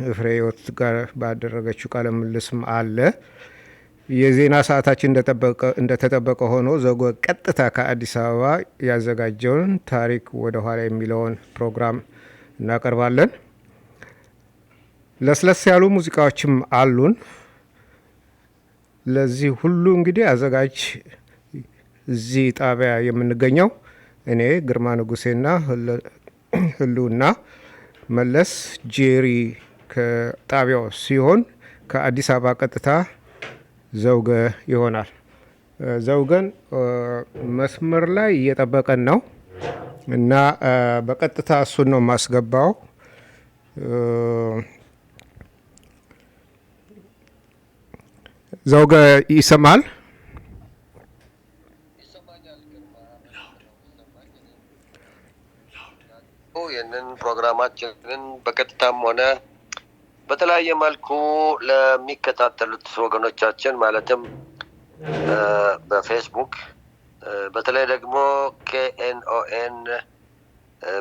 ፍሬህይወት ጋር ባደረገችው ቃለ ምልልስም አለ። የዜና ሰዓታችን እንደተጠበቀ ሆኖ ዘውገ ቀጥታ ከአዲስ አበባ ያዘጋጀውን ታሪክ ወደ ኋላ የሚለውን ፕሮግራም እናቀርባለን። ለስለስ ያሉ ሙዚቃዎችም አሉን። ለዚህ ሁሉ እንግዲህ አዘጋጅ እዚህ ጣቢያ የምንገኘው እኔ ግርማ ንጉሴና ህሉና መለስ ጄሪ ከጣቢያው ሲሆን ከአዲስ አበባ ቀጥታ ዘውገ ይሆናል። ዘውገን መስመር ላይ እየጠበቀን ነው እና በቀጥታ እሱን ነው የማስገባው። ዘውገ ይሰማል? ይህንን ፕሮግራማችንን በቀጥታም ሆነ በተለያየ መልኩ ለሚከታተሉት ወገኖቻችን ማለትም በፌስቡክ በተለይ ደግሞ KNON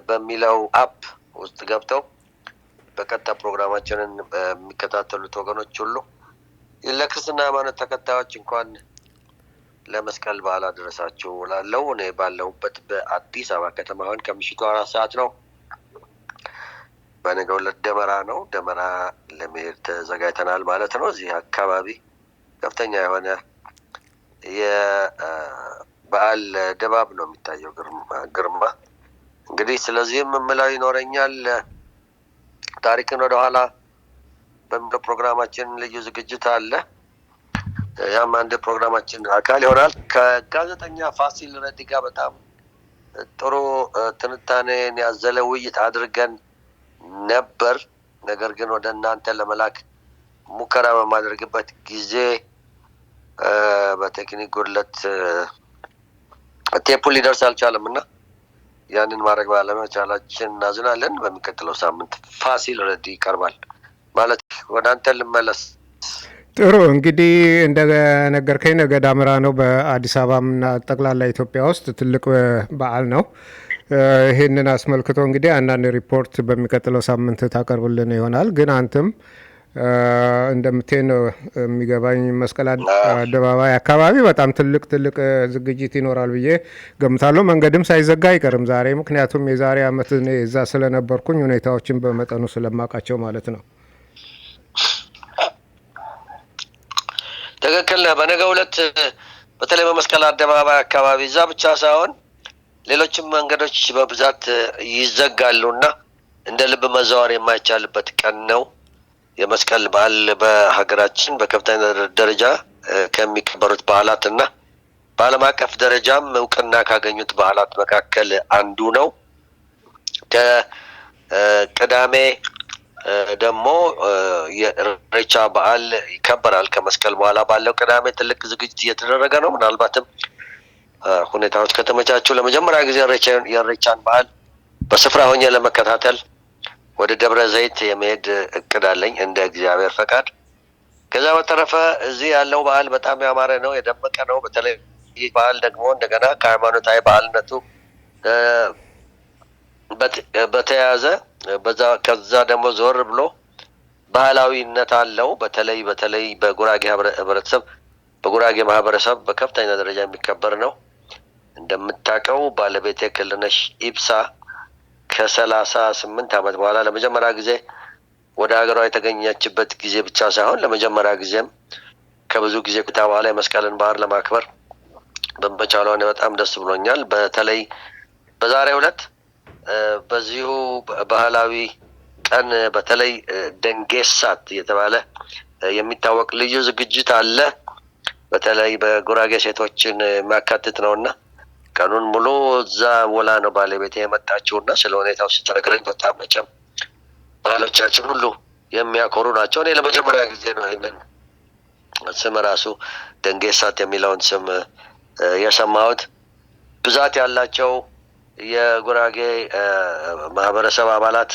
በሚለው አፕ ውስጥ ገብተው በቀጥታ ፕሮግራማችንን የሚከታተሉት ወገኖች ሁሉ ለክርስትና ሃይማኖት ተከታዮች እንኳን ለመስቀል በዓል አደረሳችሁ እላለሁ። እኔ ባለሁበት በአዲስ አበባ ከተማ አሁን ከምሽቱ 4 ሰዓት ነው። በነገው ዕለት ደመራ ነው። ደመራ ለመሄድ ተዘጋጅተናል ማለት ነው። እዚህ አካባቢ ከፍተኛ የሆነ የበዓል ድባብ ነው የሚታየው። ግርማ እንግዲህ ስለዚህም የምለው ይኖረኛል። ታሪክን ወደኋላ በሚለው ፕሮግራማችን ልዩ ዝግጅት አለ። ያም አንድ ፕሮግራማችን አካል ይሆናል። ከጋዜጠኛ ፋሲል ረዲ ጋር በጣም ጥሩ ትንታኔን ያዘለ ውይይት አድርገን ነበር። ነገር ግን ወደ እናንተ ለመላክ ሙከራ በማድረግበት ጊዜ በቴክኒክ ጉድለት ቴፑ ሊደርስ አልቻለም እና ያንን ማድረግ ባለመቻላችን እናዝናለን። በሚቀጥለው ሳምንት ፋሲል ረዲ ይቀርባል ማለት ወደ አንተ ልመለስ። ጥሩ እንግዲህ እንደነገርከኝ ነገ ደመራ ነው። በአዲስ አበባና ጠቅላላ ኢትዮጵያ ውስጥ ትልቅ በዓል ነው። ይህንን አስመልክቶ እንግዲህ አንዳንድ ሪፖርት በሚቀጥለው ሳምንት ታቀርብልን ይሆናል። ግን አንተም እንደምትሄድ ነው የሚገባኝ። መስቀል አደባባይ አካባቢ በጣም ትልቅ ዝግጅት ይኖራል ብዬ ገምታለሁ። መንገድም ሳይዘጋ አይቀርም ዛሬ፣ ምክንያቱም የዛሬ ዓመት እኔ እዛ ስለነበርኩኝ ሁኔታዎችን በመጠኑ ስለማውቃቸው ማለት ነው። ትክክል ነህ። በነገው ዕለት በተለይ በመስቀል አደባባይ አካባቢ እዛ ብቻ ሳይሆን ሌሎችም መንገዶች በብዛት ይዘጋሉና እንደ ልብ መዘዋወር የማይቻልበት ቀን ነው። የመስቀል በዓል በሀገራችን በከፍተኛ ደረጃ ከሚከበሩት በዓላትና በዓለም አቀፍ ደረጃም እውቅና ካገኙት በዓላት መካከል አንዱ ነው። ከቅዳሜ ደግሞ የኢሬቻ በዓል ይከበራል። ከመስቀል በኋላ ባለው ቅዳሜ ትልቅ ዝግጅት እየተደረገ ነው። ምናልባትም ሁኔታዎች ከተመቻቹ ለመጀመሪያ ጊዜ የኢሬቻን በዓል በስፍራ ሆኜ ለመከታተል ወደ ደብረ ዘይት የመሄድ እቅድ አለኝ እንደ እግዚአብሔር ፈቃድ። ከዛ በተረፈ እዚህ ያለው በዓል በጣም ያማረ ነው፣ የደመቀ ነው። በተለይ ይህ በዓል ደግሞ እንደገና ከሃይማኖታዊ በዓልነቱ በተያያዘ ከዛ ደግሞ ዞር ብሎ ባህላዊነት አለው። በተለይ በጉራጌ ህብረተሰብ በጉራጌ ማህበረሰብ በከፍተኛ ደረጃ የሚከበር ነው። እንደምታውቀው ባለቤቴ ክልነሽ ኢብሳ ከ38 ዓመት በኋላ ለመጀመሪያ ጊዜ ወደ ሀገሯ የተገኘችበት ጊዜ ብቻ ሳይሆን ለመጀመሪያ ጊዜም ከብዙ ጊዜ ቆይታ በኋላ የመስቀልን በዓል ለማክበር በመቻሏ በጣም ደስ ብሎኛል። በተለይ በዛሬው ዕለት በዚሁ ባህላዊ ቀን በተለይ ደንጌሳት የተባለ የሚታወቅ ልዩ ዝግጅት አለ። በተለይ በጉራጌ ሴቶችን የሚያካትት ነውና ቀኑን ሙሉ እዛ ውላ ነው ባለቤቴ የመጣችውና ስለ ሁኔታው ስትነግረኝ በጣም መቼም ባህሎቻችን ሁሉ የሚያኮሩ ናቸው። እኔ ለመጀመሪያ ጊዜ ነው ይሄንን ስም ራሱ ደንጌሳት የሚለውን ስም የሰማሁት። ብዛት ያላቸው የጉራጌ ማህበረሰብ አባላት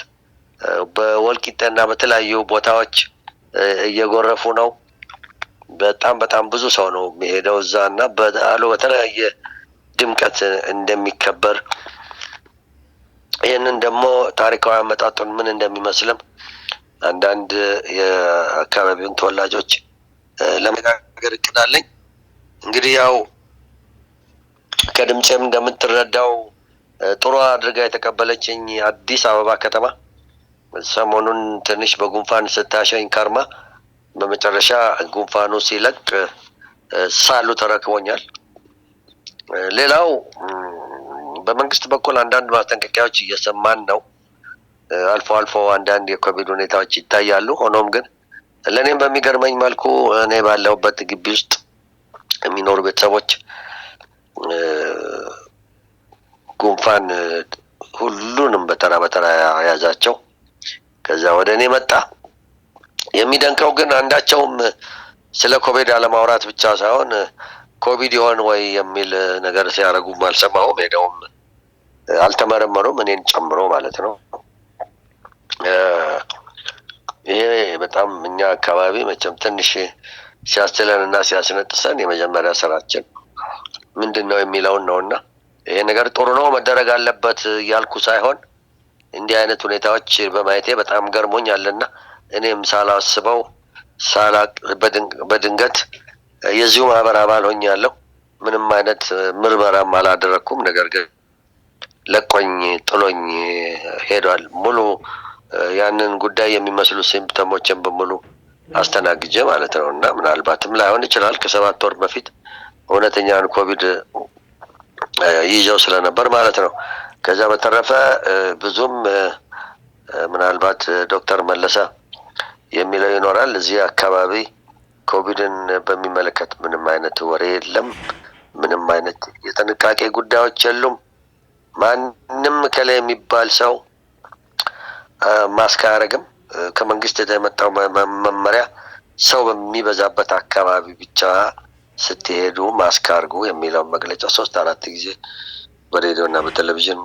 በወልቂጤና በተለያዩ ቦታዎች እየጎረፉ ነው። በጣም ብዙ ሰው ነው የሚሄደው እዛ እና በዓሉ በተለያየ ድምቀት እንደሚከበር ይህንን ደግሞ ታሪካዊ አመጣጡን ምን እንደሚመስልም አንዳንድ የአካባቢውን ተወላጆች ለመነጋገር እቅድ አለኝ። እንግዲህ ያው ከድምፄም እንደምትረዳው ጥሩ አድርጋ የተቀበለችኝ አዲስ አበባ ከተማ ሰሞኑን ትንሽ በጉንፋን ስታሸኝ ከርማ በመጨረሻ ጉንፋኑ ሲለቅ ሳሉ ተረክቦኛል። ሌላው በመንግስት በኩል አንዳንድ ማስጠንቀቂያዎች እየሰማን ነው። አልፎ አልፎ አንዳንድ የኮቪድ ሁኔታዎች ይታያሉ። ሆኖም ግን ለእኔም በሚገርመኝ መልኩ እኔ ባለሁበት ግቢ ውስጥ የሚኖሩ ቤተሰቦች ጉንፋን ሁሉንም በተራ በተራ ያዛቸው። ከዛ ወደ እኔ መጣ። የሚደንቀው ግን አንዳቸውም ስለ ኮቪድ አለማውራት ብቻ ሳይሆን ኮቪድ ይሆን ወይ የሚል ነገር ሲያደርጉም አልሰማሁም። ሄደውም አልተመረመሩም፣ እኔን ጨምሮ ማለት ነው። ይሄ በጣም እኛ አካባቢ መቼም ትንሽ ሲያስችለን እና ሲያስነጥሰን የመጀመሪያ ስራችን ምንድን ነው የሚለውን ነው እና ይሄ ነገር ጥሩ ነው መደረግ አለበት እያልኩ ሳይሆን እንዲህ አይነት ሁኔታዎች በማየቴ በጣም ገርሞኛልና እኔም ሳላስበው ሳላቅ በድንገት የዚሁ ማህበር አባል ሆኛለሁ። ምንም አይነት ምርመራም አላደረኩም። ነገር ግን ለቆኝ ጥሎኝ ሄዷል። ሙሉ ያንን ጉዳይ የሚመስሉ ሲምፕተሞችን በሙሉ አስተናግጄ ማለት ነው እና ምናልባትም ላይሆን ይችላል ከ7 ወር በፊት እውነተኛን ኮቪድ ይዘው ስለነበር ማለት ነው። ከዛ በተረፈ ብዙም ምናልባት ዶክተር መለሰ የሚለው ይኖራል። እዚህ አካባቢ ኮቪድን በሚመለከት ምንም አይነት ወሬ የለም። ምንም አይነት የጥንቃቄ ጉዳዮች የሉም። ማንም ከላይ የሚባል ሰው ማስክ አያደርግም። ከመንግስት የመጣው መመሪያ ሰው በሚበዛበት አካባቢ ብቻ ስትሄዱ ማስክ አድርጉ የሚለውን መግለጫ 3-4 ጊዜ በሬዲዮ እና በቴሌቪዥን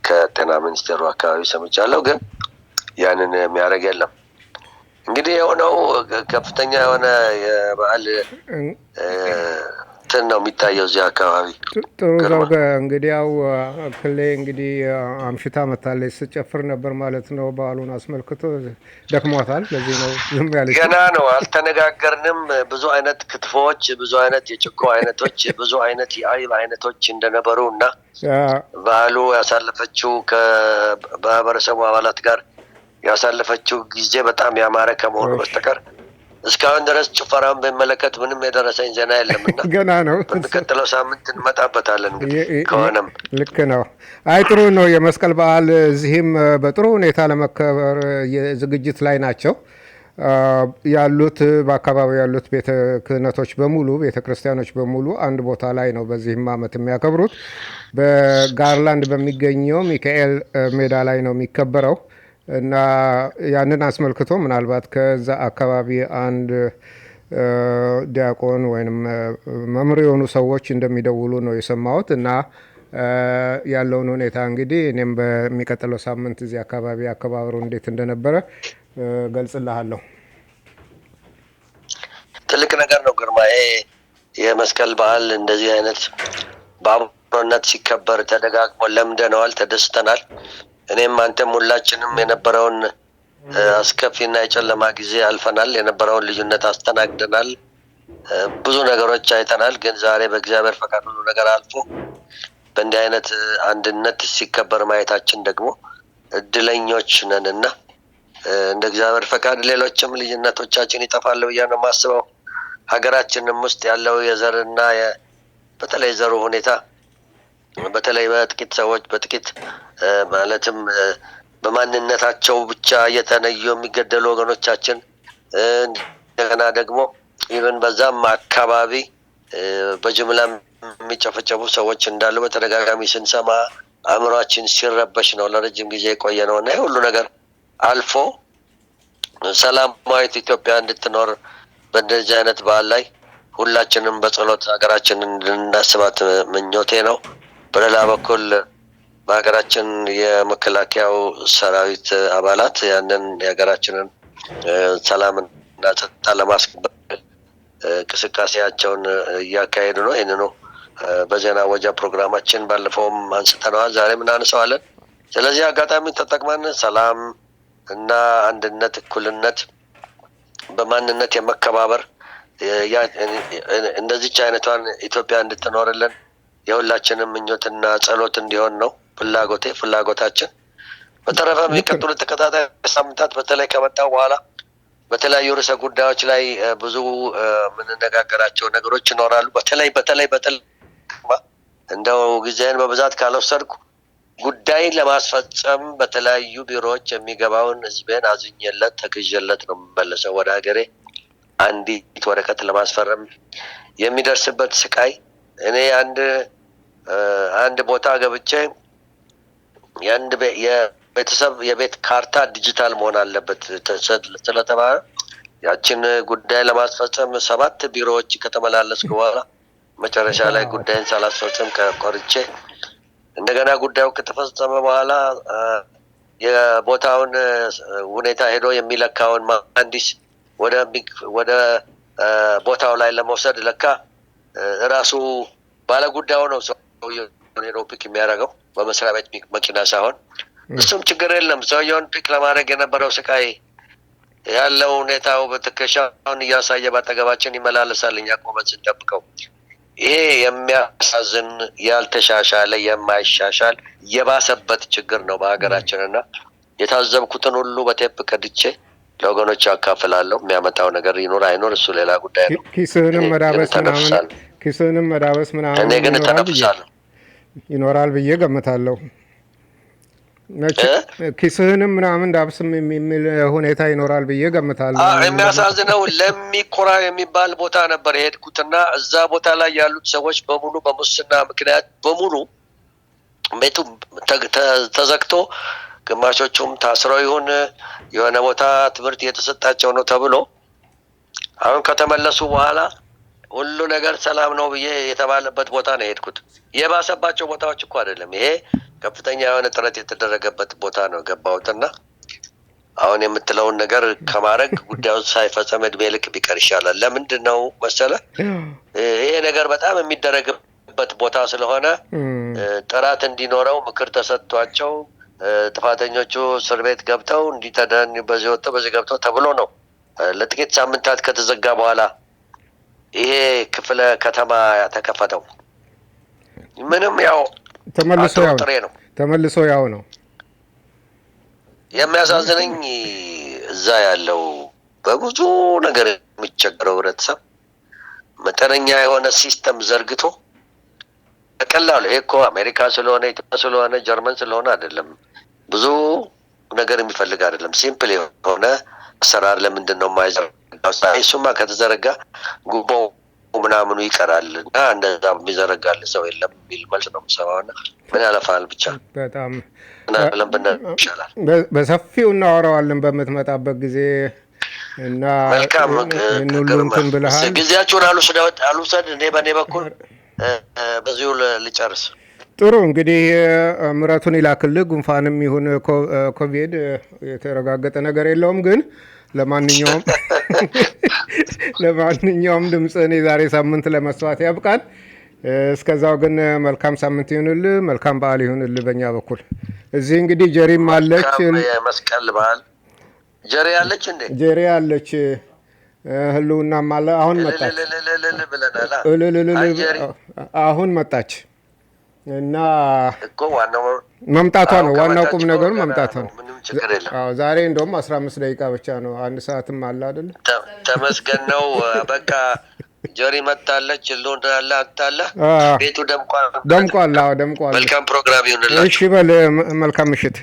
ከጤና ሚኒስቴሩ አካባቢ ሰምቻለሁ። ግን ያንን የሚያደርግ የለም። እንግዲህ የሆነው ከፍተኛ የሆነ የበዓል እንትን ነው የሚታየው እዚህ አካባቢ። ጥሩ ነው። እንግዲህ ያው ክሌ እንግዲህ አምሽታ መታለች ስጨፍር ነበር ማለት ነው። በዓሉን አስመልክቶ ደክሟታል። ለዚህ ነው ዝም ያለች። ገና ነው አልተነጋገርንም። ብዙ አይነት ክትፎዎች፣ ብዙ አይነት የጭኮ አይነቶች፣ ብዙ አይነት የአይብ አይነቶች እንደነበሩ እና በዓሉ ያሳለፈችው ከማህበረሰቡ አባላት ጋር ያሳለፈችው ጊዜ በጣም ያማረ ከመሆኑ በስተቀር እስካሁን ድረስ ጭፈራውን በሚመለከት ምንም የደረሰኝ ዜና የለምና ገና ነው። በሚቀጥለው ሳምንት እንመጣበታለን። እንግዲህ ከሆነም ልክ ነው። አይ ጥሩ ነው። የመስቀል በዓል እዚህም በጥሩ ሁኔታ ለመከበር ዝግጅት ላይ ናቸው ያሉት። በአካባቢው ያሉት ቤተ ክህነቶች በሙሉ ቤተ ክርስቲያኖች በሙሉ አንድ ቦታ ላይ ነው በዚህም ዓመት የሚያከብሩት። በጋርላንድ በሚገኘው ሚካኤል ሜዳ ላይ ነው የሚከበረው እና ያንን አስመልክቶ ምናልባት ከዛ አካባቢ አንድ ዲያቆን ወይም መምህር የሆኑ ሰዎች እንደሚደውሉ ነው የሰማሁት። እና ያለውን ሁኔታ እንግዲህ እኔም በሚቀጥለው ሳምንት እዚህ አካባቢ አከባበሩ እንዴት እንደነበረ ገልጽልሃለሁ። ትልቅ ነገር ነው ግርማ። ይሄ የመስቀል በዓል እንደዚህ አይነት በአብሮነት ሲከበር ተደጋግሞ ለምደነዋል፣ ተደስተናል። እኔም አንተም ሁላችንም የነበረውን አስከፊና የጨለማ ጊዜ አልፈናል። የነበረውን ልዩነት አስተናግደናል። ብዙ ነገሮች አይተናል። ግን ዛሬ በእግዚአብሔር ፈቃድ ሁሉ ነገር አልፎ በእንዲህ አይነት አንድነት ሲከበር ማየታችን ደግሞ እድለኞች ነን እና እንደ እግዚአብሔር ፈቃድ ሌሎችም ልዩነቶቻችን ይጠፋሉ ብዬ ነው የማስበው። ሀገራችንም ውስጥ ያለው የዘርና በተለይ ዘሩ ሁኔታ በተለይ በጥቂት ሰዎች በጥቂት ማለትም በማንነታቸው ብቻ እየተነዩ የሚገደሉ ወገኖቻችን እንደገና ደግሞ ኢቨን በዛም አካባቢ በጅምላ የሚጨፈጨፉ ሰዎች እንዳሉ በተደጋጋሚ ስንሰማ አእምሯችን ሲረበሽ ነው ለረጅም ጊዜ የቆየ ነው እና ሁሉ ነገር አልፎ ሰላማዊት ኢትዮጵያ እንድትኖር በእንደዚህ አይነት በዓል ላይ ሁላችንም በጸሎት ሀገራችንን እንድናስባት ምኞቴ ነው። በሌላ በኩል በሀገራችን የመከላከያው ሰራዊት አባላት ያንን የሀገራችንን ሰላምና ጸጥታ ለማስከበር እንቅስቃሴያቸውን እያካሄዱ ነው። ይህንኑ በዜና ወጃ ፕሮግራማችን ባለፈውም አንስተነዋል፣ ዛሬም እናነሳዋለን። ስለዚህ አጋጣሚ ተጠቅመን ሰላም እና አንድነት፣ እኩልነት፣ በማንነት የመከባበር እንደዚች አይነቷን ኢትዮጵያ እንድትኖርልን የሁላችንም ምኞትና ጸሎት እንዲሆን ነው ፍላጎታችን። በተረፈ የሚቀጥሉት ተከታታይ ሳምንታት በተለይ ከመጣው በኋላ በተለያዩ ርዕሰ ጉዳዮች ላይ ብዙ የምንነጋገራቸው ነገሮች ይኖራሉ። በተለይ እንደው ጊዜን በብዛት ካልወሰድኩ ጉዳይን ለማስፈጸም በተለያዩ ቢሮዎች የሚገባውን ህዝቤን አዝኜለት ተክዤለት ነው የምመለሰው ወደ ሀገሬ። አንዲት ወረቀት ለማስፈረም የሚደርስበት ስቃይ እኔ አንድ ቦታ ገብቼ የቤተሰብ የቤት ካርታ ዲጂታል መሆን አለበት ስለተባለ ያችን ጉዳይ ለማስፈጸም 7 ቢሮዎች ከተመላለስኩ በኋላ መጨረሻ ላይ ጉዳይን ሳላስፈጽም ከቆርቼ እንደገና ጉዳዩ ከተፈጸመ በኋላ የቦታውን ሁኔታ ሄዶ የሚለካውን መሀንዲስ ወደ ቦታው ላይ ለመውሰድ ለካ ራሱ ባለጉዳዩ ነው ሰውየውን ፒክ የሚያደርገው በመስሪያ ቤት መኪና ሳይሆን። እሱም ችግር የለም። ሰውየውን ፒክ ለማድረግ የነበረው ስቃይ ያለው ሁኔታው በትከሻውን እያሳየ ባጠገባችን ይመላለሳል፣ እኛ ቆመን ስንጠብቀው። ይሄ የሚያሳዝን ያልተሻሻለ የማይሻሻል የባሰበት ችግር ነው በሀገራችን እና የታዘብኩትን ሁሉ በቴፕ ቀድቼ ለወገኖች ያካፍላለሁ። የሚያመጣው ነገር ይኖር አይኖር እሱ ሌላ ጉዳይ ነው። ኪስህንም መዳበስ ምናምን እኔ ግን ተነፍሳለሁ ይኖራል ብዬ ገምታለሁ። ኪስህንም ምናምን ዳብስም የሚል ሁኔታ ይኖራል ብዬ ገምታለሁ። የሚያሳዝነው ለሚኮራ የሚባል ቦታ ነበር የሄድኩትና እዛ ቦታ ላይ ያሉት ሰዎች በሙሉ በሙስና ምክንያት በሙሉ ቤቱ ተዘግቶ ግማሾቹም ታስረው ይሁን የሆነ ቦታ ትምህርት እየተሰጣቸው ነው ተብሎ አሁን ከተመለሱ በኋላ ሁሉ ነገር ሰላም ነው ብዬ የተባለበት ቦታ ነው የሄድኩት። የባሰባቸው ቦታዎች እኮ አይደለም። ይሄ ከፍተኛ የሆነ ጥረት የተደረገበት ቦታ ነው ገባሁትና አሁን የምትለውን ነገር ከማድረግ ጉዳዩ ሳይፈጸም እድሜ ልክ ቢቀር ይሻላል። ለምንድን ነው መሰለ ይሄ ነገር በጣም የሚደረግበት ቦታ ስለሆነ ጥራት እንዲኖረው ምክር ተሰጥቷቸው ጥፋተኞቹ እስር ቤት ገብተው እንዲተደን በዚህ ወጥተው በዚህ ገብተው ተብሎ ነው ለጥቂት ሳምንታት ከተዘጋ በኋላ ይሄ ክፍለ ከተማ ተከፈተው። ምንም ያው ተመልሶ ያው ነው። የሚያሳዝነኝ እዛ ያለው በብዙ ነገር የሚቸገረው ህብረተሰብ መጠነኛ የሆነ ሲስተም ዘርግቶ በቀላሉ ይሄ እኮ አሜሪካ ስለሆነ ኢትዮጵያ ስለሆነ ጀርመን ስለሆነ አይደለም፣ ብዙ ነገር የሚፈልግ አይደለም። ሲምፕል የሆነ አሰራር ለምንድን ነው የማይዘረጋው? እሱማ ከተዘረጋ ጉቦ ምናምኑ ይቀራል እና እንደዛ የሚዘረጋል ሰው የለም የሚል መልስ ነው የምሰማው። እና ምን ያለፋል ብቻ በጣም ይሻላል። በሰፊው እናወራዋለን በምትመጣበት ጊዜ እና መልካም ሁሉንትን ብለሃል። ጊዜያችሁን አልውሰድ። እኔ በእኔ በኩል በዚሁ ልጨርስ። ጥሩ እንግዲህ ምረቱን ይላክልህ። ጉንፋንም ይሁን ኮቪድ የተረጋገጠ ነገር የለውም፣ ግን ለማንኛውም ድምፅህን የዛሬ ሳምንት ለመስዋዕት ያብቃል። እስከዛው ግን መልካም ሳምንት ይሁንልህ፣ መልካም በዓል ይሁንልህ በእኛ በኩል። እዚህ እንግዲህ ጀሪም አለች፣ የመስቀል በዓል ጀሪ አለች እንዴ? ጀሪ አለች፣ ህልውናም አለ። አሁን መጣች፣ አሁን መጣች እና መምጣቷ ነው ዋናው ቁም ነገሩ፣ መምጣቷ ነው። ዛሬ እንደውም 15 ደቂቃ ብቻ ነው፣ 1 ሰዓትም አለ አይደለ? ተመስገን ነው። በቃ ጀሪ መጣለች፣ ህልውና አለ፣ አታለ ቤቱ ደምቋል። መልካም ፕሮግራም ይሁንላችሁ። እሺ በል መልካም ምሽት።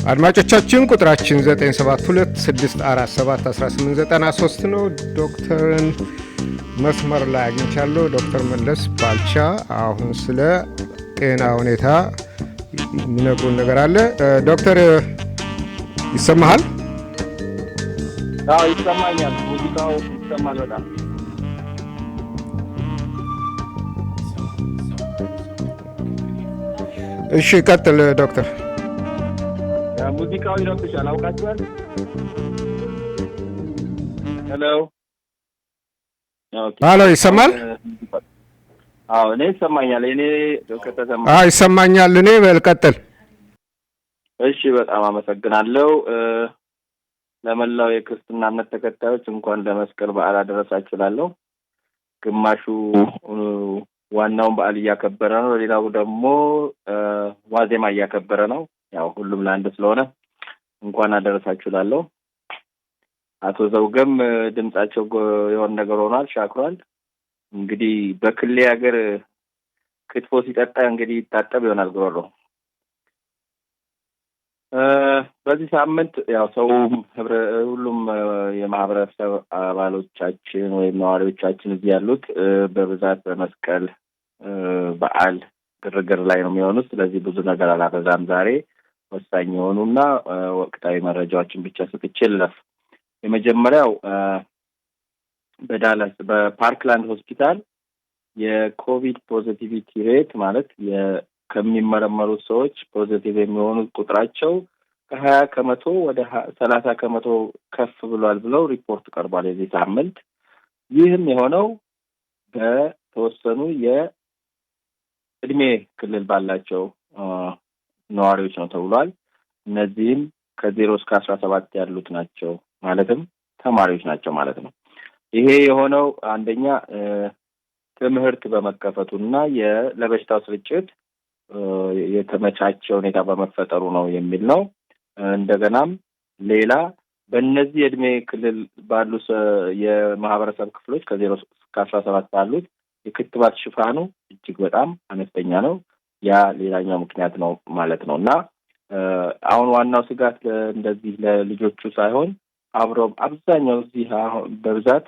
አድማጮቻችን ቁጥራችን 97264711893 ነው። ዶክተርን መስመር ላይ አግኝቻለሁ። ዶክተር መለስ ባልቻ አሁን ስለ ጤና ሁኔታ የሚነግሩን ነገር አለ። ዶክተር ይሰማሃል? አዎ ይሰማኛል። ሙዚቃው ይሰማል በጣም። እሺ ቀጥል ዶክተር። ሙዚቃው ይረብሻል አውቃችኋል? ሄሎ ሄሎ ይሰማል? አዎ እኔ ይሰማኛል። እኔ ከተሰማ ይሰማኛል። እኔ በልቀጥል። እሺ በጣም አመሰግናለሁ። ለመላው የክርስትና እምነት ተከታዮች እንኳን ለመስቀል በዓል አደረሳችሁ እላለሁ። ግማሹ ዋናውን በዓል እያከበረ ነው፣ ሌላው ደግሞ ዋዜማ እያከበረ ነው። ያው ሁሉም ለአንድ ስለሆነ እንኳን አደረሳችሁ እላለሁ። አቶ ዘውገም ድምጻቸው የሆነ ነገር ሆኗል፣ ሻክሯል። እንግዲህ በክሌ ሀገር ክትፎ ሲጠጣ እንግዲህ ይታጠብ ይሆናል ጉሮሮ። በዚህ ሳምንት ያው ሰው ሁሉም የማህበረሰብ አባሎቻችን ወይም ነዋሪዎቻችን እዚህ ያሉት በብዛት በመስቀል በዓል ግርግር ላይ ነው የሚሆኑት። ስለዚህ ብዙ ነገር አላበዛም። ዛሬ ወሳኝ የሆኑና ወቅታዊ መረጃዎችን ብቻ ሰጥቼ ልለፍ። የመጀመሪያው በዳላስ በፓርክላንድ ሆስፒታል የኮቪድ ፖዚቲቪቲ ሬት ማለት ከሚመረመሩት ሰዎች ፖዚቲቭ የሚሆኑት ቁጥራቸው ከ20 ከመቶ ወደ 30 ከመቶ ከፍ ብሏል ብለው ሪፖርት ቀርቧል የዚህ ሳምንት። ይህም የሆነው በተወሰኑ የእድሜ ክልል ባላቸው ነዋሪዎች ነው ተብሏል። እነዚህም ከ0 እስከ 17 ያሉት ናቸው፣ ማለትም ተማሪዎች ናቸው ማለት ነው። ይሄ የሆነው አንደኛ ትምህርት በመከፈቱና ለበሽታው ስርጭት የተመቻቸ ሁኔታ በመፈጠሩ ነው የሚል ነው። እንደገናም ሌላ በእነዚህ የእድሜ ክልል ባሉ የማህበረሰብ ክፍሎች ከ0 እስከ 17 ባሉት የክትባት ሽፋኑ እጅግ በጣም አነስተኛ ነው። ያ ሌላኛው ምክንያት ነው ማለት ነው። እና አሁን ዋናው ስጋት እንደዚህ ለልጆቹ ሳይሆን አብረው አብዛኛው እዚህ በብዛት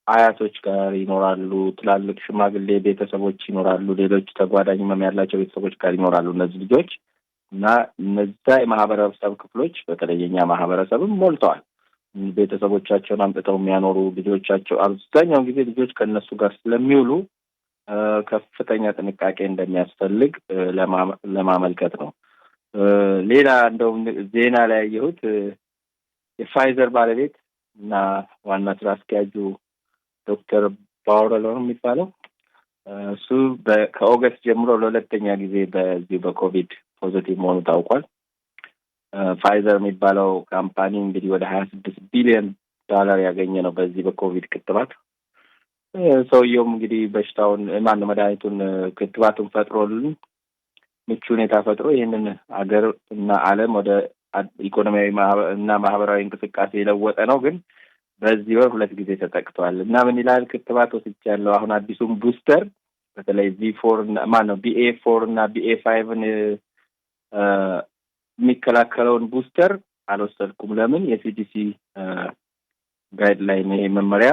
አያቶች ጋር ይኖራሉ፣ ትላልቅ ሽማግሌ ቤተሰቦች ይኖራሉ፣ ሌሎች ተጓዳኝ ህመም ያላቸው ቤተሰቦች ጋር ይኖራሉ እነዚህ ልጆች እና እነዛ የማህበረሰብ ክፍሎች በተለየኛ ማህበረሰብም ሞልተዋል። ቤተሰቦቻቸውን አምጥተው የሚያኖሩ ልጆቻቸው አብዛኛውን ጊዜ ልጆች ከነሱ ጋር ስለሚውሉ ከፍተኛ ጥንቃቄ እንደሚያስፈልግ ለማመልከት ነው። ሌላ እንደው ዜና ላይ ያየሁት የፋይዘር ባለቤት እና ዋና ስራ አስኪያጁ ዶክተር ባውረሎ ነው የሚባለው እሱ ከኦገስት ጀምሮ ለሁለተኛ ጊዜ በዚህ በኮቪድ ፖዚቲቭ መሆኑ ታውቋል። ፋይዘር የሚባለው ካምፓኒ እንግዲህ ወደ $26 ቢሊዮን ያገኘ ነው በዚህ በኮቪድ ክትባት። ሰውየውም እንግዲህ በሽታውን መድኃኒቱን ክትባቱን ፈጥሮልን ምቹ ሁኔታ ፈጥሮ ይህንን አገር እና ዓለም ወደ ኢኮኖሚያዊ እና ማህበራዊ እንቅስቃሴ የለወጠ ነው። ግን በዚህ ወር 2 ጊዜ ተጠቅቷል እና ምን ይላል? ክትባት ወስጃለሁ። አሁን አዲሱን ቡስተር በተለይ V4 BA4 እና BA5ን የሚከላከለውን ቡስተር አልወሰድኩም። ለምን? የሲዲሲ ጋይድላይን ይሄ መመሪያ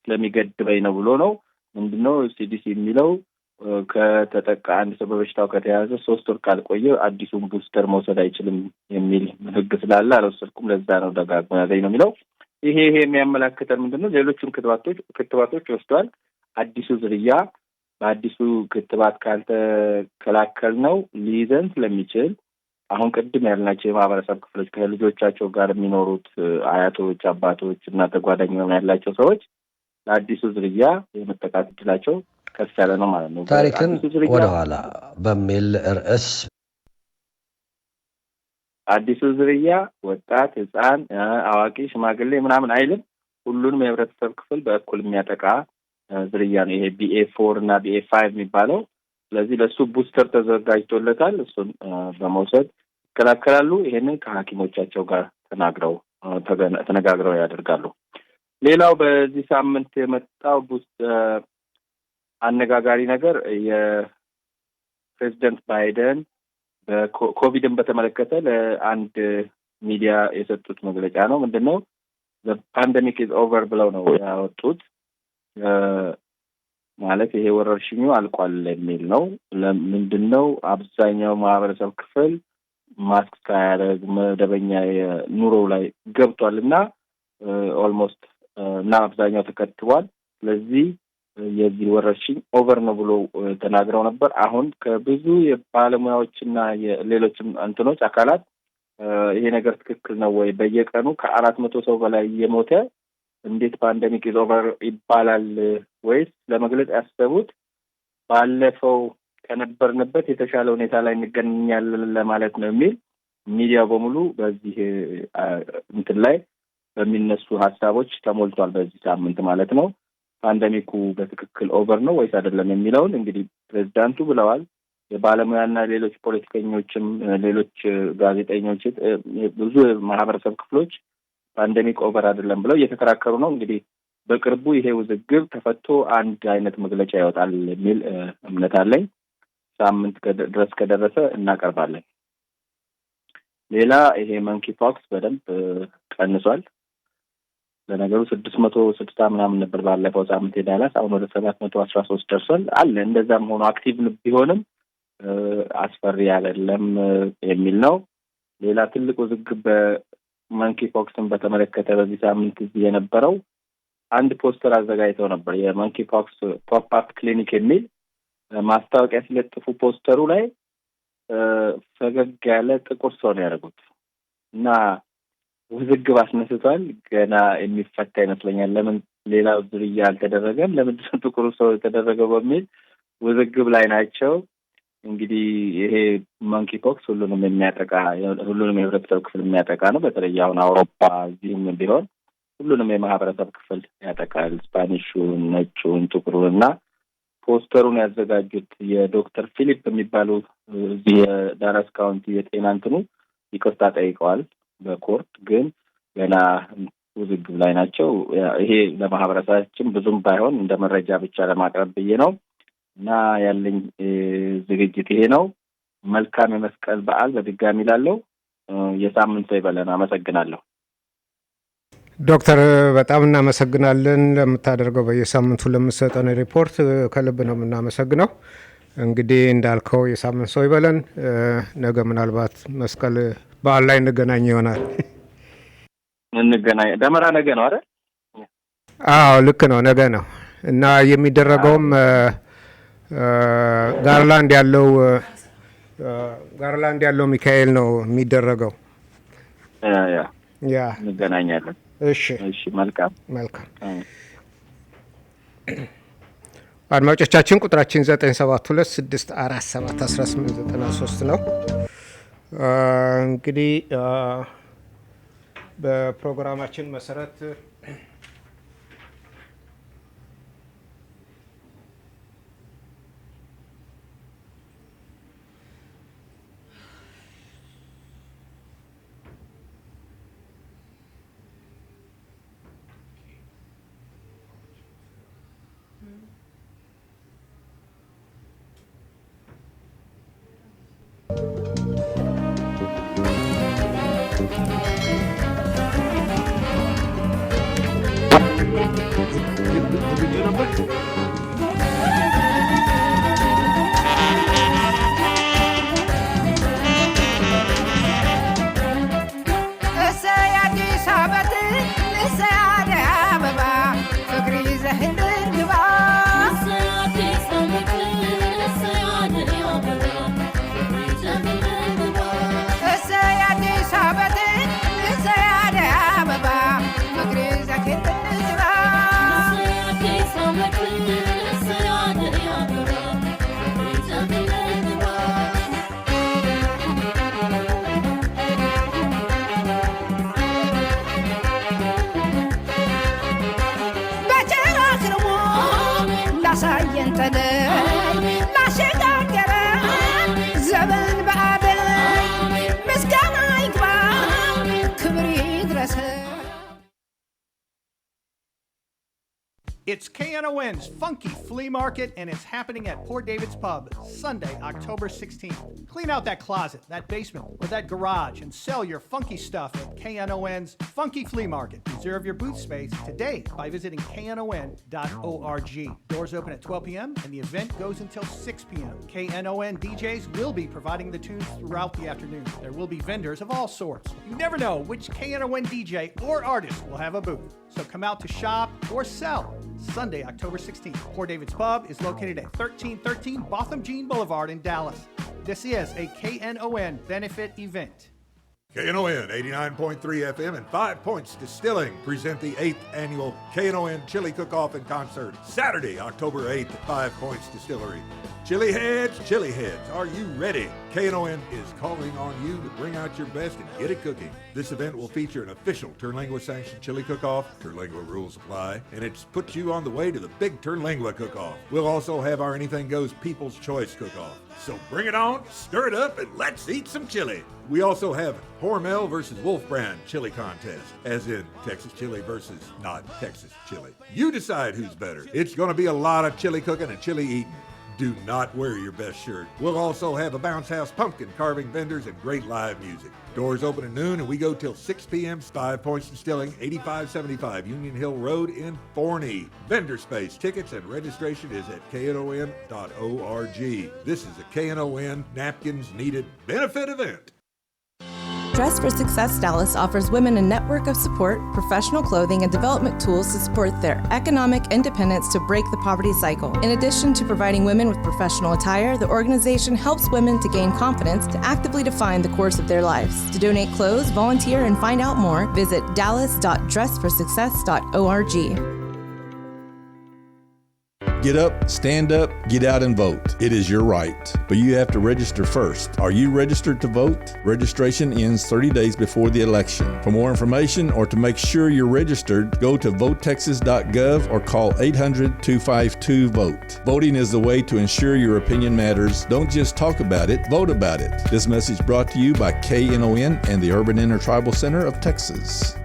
ስለሚገድበኝ ነው ብሎ ነው። ምንድነው ሲዲሲ የሚለው? ከተጠቃ አንድ ሰው በበሽታው ከተያዘ 3 ወር ካልቆየ አዲሱን ቡስተር መውሰድ አይችልም የሚል ህግ ስላለ አልወሰድኩም። ለዛ ነው ደጋግሞ ያዘኝ ነው የሚለው። ይሄ የሚያመላክተን ምንድነው? ሌሎቹን ክትባቶች ወስዷል። አዲሱ ዝርያ በአዲሱ ክትባት ካልተከላከል ነው ሊይዘን ስለሚችል አሁን ቅድም ያልናቸው የማህበረሰብ ክፍሎች ከልጆቻቸው ጋር የሚኖሩት አያቶች፣ አባቶች እና ተጓዳኝ ያላቸው ሰዎች ለአዲሱ ዝርያ የመጠቃት እድላቸው ከፍ ያለ ነው ማለት ነው። ታሪክን ወደኋላ በሚል ርዕስ አዲሱ ዝርያ ወጣት፣ ህፃን፣ አዋቂ፣ ሽማግሌ ምናምን አይልም። ሁሉንም የህብረተሰብ ክፍል በእኩል የሚያጠቃ ዝርያ ነው ይሄ BA4 እና BA5 የሚባለው። ስለዚህ ለሱ ቡስተር ተዘጋጅቶለታል። እሱን በመውሰድ ይከላከላሉ። ይሄንን ከሐኪሞቻቸው ጋር ተነጋግረው ያደርጋሉ። ሌላው በዚህ ሳምንት የመጣው አነጋጋሪ ነገር የፕሬዚደንት ባይደን በኮቪድን በተመለከተ ለአንድ ሚዲያ የሰጡት መግለጫ ነው። ምንድነው the pandemic is over ብለው ነው ያወጡት። ማለት ይሄ ወረርሽኙ አልቋል የሚል ነው። ለምንድነው አብዛኛው ማህበረሰብ ክፍል ማስክ ሳያደርግ መደበኛ ኑሮ ላይ ገብቷልና ኦልሞስት እና አብዛኛው ተከትቧል። ስለዚህ የዚህ ወረርሽኝ ኦቨር ነው ብሎ ተናግረው ነበር። አሁን ከብዙ የባለሙያዎችና የሌሎችም እንትኖች አካላት ይሄ ነገር ትክክል ነው ወይ በየቀኑ ከ400 ሰው በላይ የሞተ እንዴት ፓንደሚክ ኢዝ ኦቨር ይባላል ወይስ ለመግለጽ ያሰቡት ባለፈው ከነበርንበት የተሻለ ሁኔታ ላይ እንገኛለን ለማለት ነው የሚል ሚዲያው በሙሉ በዚህ እንትን ላይ በሚነሱ ሀሳቦች ተሞልቷል። በዚህ ሳምንት ማለት ነው። ፓንደሚኩ በትክክል ኦቨር ነው ወይስ አይደለም የሚለውን እንግዲህ ፕሬዝዳንቱ ብለዋል። የባለሙያና ሌሎች ፖለቲከኞችም ሌሎች ጋዜጠኞች ብዙ ማህበረሰብ ክፍሎች ፓንደሚክ ኦቨር አይደለም ብለው እየተከራከሩ ነው። እንግዲህ በቅርቡ ይሄ ውዝግብ ተፈቶ አንድ አይነት መግለጫ ይወጣል የሚል እምነት አለኝ። ሳምንት ድረስ ከደረሰ እናቀርባለን። ሌላ ይሄ መንኪ ፖክስ በደንብ ቀንሷል። ለነገሩ 660 ምናምን ነበር ባለፈው ሳምንት የዳላስ አሁን ወደ 713 ደርሷል አለ። እንደዛም ሆኖ አክቲቭ ቢሆንም አስፈሪ አይደለም የሚል ነው። ሌላ ትልቅ ውዝግብ በመንኪ ፖክስን በተመለከተ በዚህ ሳምንት የነበረው አንድ ፖስተር አዘጋጅተው ነበር። የመንኪ ፖክስ ፖፕ አፕ ክሊኒክ የሚል ማስታወቂያ ሲለጥፉ ፖስተሩ ላይ ፈገግ ያለ ጥቁር ሰው ነው ያደረጉት እና ውዝግብ አስነስቷል። ገና የሚፈታ ይመስለኛል። ለምን ሌላው ዝርያ አልተደረገም፣ ለምን ጥቁሩ ሰው የተደረገው በሚል ውዝግብ ላይ ናቸው። እንግዲህ ይሄ መንኪ ፖክስ ሁሉንም የሚያጠቃ ሁሉንም የህብረተሰብ ክፍል የሚያጠቃ ነው። በተለይ አሁን አውሮፓ እዚህም ቢሆን ሁሉንም የማህበረሰብ ክፍል ያጠቃል። ስፓኒሹን፣ ነጩን፣ ጥቁሩን እና ፖስተሩን ያዘጋጁት የዶክተር ፊሊፕ የሚባሉ እዚህ የዳላስ ካውንቲ የጤና እንትኑ ይቅርታ ጠይቀዋል በኮርት ግን ገና ውዝግብ ላይ ናቸው። ይሄ ለማህበረሰባችን ብዙም ባይሆን እንደ መረጃ ብቻ ለማቅረብ ብዬ ነው እና ያለኝ ዝግጅት ይሄ ነው። መልካም የመስቀል በዓል በድጋሚ ላለው የሳምንት ሰው ይበለን። አመሰግናለሁ። ዶክተር በጣም እናመሰግናለን ለምታደርገው በየሳምንቱ ለምትሰጠን ሪፖርት ከልብ ነው የምናመሰግነው። እንግዲህ እንዳልከው የሳምንት ሰው ይበለን። ነገ ምናልባት መስቀል በዓል ላይ እንገናኝ ይሆናል። እንገናኝ። ደመራ ነገ ነው አይደል? አዎ ልክ ነው፣ ነገ ነው እና የሚደረገውም ጋርላንድ ያለው ሚካኤል ነው የሚደረገው። ያ እንገናኛለን። እሺ መልካም። አድማጮቻችን ቁጥራችን 97264711893 ነው። እንግዲህ በፕሮግራማችን መሰረት It's KNON's Funky Flea Market, and it's happening at Port David's Pub, Sunday, October 16th. Clean out that closet, that basement, or that garage, and sell your funky stuff at KNON's Funky Flea Market. Reserve your booth space today by visiting knon.org. Doors open at 12 p.m., and the event goes until 6 p.m. KNON DJs will be providing the tunes throughout the afternoon. There will be vendors of all sorts. You never know which KNON DJ or artist will have a booth. So come out to shop or sell. Sunday, October 16th. Port David's Pub is located at 1313 Botham Jean Boulevard in Dallas. This is a KNON benefit event. KNON 89.3 FM and 5 Points Distilling present the 8th annual KNON Chili Cook-Off and Concert, Saturday, October 8th at 5 Points Distillery. Chili heads, are you ready? KNON is calling on you to bring out your best and get it cooking. This event will feature an official Terlingua sanctioned chili cook-off. Terlingua rules apply, and it's put you on the way to the big Terlingua cook-off. We'll also have our Anything Goes People's Choice cook-off. So bring it on, stir it up, and let's eat some chili. We also have Hormel versus Wolf Brand chili contest, as in Texas chili versus not Texas chili. You decide who's better. It's going to be a lot of chili cooking and chili eating. Do not wear your best shirt. We'll also have a Bounce House pumpkin carving vendors and great live music. Doors open at noon and we go till 6 p.m. 5 Points Distilling, 8575 Union Hill Road in Forney. Vendor space, tickets, and registration is at knon.org. This is a KNON Napkins Needed benefit event. Dress for Success Dallas offers women a network of support, professional clothing, and development tools to support their economic independence to break the poverty cycle. In addition to providing women with professional attire, the organization helps women to gain confidence to actively define the course of their lives. To donate clothes, volunteer, and find out more, visit dallas.dressforsuccess.org. Get up, stand up, get out and vote. It is your right, but you have to register first. Are you registered to vote? Registration ends 30 days before the election. For more information or to make sure you're registered, go to votetexas.gov or call 800-252-VOTE. Voting is the way to ensure your opinion matters. Don't just talk about it, vote about it. This message brought to you by KNON and the Urban Intertribal Center of Texas.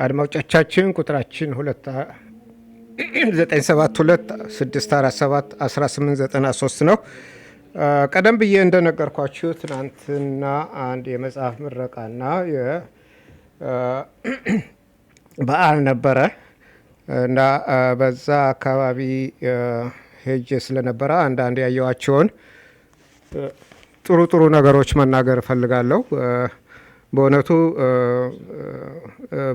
አድማጮቻችን ቁጥራችን 297264711893 ነው። ቀደም ብዬ እንደነገርኳችሁ ትናንትና አንድ የመጽሐፍ ምረቃና በዓል ነበረ እና በዛ አካባቢ ሄጄ ስለነበረ አንዳንድ ያየኋቸውን ጥሩ ነገሮች መናገር እፈልጋለሁ። በእውነቱ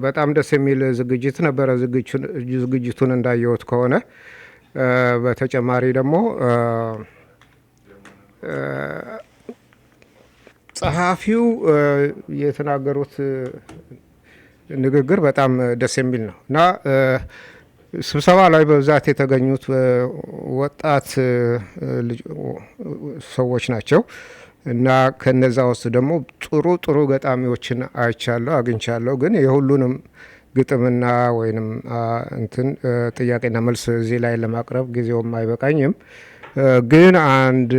በጣም ደስ የሚል ዝግጅት ነበረ። ዝግጅቱን እንዳየሁት ከሆነ በተጨማሪ ደግሞ ጸሐፊው የተናገሩት ንግግር በጣም ደስ የሚል ነው እና ስብሰባ ላይ በብዛት የተገኙት ወጣት ሰዎች ናቸው እና ከነዛ ውስጥ ደግሞ ጥሩ ገጣሚዎችን አግኝቻለሁ። ግን የሁሉንም ግጥምና ወይንም እንትን ጥያቄና መልስ እዚህ ላይ ለማቅረብ ጊዜውም አይበቃኝም። ግን አንድ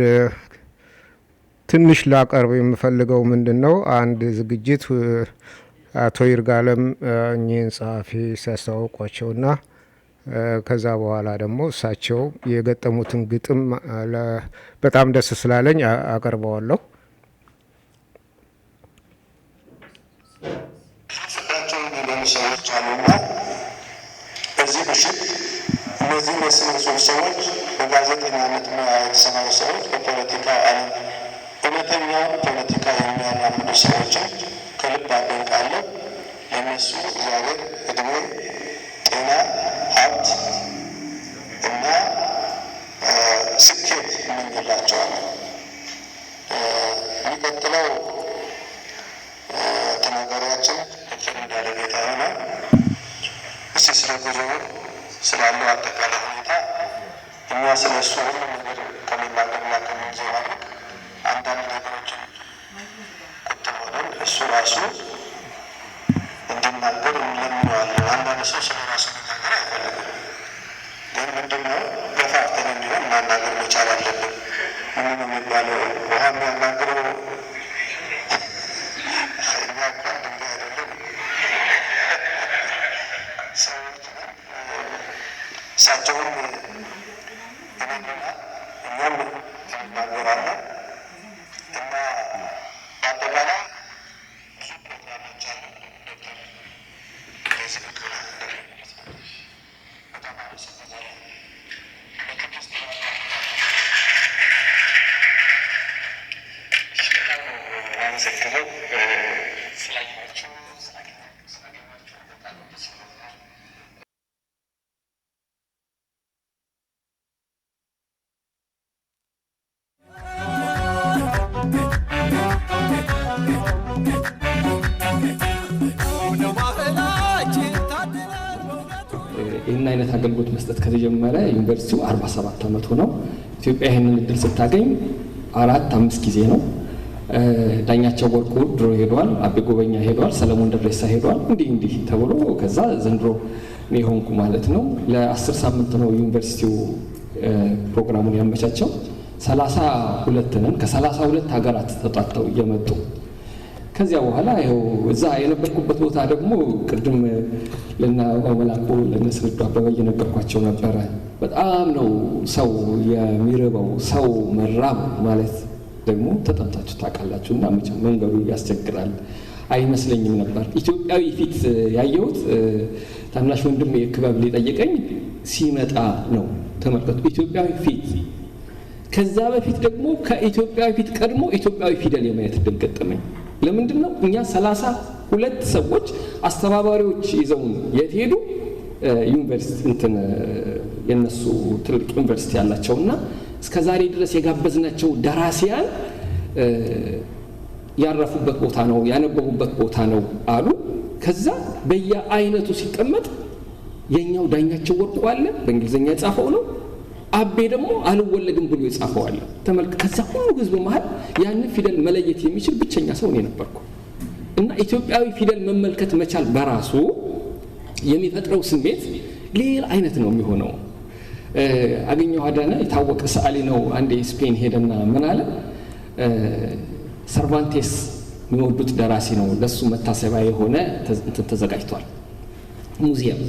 ትንሽ ላቀርብ የምፈልገው ምንድን ነው አንድ ዝግጅት አቶ ይርጋለም እኚህን ጸሐፊ ሲያስተዋውቋቸውና ከዛ በኋላ ደግሞ እሳቸው የገጠሙትን ግጥም በጣም ደስ ስላለኝ አቀርበዋለሁ። ሰዎች አሉና በዚህ ምሽት እነዚህ የስነ ሰዎች በጋዜጠኛነት የተሰማሩ ሰዎች በፖለቲካ ዓለም እውነተኛ ፖለቲካ የሚያራምዱ ሰዎችን ከልብ አደንቃለሁ። ለእነሱ እግዚአብሔር እድሜ፣ ጤና፣ ሀብት እና ስኬት እመኝላቸዋለሁ። የሚቀጥለው ተናጋሪያችን ዶክተር እንዳለ ጌታ ይሆናል። እስቲ ስለ ጉዞ ስላለው አጠቃላይ ሁኔታ እኛ ስለ እሱ ሁሉ ነገር ከመናገርና ከመንዘባረቅ አንዳንድ ነገሮችን ቁጥብ ሆነን እሱ ራሱ እንዲናገር እንለምነዋለን። አንዳንድ ሰው ስለ ራሱ መናገር አይፈልግም። ግን ምንድን ነው ገፋፍተን እንዲሆን ማናገር መቻል አለብን። ምን ነው የሚባለው? ውሃ የሚያናግረው እኛ እንኳን ድንጋይ አይደለም ሰዎች እሳቸውን ይነግሩናል፣ እኛም እንናገራለን እና በአጠቃላይ ብዙ ፕሮግራሞች አሉ። ዶክተር ለዚህ በጣም አመሰግናለሁ። አመሰግናለሁ ስላያችሁ ስላገኛችሁ በጣም ደስ ይለኛል። ይህን አይነት አገልግሎት መስጠት ከተጀመረ ዩኒቨርሲቲው 47 ዓመቱ ነው። ኢትዮጵያ ይህንን እድል ስታገኝ 4-5 ጊዜ ነው። ዳኛቸው ወርቁ ድሮ ሄዷል፣ አቤ ጎበኛ ሄዷል፣ ሰለሞን ደሬሳ ሄዷል። እንዲህ ተብሎ ከዛ ዘንድሮ እኔ ሆንኩ ማለት ነው። ለ10 ሳምንት ነው ዩኒቨርሲቲው ፕሮግራሙን ያመቻቸው። 32 ነን፣ ከ32 ሀገራት ተጣጣው እየመጡ ከዚያ በኋላ ይኸው እዛ የነበርኩበት ቦታ ደግሞ ቅድም ለናመላኩ ለነስርዱ አበበ እየነገርኳቸው ነበረ። በጣም ነው ሰው የሚርበው። ሰው መራብ ማለት ደግሞ ተጠምታችሁ ታውቃላችሁ። እና መቼም መንገዱ ያስቸግራል አይመስለኝም ነበር። ኢትዮጵያዊ ፊት ያየሁት ታናሽ ወንድም የክበብ ሊጠየቀኝ ሲመጣ ነው። ተመልከቱ፣ ኢትዮጵያዊ ፊት። ከዛ በፊት ደግሞ ከኢትዮጵያዊ ፊት ቀድሞ ኢትዮጵያዊ ፊደል የማየት እድል ገጠመኝ። ለምንድን ነው እኛ 32 ሰዎች አስተባባሪዎች ይዘውን የት ሄዱ? ዩኒቨርሲቲ እንትን የነሱ ትልቅ ዩኒቨርሲቲ ያላቸውና እስከዛሬ ድረስ የጋበዝናቸው ደራሲያን ያረፉበት ቦታ ነው፣ ያነበቡበት ቦታ ነው አሉ። ከዛ በየአይነቱ ሲቀመጥ የኛው ዳኛቸው ወርቁ አለ፣ በእንግሊዝኛ የጻፈው ነው። አቤ ደግሞ አልወለድም ብሎ የጻፈው አለ። ተመልከቱ፣ ከዛ ሁሉ ህዝብ መሃል ያንን ፊደል መለየት የሚችል ብቸኛ ሰው እኔ ነበርኩ። እና ኢትዮጵያዊ ፊደል መመልከት መቻል በራሱ የሚፈጥረው ስሜት ሌላ አይነት ነው የሚሆነው። አገኘሁ አዳነ የታወቀ ሰዓሊ ነው። አንዴ ስፔን ሄደና ምን አለ፣ ሰርቫንቴስ የሚወዱት ደራሲ ነው፣ ለሱ መታሰቢያ የሆነ እንትን ተዘጋጅቷል ሙዚየም።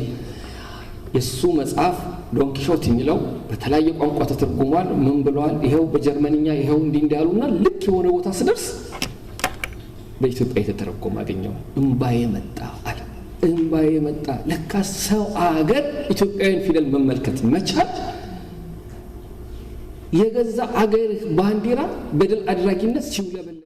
የሱ መጽሐፍ ዶን ኪሾት የሚለው በተለያየ ቋንቋ ተተርጉሟል። ምን ብለዋል? ይሄው በጀርመንኛ ይሄው እንዲያሉና ልክ የሆነ ቦታ ስደርስ በኢትዮጵያ የተተረጎመ አገኘው። እምባዬ መጣ አለ። እምባዬ መጣ። ለካ ሰው አገር ኢትዮጵያዊን ፊደል መመልከት መቻል የገዛ አገር ባንዲራ በድል አድራጊነት ሲውለበለ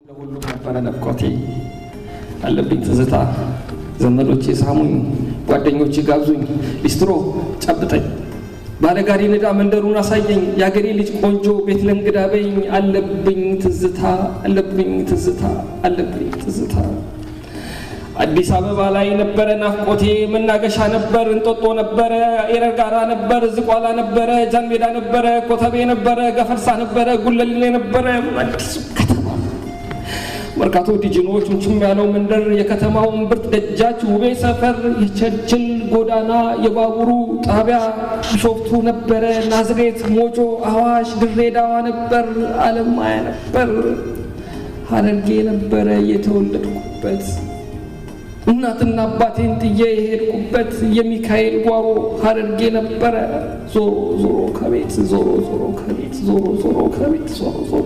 ለሁሉም ነበረ ናፍቆቴ አለብኝ ትዝታ ዘመዶቼ ሳሙኝ ጓደኞቼ ጋብዙኝ ሊስትሮ ጨብጠኝ ባለጋሪ ንዳ መንደሩን አሳየኝ ያገሬ ልጅ ቆንጆ ቤት ለእንግዳ በይኝ አለብኝ ትዝታ አለብኝ ትዝታ አለብኝ ትዝታ አዲስ አበባ ላይ ነበረ ናፍቆቴ መናገሻ ነበር እንጦጦ ነበረ ኤረርጋራ ነበር ዝቋላ ነበረ ጃንሜዳ ነበረ ኮተቤ ነበረ ገፈርሳ ነበረ ጉለሌ ነበረ አዲስ ከተማ መርካቶ ዲጂኖች ምንጭም ያለው መንደር የከተማው እምብርት ደጃች ውቤ ሰፈር የቸርችል ጎዳና የባቡሩ ጣቢያ ቢሾፍቱ ነበረ ናዝሬት ሞጆ አዋሽ ድሬዳዋ ነበር አለማያ ነበር ሐረርጌ ነበረ የተወለድኩበት እናትና አባቴን ጥዬ የሄድኩበት የሚካኤል ጓሮ ሐረርጌ ነበረ ዞሮ ዞሮ ከቤት ዞሮ ዞሮ ከቤት ዞሮ ዞሮ ከቤት ዞሮ ዞሮ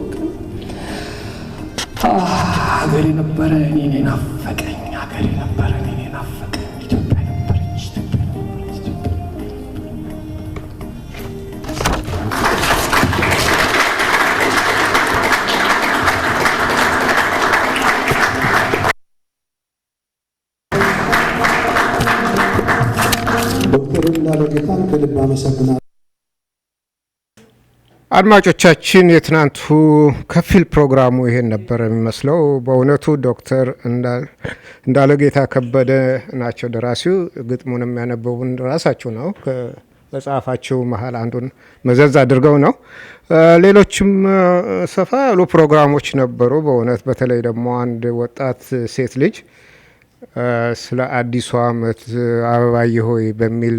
ሀገሬ ነበረ እኔ ናፈቀኝ ሀገሬ ነበረ እኔ ናፈቀኝ ኢትዮጵያ ነበረች ኢትዮጵያ ነበረች ኢትዮጵያ ዶክተር እንዳለጌታን ከልብ አመሰግናለሁ። አድማጮቻችን የትናንቱ ከፊል ፕሮግራሙ ይሄን ነበር የሚመስለው። በእውነቱ ዶክተር እንዳለጌታ ከበደ ናቸው ደራሲው። ግጥሙንም ያነበቡን ራሳቸው ነው። ከመጽሐፋቸው መሀል አንዱን መዘዝ አድርገው ነው። ሌሎችም ሰፋ ያሉ ፕሮግራሞች ነበሩ። በእውነት በተለይ ደግሞ አንድ ወጣት ሴት ልጅ ስለ አዲሱ ዓመት አበባዬ ሆይ በሚል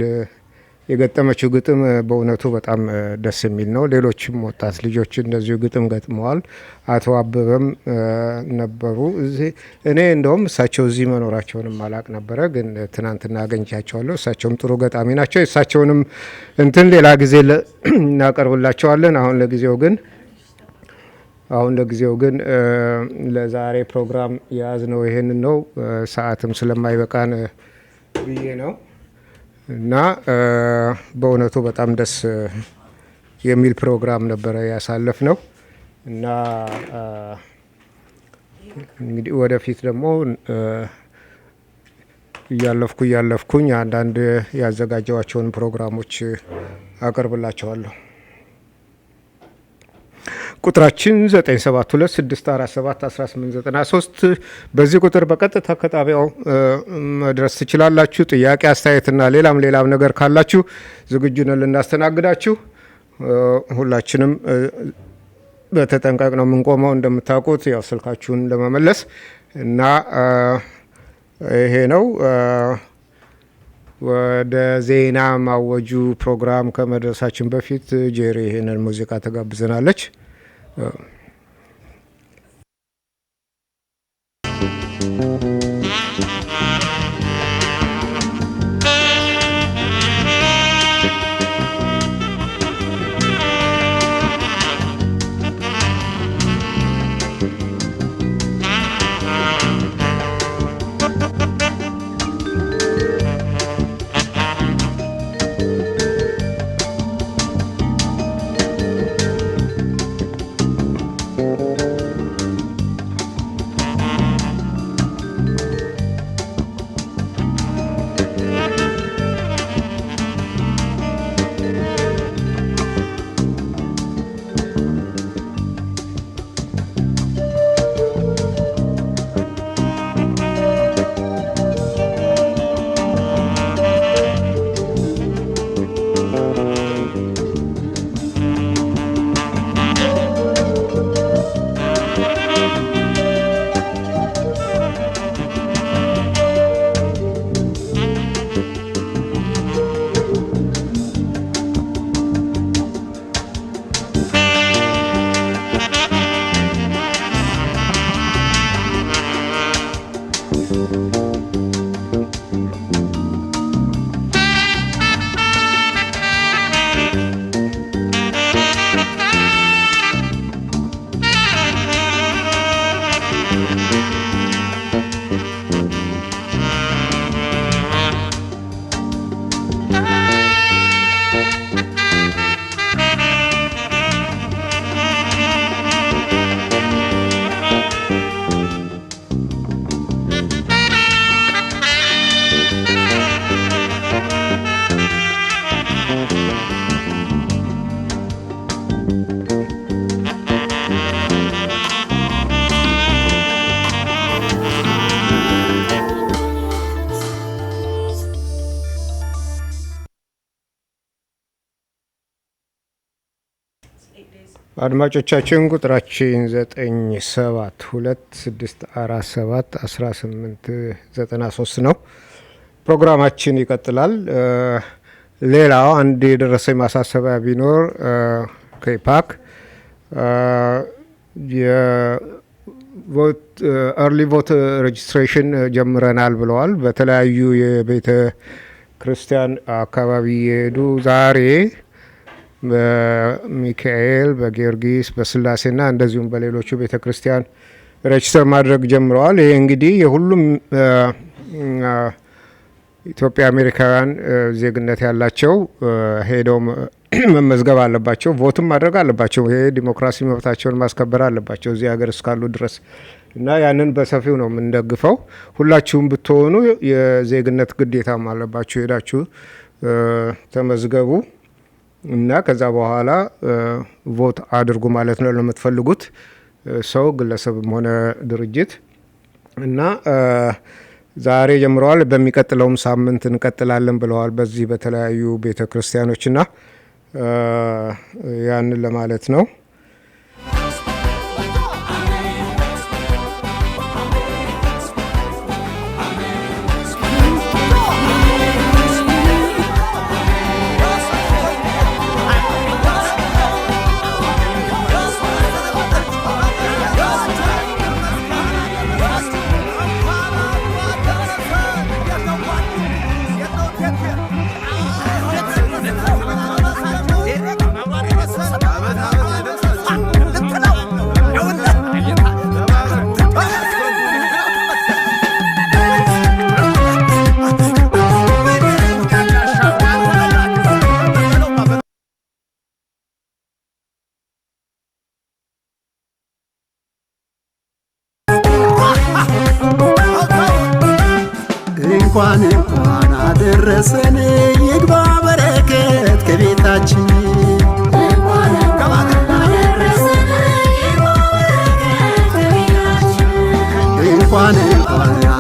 የገጠመችው ግጥም በእውነቱ በጣም ደስ የሚል ነው። ሌሎችም ወጣት ልጆች እንደዚሁ ግጥም ገጥመዋል። አቶ አበበም ነበሩ እዚህ። እኔ እንደውም እሳቸው እዚህ መኖራቸውንም አላቅ ነበረ፣ ግን ትናንትና አገኝቻቸዋለሁ። እሳቸውም ጥሩ ገጣሚ ናቸው። እሳቸውንም እንትን ሌላ ጊዜ እናቀርብላቸዋለን። አሁን ለጊዜው ግን ለዛሬ ፕሮግራም የያዝነው ይሄንን ነው። ሰዓትም ስለማይበቃን ብዬ ነው እና በእውነቱ በጣም ደስ የሚል ፕሮግራም ነበረ ያሳለፍ ነው እና እንግዲህ ወደፊት ደግሞ እያለፍኩኝ አንዳንድ ያዘጋጀዋቸውን ፕሮግራሞች አቀርብላቸዋለሁ። ቁጥራችን 9726471893 በዚህ ቁጥር በቀጥታ ከጣቢያው መድረስ ትችላላችሁ። ጥያቄ፣ አስተያየትና ሌላም ነገር ካላችሁ ዝግጁ ነን ልናስተናግዳችሁ። ሁላችንም በተጠንቀቅ ነው የምንቆመው እንደምታውቁት፣ ያው ስልካችሁን ለመመለስ እና ይሄ ነው። ወደ ዜና ማወጁ ፕሮግራም ከመድረሳችን በፊት ጄሪ ይሄንን ሙዚቃ ተጋብዘናለች። አድማጮቻችን ቁጥራችን 97264711893 ነው። ፕሮግራማችን ይቀጥላል። ሌላው አንድ የደረሰኝ ማሳሰቢያ ቢኖር ከኢፓክ የቮት ኤርሊ ቮት ሬጅስትሬሽን ጀምረናል ብለዋል። በተለያዩ የቤተ ክርስቲያን አካባቢ የሄዱ ዛሬ በሚካኤል፣ በጊዮርጊስ፣ በስላሴና እንደዚሁም በሌሎቹ ቤተ ክርስቲያን ሬጅስተር ማድረግ ጀምረዋል። ይሄ እንግዲህ የሁሉም ኢትዮጵያ አሜሪካውያን ዜግነት ያላቸው ሄደው መመዝገብ አለባቸው፣ ቮትም ማድረግ አለባቸው። ይሄ ዲሞክራሲ መብታቸውን ማስከበር አለባቸው እዚህ ሀገር እስካሉ ድረስ እና ያንን በሰፊው ነው የምንደግፈው። ሁላችሁም ብትሆኑ የዜግነት ግዴታም አለባችሁ። ሄዳችሁ ተመዝገቡ እና ከዛ በኋላ ቮት አድርጉ ማለት ነው ለምትፈልጉት ሰው፣ ግለሰብም ሆነ ድርጅት እና ዛሬ ጀምረዋል። በሚቀጥለውም ሳምንት እንቀጥላለን ብለዋል በዚህ በተለያዩ ቤተ ክርስቲያኖችና ያንን ለማለት ነው። እንኳን አደረሰን ይግባ በረከት ከቤታችን እንኳን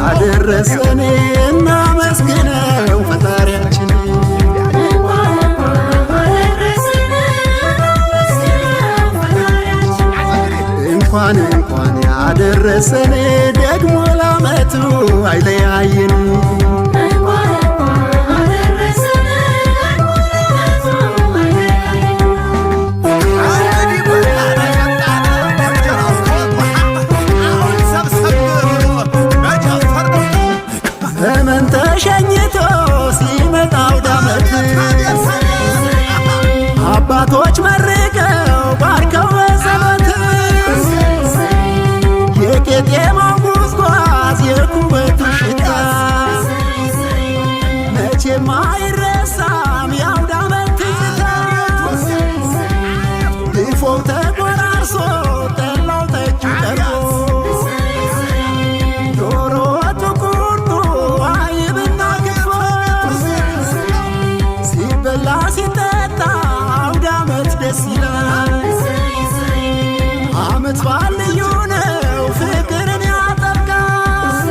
አደረሰን እናመስግነው ፈጣሪያችን እንኳን ያደረሰን ደግሞ ለዓመቱ አይለያየን ዘመን ተሸኝቶ ሲመጣ አውደ ዓመት አባቶች መርቀው ባርከው በጸሎት የቄጤማው ጉዝጓዝ የኩበቱ ሽታ መቼም አይረሳም የአውደ ዓመት ትዝታ ድፎው ተቆራርሶ ጠላው ጠጁ ቀርቦ ዶሮ ወጡ ቁርጡ አይብና ክትፎ ሲበላ ሲጠጣ አውደ ዓመት ደስ ይላል። ዓመት በዓል ልዩ ነው ፍቅርን ያጠብቃል።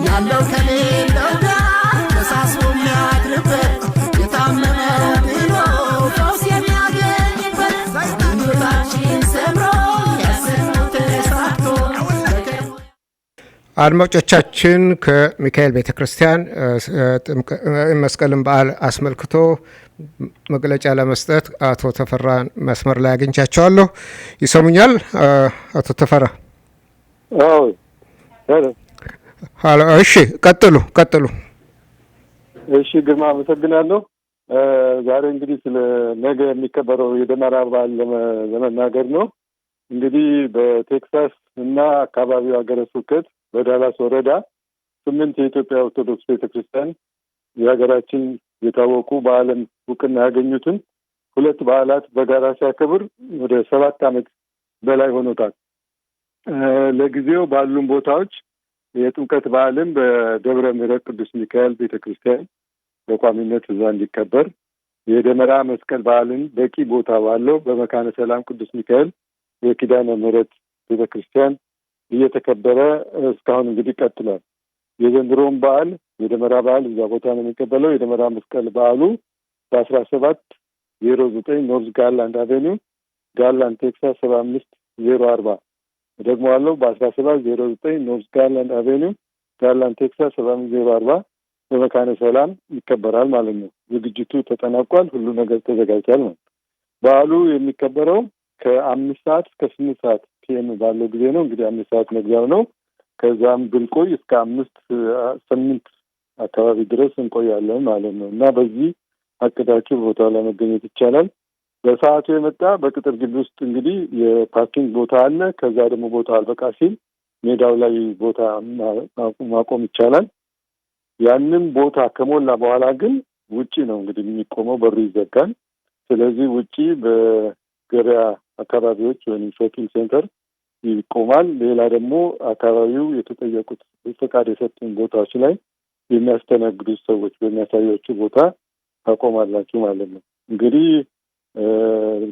ያለው ከሌለው ጋር ተሳስቦ የሚያድርበት የታመመው ድኖ ፈውስ የሚያገኝበት ሕይወታችን ሰምሮ ያሰብነው ተሳክቶ አድማጮቻችን ከሚካኤል ቤተ ክርስቲያን መስቀልን በዓል አስመልክቶ መግለጫ ለመስጠት አቶ ተፈራ መስመር ላይ አግኝቻቸዋለሁ። ይሰሙኛል አቶ ተፈራ? እሺ፣ ቀጥሉ። እሺ ግርማ፣ አመሰግናለሁ። ዛሬ እንግዲህ ስለ ነገ የሚከበረው የደመራ በዓል ለመናገር ነው። እንግዲህ በቴክሳስ እና አካባቢው ሀገረ ስብከት በዳላስ ወረዳ 8 የኢትዮጵያ ኦርቶዶክስ ቤተክርስቲያን የሀገራችን የታወቁ በዓለም እውቅና ያገኙትን 2 በዓላት በጋራ ሲያከብር ወደ 7 ዓመት በላይ ሆኖታል። ለጊዜው ባሉን ቦታዎች የጥምቀት በዓልን በደብረ ምሕረት ቅዱስ ሚካኤል ቤተክርስቲያን በቋሚነት እዛ እንዲከበር፣ የደመራ መስቀል በዓልን በቂ ቦታ ባለው በመካነ ሰላም ቅዱስ ሚካኤል የኪዳነ ምሕረት ቤተክርስቲያን እየተከበረ እስካሁን እንግዲህ ቀጥሏል። የዘንድሮውን በዓል የደመራ በዓል እዛ ቦታ ነው የሚቀበለው። የደመራ መስቀል በዓሉ በ1709 ኖርዝ ጋርላንድ አቬኒው ጋርላንድ ቴክሳስ 75040 ደግሞ አለው በ1709 ኖርዝ ጋርላንድ አቬኒው ጋርላንድ ቴክሳስ 75040 በመካነ ሰላም ይከበራል ማለት ነው። ዝግጅቱ ተጠናቋል። ሁሉ ነገር ተዘጋጅቷል ነው። በዓሉ የሚከበረው ከ5 ሰዓት እስከ 8 ሰዓት ፒኤም ባለው ጊዜ ነው። እንግዲህ 5 ሰዓት መግቢያው ነው። ከዛም ብንቆይ እስከ 8 አካባቢ ድረስ እንቆያለን ማለት ነው እና በዚህ አቅዳችሁ ቦታው ላይ መገኘት ይቻላል። በሰዓቱ የመጣ በቅጥር ግቢ ውስጥ እንግዲህ የፓርኪንግ ቦታ አለ። ከዛ ደግሞ ቦታ አልበቃ ሲል ሜዳው ላይ ቦታ ማቆም ይቻላል። ያንን ቦታ ከሞላ በኋላ ግን ውጪ ነው እንግዲህ የሚቆመው፣ በሩ ይዘጋል። ስለዚህ ውጪ በገበያ አካባቢዎች ወይም ሾፒንግ ሴንተር ይቆማል። ሌላ ደግሞ አካባቢው የተጠየቁት ፈቃድ የሰጡን ቦታዎች ላይ የሚያስተናግዱት ሰዎች በሚያሳያችሁ ቦታ ታቆማላችሁ ማለት ነው። እንግዲህ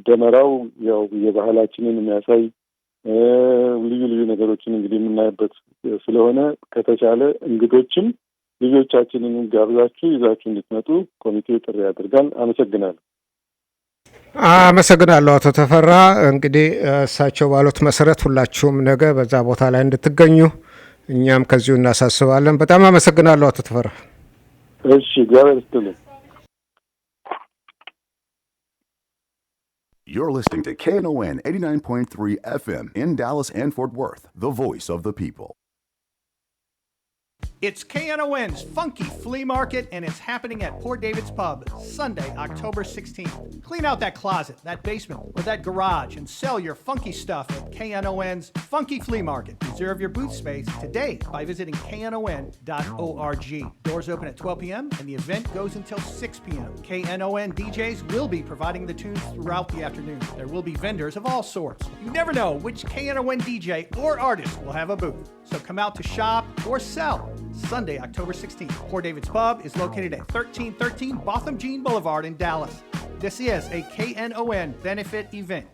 ደመራው ያው የባህላችንን የሚያሳይ ልዩ ልዩ ነገሮችን እንግዲህ የምናይበት ስለሆነ ከተቻለ እንግዶችም ልጆቻችንን ጋብዛችሁ ይዛችሁ እንድትመጡ ኮሚቴው ጥሪ ያደርጋል። አመሰግናለሁ። አመሰግናለሁ አቶ ተፈራ። እንግዲህ እሳቸው ባሉት መሰረት ሁላችሁም ነገ በዛ ቦታ ላይ እንድትገኙ እኛም ከዚሁ እናሳስባለን። በጣም አመሰግናለሁ አቶ ተፈራ። እሺ፣ እግዚአብሔር ይስጥልኝ። You're listening to KNON 89.3 FM in Dallas and Fort Worth, the voice of the people. It's KNON's Funky Flea Market, and it's happening at Port David's Pub, Sunday, October 16th. Clean out that closet, that basement, or that garage, and sell your funky stuff at KNON's Funky Flea Market. Reserve your booth space today by visiting knon.org. Doors open at 12 p.m., and the event goes until 6 p.m. KNON DJs will be providing the tunes throughout the afternoon. There will be vendors of all sorts. You never know which KNON DJ or artist will have a booth. So come out to shop or sell. Sunday, October 16th. Port David's Pub is located at 1313 Botham Jean Boulevard in Dallas. This is a KNON benefit event.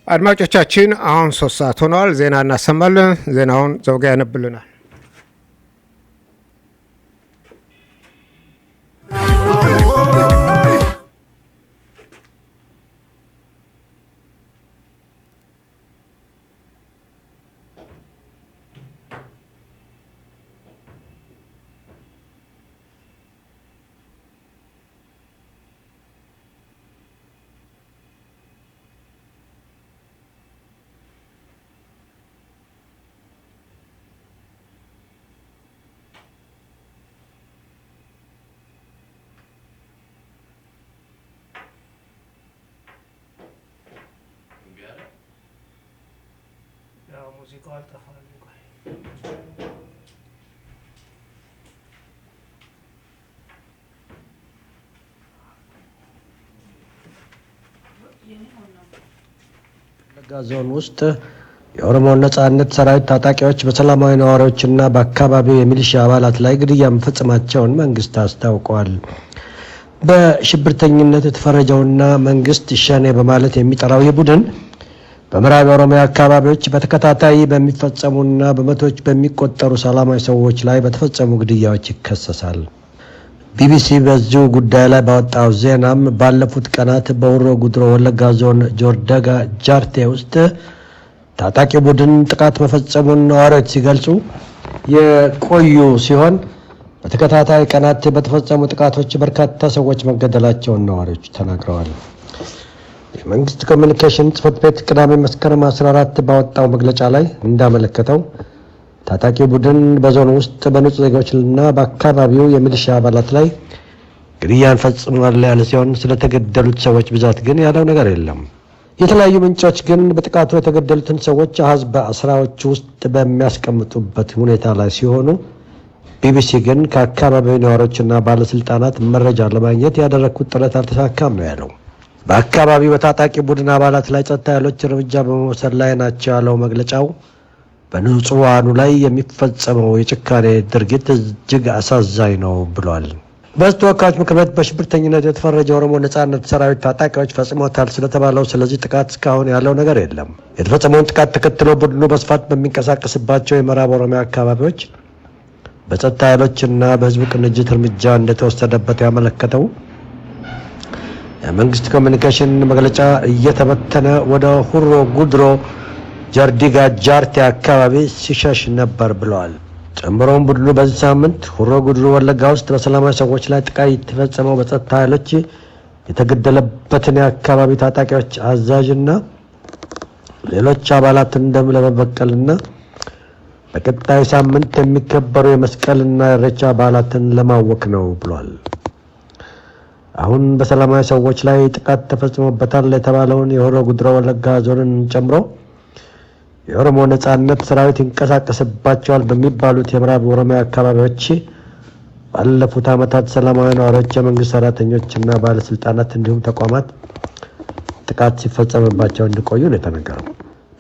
አድማጮቻችን አሁን 3 ሰዓት ሆኗል። ዜና እናሰማለን። ዜናውን ዘውጋ ያነብልናል። ወለጋ ዞን ውስጥ የኦሮሞ ነጻነት ሰራዊት ታጣቂዎች በሰላማዊ ነዋሪዎችና በአካባቢው የሚሊሻ አባላት ላይ ግድያ መፈጸማቸውን መንግስት አስታውቋል። በሽብርተኝነት የተፈረጀውና መንግስት ሸኔ በማለት የሚጠራው የቡድን በምዕራብ ኦሮሚያ አካባቢዎች በተከታታይ በሚፈጸሙና በመቶዎች በሚቆጠሩ ሰላማዊ ሰዎች ላይ በተፈጸሙ ግድያዎች ይከሰሳል። ቢቢሲ በዚሁ ጉዳይ ላይ ባወጣው ዜናም ባለፉት ቀናት በሆሮ ጉድሮ ወለጋ ዞን ጆርደጋ ጃርቴ ውስጥ ታጣቂ ቡድን ጥቃት መፈጸሙን ነዋሪዎች ሲገልጹ የቆዩ ሲሆን በተከታታይ ቀናት በተፈጸሙ ጥቃቶች በርካታ ሰዎች መገደላቸውን ነዋሪዎች ተናግረዋል። የመንግስት ኮሚኒኬሽን ጽሕፈት ቤት ቅዳሜ መስከረም 14 ባወጣው መግለጫ ላይ እንዳመለከተው ታጣቂ ቡድን በዞን ውስጥ በንጹህ ዜጎችና በአካባቢው የሚሊሻ አባላት ላይ ግድያን ፈጽሟል ያለ ሲሆን ስለተገደሉት ሰዎች ብዛት ግን ያለው ነገር የለም። የተለያዩ ምንጮች ግን በጥቃቱ የተገደሉትን ሰዎች አሃዝ በአስራዎች ውስጥ በሚያስቀምጡበት ሁኔታ ላይ ሲሆኑ ቢቢሲ ግን ከአካባቢው ነዋሪዎችና ባለስልጣናት መረጃ ለማግኘት ያደረኩት ጥረት አልተሳካም ነው ያለው። በአካባቢው በታጣቂ ቡድን አባላት ላይ ጸጥታ ኃይሎች እርምጃ በመውሰድ ላይ ናቸው ያለው መግለጫው በንጹሃኑ ላይ የሚፈጸመው የጭካኔ ድርጊት እጅግ አሳዛኝ ነው ብሏል። በተወካዮች ምክር ቤት በሽብርተኝነት የተፈረጀ ኦሮሞ ነጻነት ሰራዊት ታጣቂዎች ፈጽመውታል ስለተባለው ስለዚህ ጥቃት እስካሁን ያለው ነገር የለም። የተፈጸመውን ጥቃት ተከትሎ ቡድኑ በስፋት በሚንቀሳቀስባቸው የምዕራብ ኦሮሚያ አካባቢዎች በጸጥታ ኃይሎችና በህዝብ ቅንጅት እርምጃ እንደተወሰደበት ያመለከተው የመንግስት ኮሚኒኬሽን መግለጫ እየተበተነ ወደ ሁሮ ጉድሮ ጃርዲጋ ጃርቴ አካባቢ ሲሸሽ ነበር ብለዋል። ጨምሮም ቡድኑ በዚህ ሳምንት ሁሮ ጉድሮ ወለጋ ውስጥ በሰላማዊ ሰዎች ላይ ጥቃት የተፈጸመው በጸጥታ ኃይሎች የተገደለበትን የአካባቢ ታጣቂዎች አዛዥና ሌሎች አባላትን ደም ለመበቀልና በቀጣዩ ሳምንት የሚከበሩ የመስቀልና የኢሬቻ በዓላትን ለማወክ ነው ብሏል። አሁን በሰላማዊ ሰዎች ላይ ጥቃት ተፈጽሞበታል የተባለውን የሆሮ ጉድሮ ወለጋ ዞንን ጨምሮ የኦሮሞ ነጻነት ሰራዊት ይንቀሳቀስባቸዋል በሚባሉት የምዕራብ ኦሮሚያ አካባቢዎች ባለፉት ዓመታት ሰላማዊ ነዋሪዎች፣ የመንግስት ሰራተኞችና ባለስልጣናት እንዲሁም ተቋማት ጥቃት ሲፈጸምባቸው እንዲቆዩ ነው የተነገረው።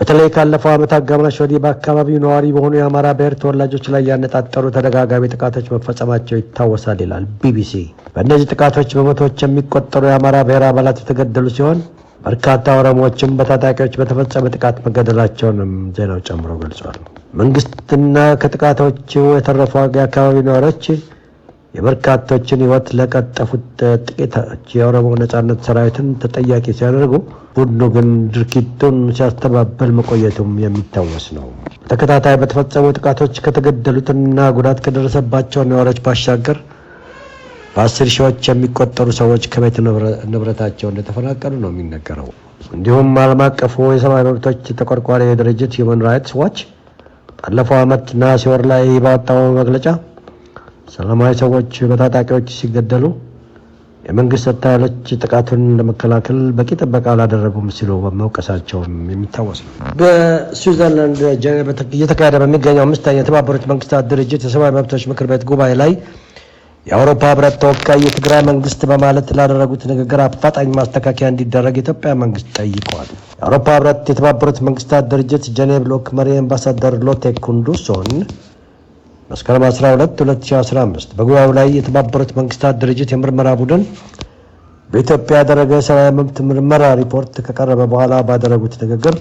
በተለይ ካለፈው ዓመት አጋማሽ ወዲህ በአካባቢው ነዋሪ በሆኑ የአማራ ብሔር ተወላጆች ላይ ያነጣጠሩ ተደጋጋሚ ጥቃቶች መፈጸማቸው ይታወሳል ይላል ቢቢሲ። በእነዚህ ጥቃቶች በመቶዎች የሚቆጠሩ የአማራ ብሔር አባላት የተገደሉ ሲሆን በርካታ ኦሮሞዎችም በታጣቂዎች በተፈጸመ ጥቃት መገደላቸውንም ዜናው ጨምሮ ገልጿል። መንግስትና ከጥቃቶቹ የተረፉ የአካባቢ ነዋሪዎች የበርካቶችን ሕይወት ለቀጠፉት ጥቂቶች የኦሮሞ ነጻነት ሰራዊትን ተጠያቂ ሲያደርጉ ቡድኑ ግን ድርጊቱን ሲያስተባበል መቆየቱም የሚታወስ ነው። ተከታታይ በተፈጸሙ ጥቃቶች ከተገደሉትና ጉዳት ከደረሰባቸው ነዋሪዎች ባሻገር በ10 ሺዎች የሚቆጠሩ ሰዎች ከቤት ንብረታቸው እንደተፈናቀሉ ነው የሚነገረው። እንዲሁም ዓለም አቀፉ የሰብአዊ መብቶች ተቆርቋሪ ድርጅት ሂውማን ራይትስ ዋች ባለፈው ዓመት ነሐሴ ወር ላይ ባወጣው መግለጫ ሰላማዊ ሰዎች በታጣቂዎች ሲገደሉ የመንግስት ጸጥታ ኃይሎች ጥቃቱን ለመከላከል በቂ ጥበቃ አላደረጉም ሲሉ በመውቀሳቸውም የሚታወስ ነው። በስዊዘርላንድ ጄኔቫ እየተካሄደ በሚገኘው 5ኛ የተባበሩት መንግስታት ድርጅት የሰብአዊ መብቶች ምክር ቤት ጉባኤ ላይ የአውሮፓ ህብረት ተወካይ የትግራይ መንግስት በማለት ላደረጉት ንግግር አፋጣኝ ማስተካከያ እንዲደረግ የኢትዮጵያ መንግስት ጠይቀዋል። የአውሮፓ ህብረት የተባበሩት መንግስታት ድርጅት ጄኔቭ ልዑክ መሪ አምባሳደር ሎቴ ኩንዱሶን መስከረም 12 2015 በጉባኤው ላይ የተባበሩት መንግስታት ድርጅት የምርመራ ቡድን በኢትዮጵያ ያደረገ የሰብአዊ መብት ምርመራ ሪፖርት ከቀረበ በኋላ ባደረጉት ንግግር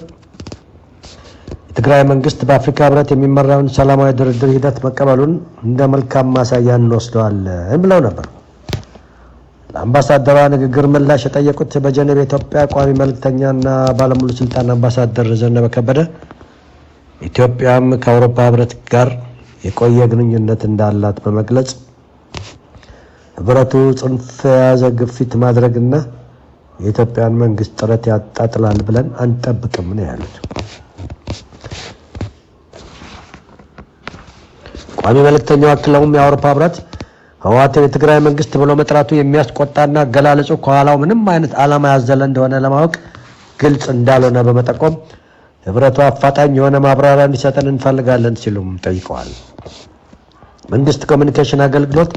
የትግራይ መንግስት በአፍሪካ ህብረት የሚመራውን ሰላማዊ ድርድር ሂደት መቀበሉን እንደ መልካም ማሳያ እንወስደዋለን ብለው ነበር። ለአምባሳደሯ ንግግር ምላሽ የጠየቁት በጀኔቭ የኢትዮጵያ ቋሚ መልእክተኛና ባለሙሉ ስልጣን አምባሳደር ዘነበ ከበደ ኢትዮጵያም ከአውሮፓ ህብረት ጋር የቆየ ግንኙነት እንዳላት በመግለጽ ህብረቱ ጽንፍ የያዘ ግፊት ማድረግና የኢትዮጵያን መንግስት ጥረት ያጣጥላል ብለን አንጠብቅም ነው ያሉት። ቋሚ መልእክተኛው አክለውም የአውሮፓ ህብረት ህወሓትን የትግራይ መንግስት ብሎ መጥራቱ የሚያስቆጣና አገላለጹ ከኋላው ምንም አይነት ዓላማ ያዘለ እንደሆነ ለማወቅ ግልጽ እንዳልሆነ በመጠቆም ህብረቱ አፋጣኝ የሆነ ማብራሪያ እንዲሰጠን እንፈልጋለን ሲሉም ጠይቀዋል። መንግስት ኮሚኒኬሽን አገልግሎት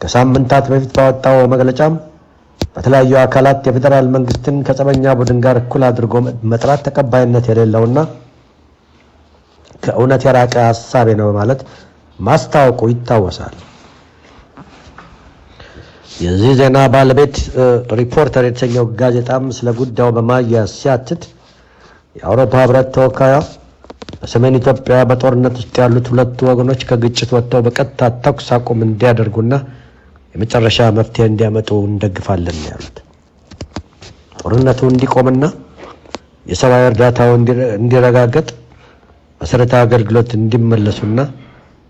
ከሳምንታት በፊት ባወጣው መግለጫም በተለያዩ አካላት የፌዴራል መንግስትን ከጸበኛ ቡድን ጋር እኩል አድርጎ መጥራት ተቀባይነት የሌለውና ከእውነት የራቀ ሐሳብ ነው በማለት ማስታወቁ ይታወሳል። የዚህ ዜና ባለቤት ሪፖርተር የተሰኘው ጋዜጣም ስለ ጉዳዩ በማያያዝ ሲያትት የአውሮፓ ህብረት ተወካዩ በሰሜን ኢትዮጵያ በጦርነት ውስጥ ያሉት ሁለቱ ወገኖች ከግጭት ወጥተው በቀጥታ ተኩስ አቁም እንዲያደርጉና የመጨረሻ መፍትሄ እንዲያመጡ እንደግፋለን ያሉት። ጦርነቱ እንዲቆምና የሰብአዊ እርዳታው እንዲረጋገጥ መሰረታዊ አገልግሎት እንዲመለሱና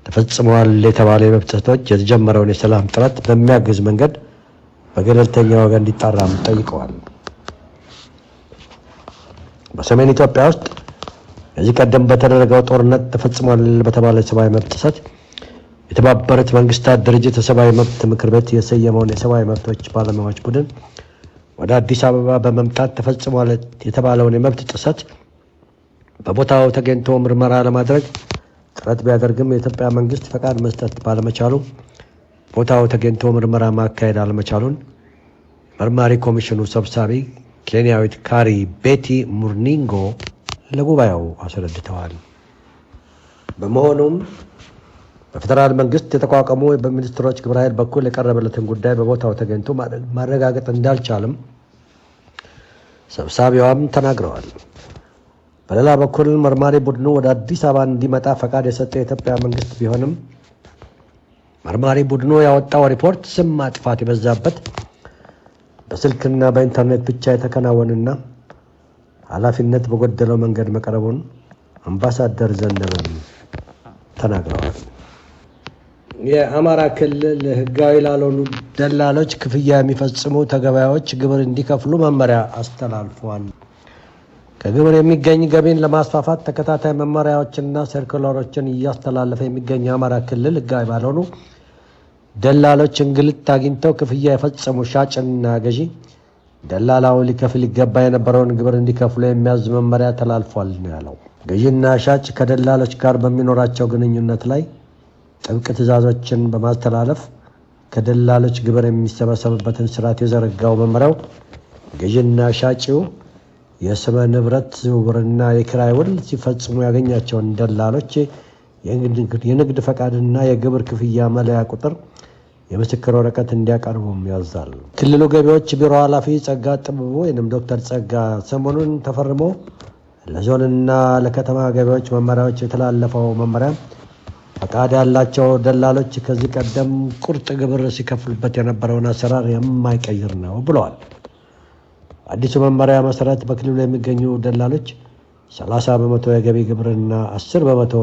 ተፈጽመዋል የተባለ የመብት ጥሰቶች የተጀመረውን የሰላም ጥረት በሚያግዝ መንገድ በገለልተኛ ወገን እንዲጣራም ጠይቀዋል። በሰሜን ኢትዮጵያ ውስጥ ከዚህ ቀደም በተደረገው ጦርነት ተፈጽሟል በተባለ የሰብአዊ መብት ጥሰት የተባበሩት መንግስታት ድርጅት የሰብአዊ መብት ምክር ቤት የሰየመውን የሰብአዊ መብቶች ባለሙያዎች ቡድን ወደ አዲስ አበባ በመምጣት ተፈጽሟል የተባለውን የመብት ጥሰት በቦታው ተገኝቶ ምርመራ ለማድረግ ጥረት ቢያደርግም የኢትዮጵያ መንግስት ፈቃድ መስጠት ባለመቻሉ ቦታው ተገኝቶ ምርመራ ማካሄድ አለመቻሉን መርማሪ ኮሚሽኑ ሰብሳቢ ኬንያዊት ካሪ ቤቲ ሙርኒንጎ ለጉባኤው አስረድተዋል። በመሆኑም በፌደራል መንግስት የተቋቋሙ በሚኒስትሮች ግብረ ኃይል በኩል የቀረበለትን ጉዳይ በቦታው ተገኝቶ ማረጋገጥ እንዳልቻለም ሰብሳቢዋም ተናግረዋል። በሌላ በኩል መርማሪ ቡድኑ ወደ አዲስ አበባ እንዲመጣ ፈቃድ የሰጠ የኢትዮጵያ መንግስት ቢሆንም መርማሪ ቡድኑ ያወጣው ሪፖርት ስም ማጥፋት የበዛበት በስልክና በኢንተርኔት ብቻ የተከናወነና ኃላፊነት በጎደለው መንገድ መቀረቡን አምባሳደር ዘነበም ተናግረዋል። የአማራ ክልል ህጋዊ ላልሆኑ ደላሎች ክፍያ የሚፈጽሙ ተገባዮች ግብር እንዲከፍሉ መመሪያ አስተላልፏል። ከግብር የሚገኝ ገቢን ለማስፋፋት ተከታታይ መመሪያዎችና ሰርኩላሮችን እያስተላለፈ የሚገኝ የአማራ ክልል ህጋዊ ባልሆኑ ደላሎች እንግልት አግኝተው ክፍያ የፈጸሙ ሻጭና ገዢ ደላላው ሊከፍል ይገባ የነበረውን ግብር እንዲከፍሉ የሚያዝ መመሪያ ተላልፏል ነው ያለው። ገዢና ሻጭ ከደላሎች ጋር በሚኖራቸው ግንኙነት ላይ ጥብቅ ትዕዛዞችን በማስተላለፍ ከደላሎች ግብር የሚሰበሰብበትን ስርዓት የዘረጋው መመሪያው ገዢና ሻጭው የስመ ንብረት ዝውውርና የኪራይ ውል ሲፈጽሙ ያገኛቸውን ደላሎች የንግድ ፈቃድና የግብር ክፍያ መለያ ቁጥር የምስክር ወረቀት እንዲያቀርቡም ያዛል። ክልሉ ገቢዎች ቢሮ ኃላፊ ጸጋ ጥበቡ ወይም ዶክተር ጸጋ ሰሞኑን ተፈርሞ ለዞንና ለከተማ ገቢዎች መመሪያዎች የተላለፈው መመሪያ ፈቃድ ያላቸው ደላሎች ከዚህ ቀደም ቁርጥ ግብር ሲከፍሉበት የነበረውን አሰራር የማይቀይር ነው ብለዋል። አዲሱ መመሪያ መሰረት በክልሉ የሚገኙ ደላሎች 30 በመቶ የገቢ ግብርና 10 በመቶ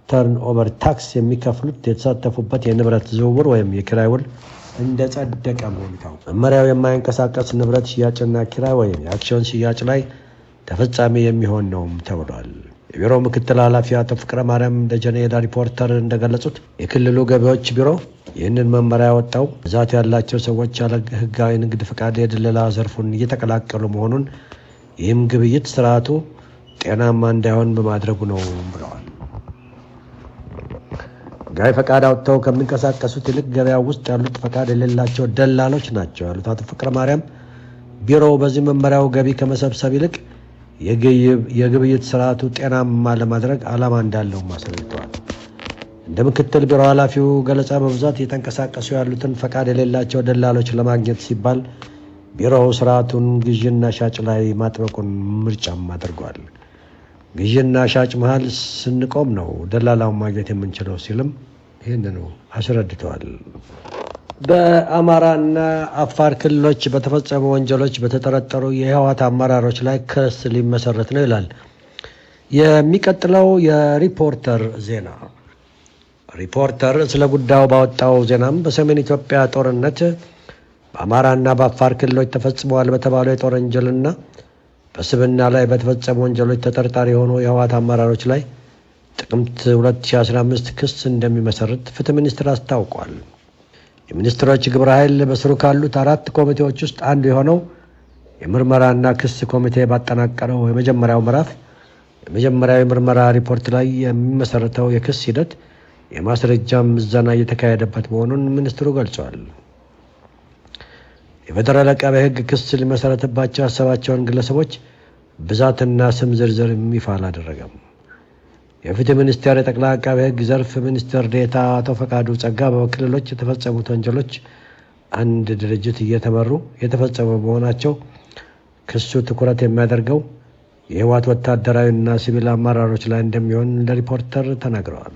ተርን ኦቨር ታክስ የሚከፍሉት የተሳተፉበት የንብረት ዝውውር ወይም የኪራይ ውል እንደጸደቀ መሆኑ ታውቋል። መመሪያው የማይንቀሳቀስ ንብረት ሽያጭና ኪራይ ወይም የአክሲዮን ሽያጭ ላይ ተፈጻሚ የሚሆን ነውም ተብሏል። የቢሮው ምክትል ኃላፊ አቶ ፍቅረ ማርያም ደጀኔ ለሪፖርተር እንደገለጹት የክልሉ ገቢዎች ቢሮ ይህንን መመሪያ ያወጣው ብዛት ያላቸው ሰዎች ያለ ህጋዊ ንግድ ፈቃድ የድለላ ዘርፉን እየተቀላቀሉ መሆኑን፣ ይህም ግብይት ስርዓቱ ጤናማ እንዳይሆን በማድረጉ ነው ብለዋል። ህጋዊ ፈቃድ አውጥተው ከሚንቀሳቀሱት ይልቅ ገበያ ውስጥ ያሉት ፈቃድ የሌላቸው ደላሎች ናቸው ያሉት አቶ ፍቅረ ማርያም ቢሮው በዚህ መመሪያው ገቢ ከመሰብሰብ ይልቅ የግብይት ስርዓቱ ጤናማ ለማድረግ ዓላማ እንዳለው አስረድተዋል። እንደ ምክትል ቢሮ ኃላፊው ገለጻ በብዛት የተንቀሳቀሱ ያሉትን ፈቃድ የሌላቸው ደላሎች ለማግኘት ሲባል ቢሮው ስርዓቱን ግዥና ሻጭ ላይ ማጥበቁን ምርጫም አድርጓል። ግዥና ሻጭ መሃል ስንቆም ነው ደላላውን ማግኘት የምንችለው ሲልም ይህንኑ አስረድተዋል። በአማራና አፋር ክልሎች በተፈጸሙ ወንጀሎች በተጠረጠሩ የህወሓት አመራሮች ላይ ክስ ሊመሰረት ነው ይላል የሚቀጥለው የሪፖርተር ዜና። ሪፖርተር ስለ ጉዳዩ ባወጣው ዜናም በሰሜን ኢትዮጵያ ጦርነት በአማራና በአፋር ክልሎች ተፈጽመዋል በተባለው የጦር ወንጀልና በስብና ላይ በተፈጸሙ ወንጀሎች ተጠርጣሪ የሆኑ የህወሓት አመራሮች ላይ ጥቅምት 2015 ክስ እንደሚመሰርት ፍትህ ሚኒስቴር አስታውቋል። የሚኒስትሮች ግብረ ኃይል በስሩ ካሉት 4 ኮሚቴዎች ውስጥ አንዱ የሆነው የምርመራና ክስ ኮሚቴ ባጠናቀረው የመጀመሪያው ምዕራፍ የመጀመሪያው የምርመራ ሪፖርት ላይ የሚመሰረተው የክስ ሂደት የማስረጃ ምዘና እየተካሄደበት መሆኑን ሚኒስትሩ ገልጸዋል። የፌደራል አቃቤ ሕግ ክስ ሊመሰረትባቸው ያሰባቸውን ግለሰቦች ብዛትና ስም ዝርዝር ይፋ አላደረገም። የፍትህ ሚኒስቴር የጠቅላይ አቃቤ ሕግ ዘርፍ ሚኒስትር ዴኤታ አቶ ፈቃዱ ጸጋ በክልሎች የተፈጸሙት ወንጀሎች አንድ ድርጅት እየተመሩ የተፈጸሙ በመሆናቸው ክሱ ትኩረት የሚያደርገው የህወሓት ወታደራዊና ሲቪል አመራሮች ላይ እንደሚሆን ለሪፖርተር ተናግረዋል።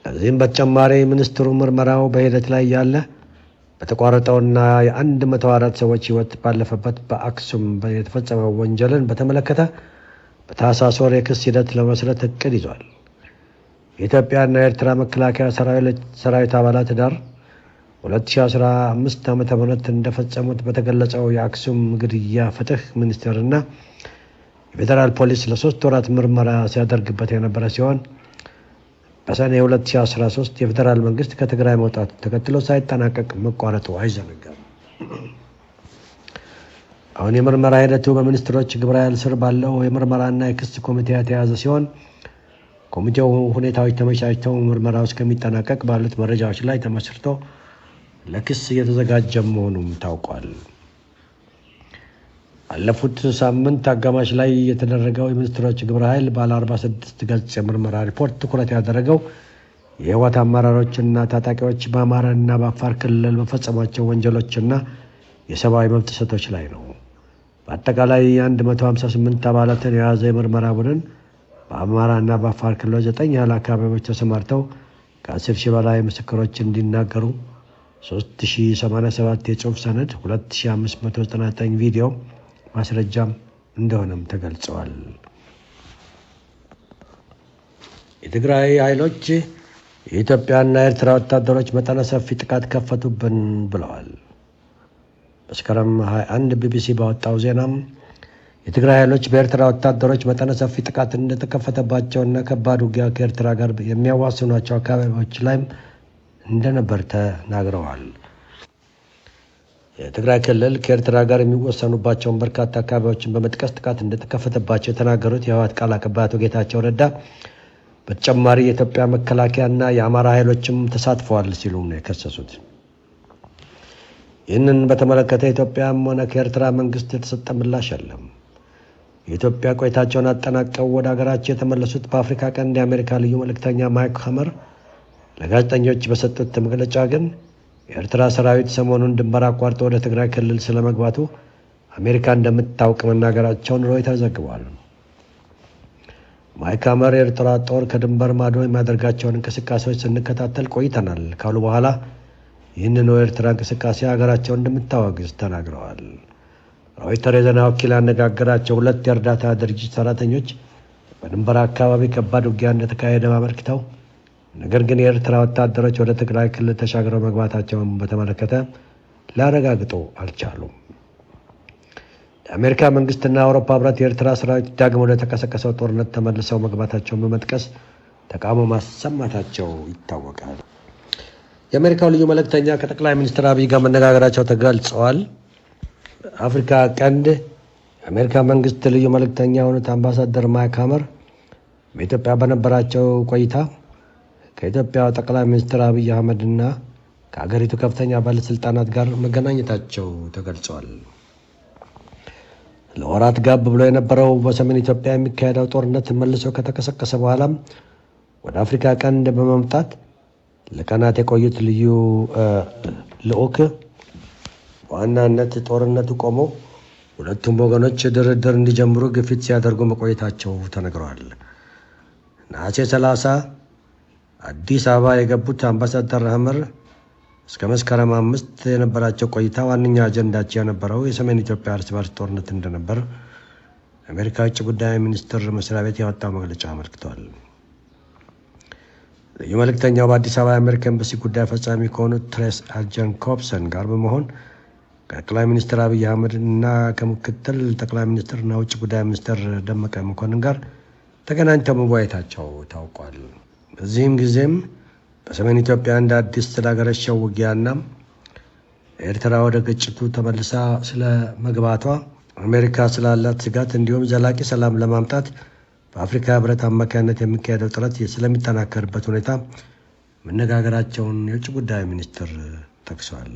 ከዚህም በተጨማሪ ሚኒስትሩ ምርመራው በሂደት ላይ ያለ በተቋረጠውና የ104 ሰዎች ህይወት ባለፈበት በአክሱም የተፈጸመው ወንጀልን በተመለከተ በታህሳስ ወር የክስ ሂደት ለመስረት እቅድ ይዟል። የኢትዮጵያና የኤርትራ መከላከያ ሰራዊት አባላት ዳር 2015 ዓ.ም እንደፈጸሙት በተገለጸው የአክሱም ግድያ ፍትህ ሚኒስቴርና የፌዴራል ፖሊስ ለ3 ወራት ምርመራ ሲያደርግበት የነበረ ሲሆን በሰኔ 2013 የፌዴራል መንግስት ከትግራይ መውጣት ተከትሎ ሳይጠናቀቅ መቋረጡ አይዘነጋም። አሁን የምርመራ ሂደቱ በሚኒስትሮች ግብረ ኃይል ስር ባለው የምርመራና የክስ ኮሚቴ የተያዘ ሲሆን ኮሚቴው ሁኔታዎች ተመቻችተው ምርመራው እስከሚጠናቀቅ ባሉት መረጃዎች ላይ ተመስርቶ ለክስ እየተዘጋጀ መሆኑም ታውቋል። ባለፉት ሳምንት አጋማሽ ላይ የተደረገው የሚኒስትሮች ግብረ ኃይል ባለ 46 ገጽ የምርመራ ሪፖርት ትኩረት ያደረገው የህወሓት አመራሮችና ታጣቂዎች በአማራና በአፋር ክልል በፈጸሟቸው ወንጀሎችና የሰብአዊ መብት ጥሰቶች ላይ ነው። በአጠቃላይ 158 አባላትን የያዘ የምርመራ ቡድን በአማራና በአፋር ክልሎች 9 ያህል አካባቢዎች ተሰማርተው ከ10 ሺህ በላይ ምስክሮች እንዲናገሩ 3087 የጽሑፍ ሰነድ 2599 ቪዲዮ ማስረጃም እንደሆነም ተገልጸዋል። የትግራይ ኃይሎች የኢትዮጵያና የኤርትራ ወታደሮች መጠነ ሰፊ ጥቃት ከፈቱብን ብለዋል። መስከረም 21 ቢቢሲ ባወጣው ዜናም የትግራይ ኃይሎች በኤርትራ ወታደሮች መጠነ ሰፊ ጥቃት እንደተከፈተባቸውና ከባድ ውጊያ ከኤርትራ ጋር የሚያዋስኗቸው አካባቢዎች ላይም እንደነበር ተናግረዋል። የትግራይ ክልል ከኤርትራ ጋር የሚወሰኑባቸውን በርካታ አካባቢዎችን በመጥቀስ ጥቃት እንደተከፈተባቸው የተናገሩት የህወሓት ቃል አቀባይ አቶ ጌታቸው ረዳ በተጨማሪ የኢትዮጵያ መከላከያና የአማራ ኃይሎችም ተሳትፈዋል ሲሉ ነው የከሰሱት። ይህንን በተመለከተ ኢትዮጵያም ሆነ ከኤርትራ መንግስት የተሰጠ ምላሽ የለም። የኢትዮጵያ ቆይታቸውን አጠናቀው ወደ ሀገራቸው የተመለሱት በአፍሪካ ቀንድ የአሜሪካ ልዩ መልእክተኛ ማይክ ሀመር ለጋዜጠኞች በሰጡት መግለጫ ግን የኤርትራ ሰራዊት ሰሞኑን ድንበር አቋርጦ ወደ ትግራይ ክልል ስለመግባቱ አሜሪካ እንደምታውቅ መናገራቸውን ሮይተር ዘግቧል። ማይክ ሀመር የኤርትራ ጦር ከድንበር ማዶ የሚያደርጋቸውን እንቅስቃሴዎች ስንከታተል ቆይተናል ካሉ በኋላ ይህንን የኤርትራ እንቅስቃሴ ሀገራቸውን እንደምታወግዝ ተናግረዋል። ሮይተር የዜና ወኪል ያነጋገራቸው 2 የእርዳታ ድርጅት ሰራተኞች በድንበር አካባቢ ከባድ ውጊያ እንደተካሄደ አመልክተው ነገር ግን የኤርትራ ወታደሮች ወደ ትግራይ ክልል ተሻግረው መግባታቸውን በተመለከተ ሊያረጋግጡ አልቻሉም። የአሜሪካ መንግስትና የአውሮፓ ህብረት የኤርትራ ሰራዊት ዳግም ወደ ተቀሰቀሰው ጦርነት ተመልሰው መግባታቸውን በመጥቀስ ተቃውሞ ማሰማታቸው ይታወቃል። የአሜሪካው ልዩ መልእክተኛ ከጠቅላይ ሚኒስትር አብይ ጋር መነጋገራቸው ተገልጸዋል። አፍሪካ ቀንድ የአሜሪካ መንግስት ልዩ መልእክተኛ የሆኑት አምባሳደር ማይክ ሀመር በኢትዮጵያ በነበራቸው ቆይታ ከኢትዮጵያ ጠቅላይ ሚኒስትር አብይ አህመድና ከአገሪቱ ከፍተኛ ባለስልጣናት ጋር መገናኘታቸው ተገልጿል። ለወራት ጋብ ብሎ የነበረው በሰሜን ኢትዮጵያ የሚካሄደው ጦርነት መልሶ ከተቀሰቀሰ በኋላም ወደ አፍሪካ ቀንድ በመምጣት ለቀናት የቆዩት ልዩ ልዑክ በዋናነት ጦርነቱ ቆሞ ሁለቱም ወገኖች ድርድር እንዲጀምሩ ግፊት ሲያደርጉ መቆየታቸው ተነግረዋል። ነሐሴ 30 አዲስ አበባ የገቡት አምባሳደር ሀመር እስከ መስከረም 5 የነበራቸው ቆይታ ዋነኛ አጀንዳቸው የነበረው የሰሜን ኢትዮጵያ እርስ በርስ ጦርነት እንደነበር የአሜሪካ ውጭ ጉዳይ ሚኒስቴር መስሪያ ቤት ያወጣው መግለጫ አመልክቷል። ልዩ መልእክተኛው በአዲስ አበባ የአሜሪካ ኤምባሲ ጉዳይ ፈጻሚ ከሆኑት ትሬስ ጃኮብሰን ጋር በመሆን ከጠቅላይ ሚኒስትር አብይ አህመድ እና ከምክትል ጠቅላይ ሚኒስትርና ውጭ ጉዳይ ሚኒስትር ደመቀ መኮንን ጋር ተገናኝተው መወያየታቸው ታውቋል። በዚህም ጊዜም በሰሜን ኢትዮጵያ እንደ አዲስ ስላገረሸው ውጊያና ኤርትራ ወደ ግጭቱ ተመልሳ ስለ መግባቷ አሜሪካ ስላላት ስጋት እንዲሁም ዘላቂ ሰላም ለማምጣት በአፍሪካ ህብረት አማካኝነት የሚካሄደው ጥረት ስለሚጠናከርበት ሁኔታ መነጋገራቸውን የውጭ ጉዳይ ሚኒስትር ጠቅሷል።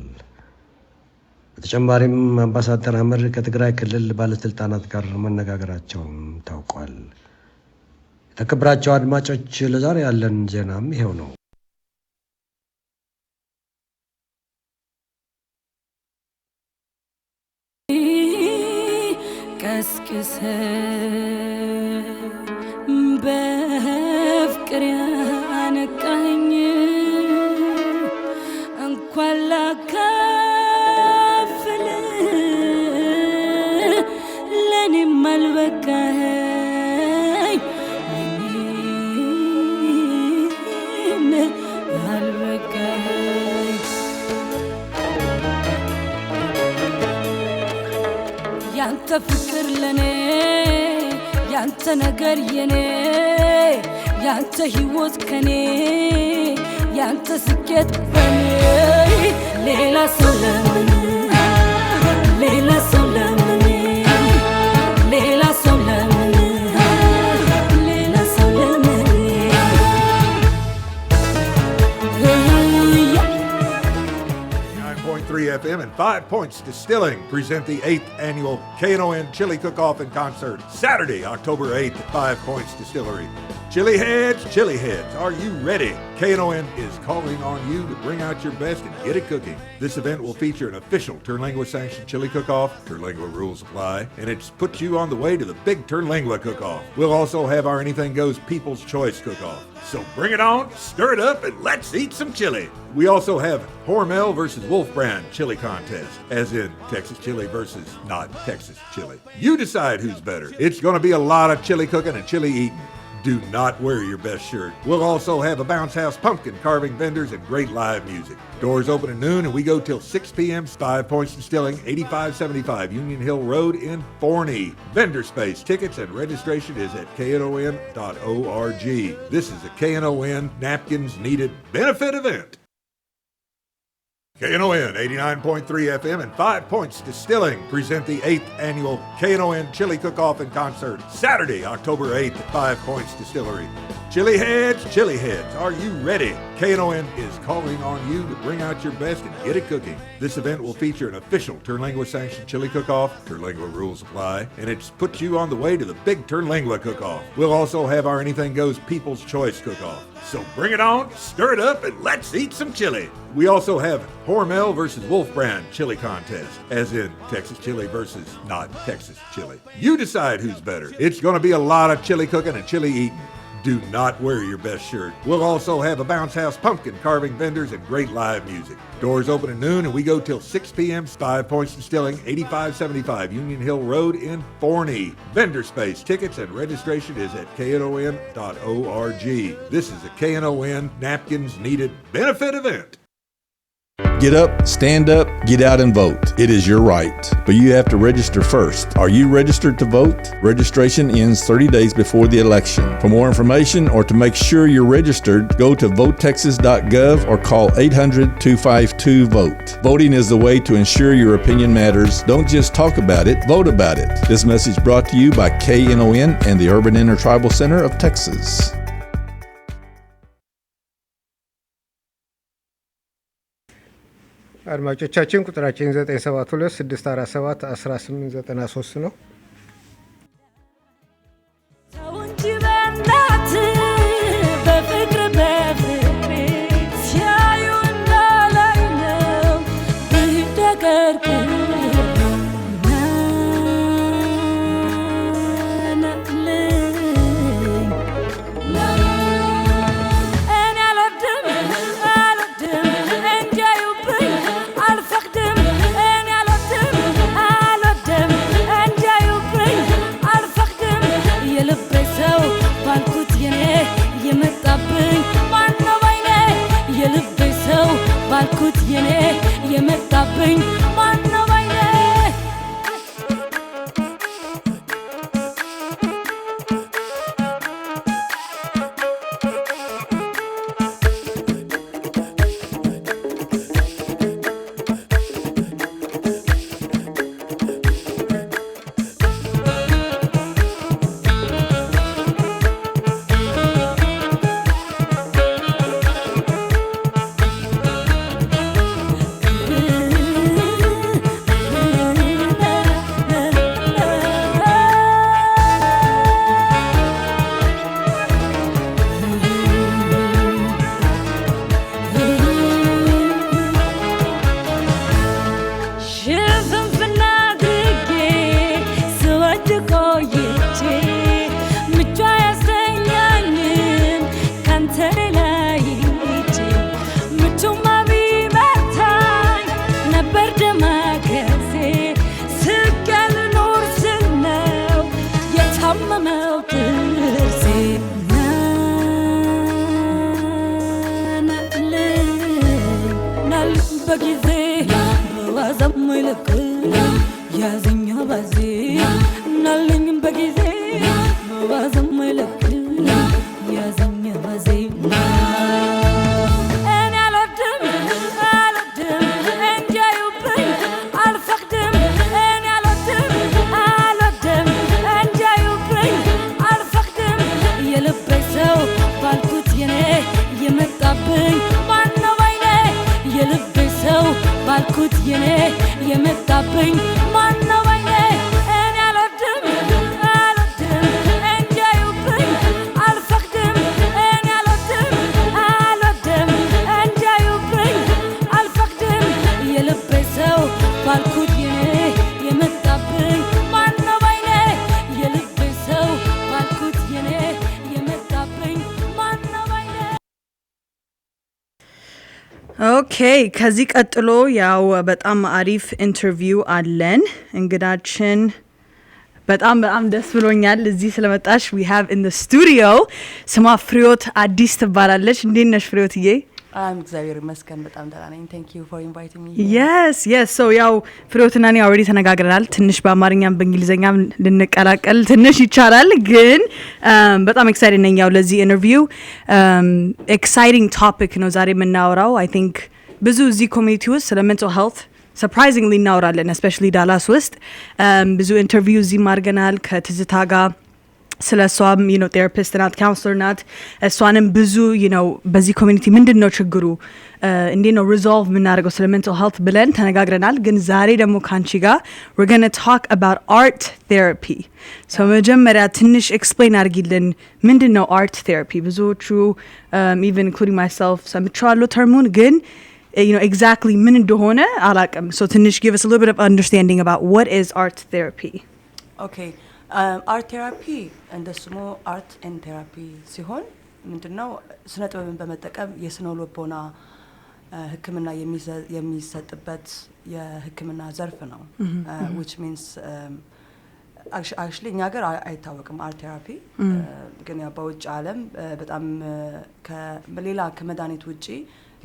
በተጨማሪም አምባሳደር ሀመር ከትግራይ ክልል ባለስልጣናት ጋር መነጋገራቸውን ታውቋል። የተከበራቸው አድማጮች ለዛሬ ያለን ዜናም ይሄው ነው። ቀስቅሰ በፍቅር ያነቃኝ እንኳን ላካፍል ለኔም አልበቃኝ ያንተ ፍቅር ለኔ ያንተ ነገር የኔ ያንተ ህይወት ከኔ ያንተ ስኬት በኔ ሌላ ሰው ለምን ሌላ ሰው ለምን ሌላ ሰው ለምን ሌላ ሰው ለምን 9.3 FM and 5 Points Distilling present the 8th annual KNON Chili Cook-Off and Concert, Saturday, October 8th at 5 Points Distillery. Chili heads, are you ready? KNON is calling on you to bring out your best and get it cooking. This event will feature an official Terlingua sanctioned chili cook-off. Terlingua rules apply, and it's put you on the way to the big Terlingua cook-off. We'll also have our Anything Goes People's Choice cook-off. So bring it on, stir it up, and let's eat some chili. We also have Hormel versus Wolf Brand chili contest, as in Texas chili versus not Texas chili. You decide who's better. It's going to be a lot of chili cooking and chili eating. Do not wear your best shirt. We'll also have a Bounce House pumpkin carving vendors and great live music. Doors open at noon and we go till 6 p.m. 5 Points Distilling, 8575 Union Hill Road in Forney. Vendor space, tickets, and registration is at knon.org. This is a KNON Napkins Needed benefit event. KNON 89.3 FM and 5 Points Distilling present the 8th annual KNON Chili Cook-Off and Concert, Saturday, October 8th at 5 Points Distillery. Chili heads, are you ready? KNON is calling on you to bring out your best and get it cooking. This event will feature an official Terlingua sanctioned chili cook-off. Terlingua rules apply, and it's put you on the way to the big Terlingua cook-off. We'll also have our Anything Goes People's Choice cook-off. So bring it on, stir it up, and let's eat some chili. We also have Hormel versus Wolf Brand chili contest, as in Texas chili versus not Texas chili. You decide who's better. It's going to be a lot of chili cooking and chili eating. Do not wear your best shirt. We'll also have a Bounce House pumpkin carving vendors and great live music. Doors open at noon and we go till 6 p.m. 5 Points Distilling, 8575 Union Hill Road in Forney. Vendor space, tickets, and registration is at knon.org. This is a KNON Napkins Needed benefit event. Get up, stand up, get out and vote. It is your right, but you have to register first. Are you registered to vote? Registration ends 30 days before the election. For more information or to make sure you're registered, go to votetexas.gov or call 800-252-VOTE. Voting is the way to ensure your opinion matters. Don't just talk about it, vote about it. This message brought to you by KNON and the Urban Intertribal Center of Texas. አድማጮቻችን ቁጥራችን 972-647-1893 ነው። Alfaktim ኦኬ ከዚህ ቀጥሎ ያው በጣም አሪፍ ኢንተርቪው አለን እንግዳችን በጣም ደስ ብሎኛል እዚህ ስለመጣሽ we have in the studio ስሟ ፍሬዎት አዲስ ትባላለች እንዴት ነሽ ፍሬዎትዬ እግዚአብሔር ይመስገን በጣም ደህና ነኝ thank you for inviting me yes so ያው ፍሬዎትና እኔ already ተነጋግረናል ትንሽ በአማርኛም በእንግሊዘኛም ልንቀላቀል ትንሽ ይቻላል ግን በጣም ኤክሳይትድ ነኝ ያው ለዚህ ኢንተርቪው ኤክሳይቲንግ ቶፒክ ነው ዛሬ የምናወራው I think ብዙ እዚህ ኮሚኒቲ ውስጥ ስለ mental health surprisingly እናወራለን especially ዳላስ ውስጥ ብዙ ኢንተርቪው እዚህ ማርገናል ከትዝታ ጋር ስለሷም therapist ናት counselor ናት እሷንም ብዙ በዚህ ኮሚኒቲ ምንድነው ችግሩ እንዴት ነው resolve የምናደርገው ስለ mental health ብለን ተነጋግረናል ግን ዛሬ ደግሞ ካንቺ ጋር we're going to talk about art therapy so መጀመሪያ ትንሽ explain አድርጊልን ምንድነው art therapy ብዙዎቹ even including myself ሰምቻለሁ ተርሙን ግን exactly ምን እንደሆነ አላውቅም so ትንሽ give us a little bit of understanding about what is art therapy okay art therapy እንደ ስሙ art and therapy ሲሆን ምንድነው ስነ ጥበብን በመጠቀም የስነ ልቦና ህክምና የሚሰጥበት የህክምና ዘርፍ ነው which means actually እኛ ሀገር አይታወቅም art therapy ግን ያው በውጭ ዓለም በጣም ከሌላ ከመድኃኒት ውጪ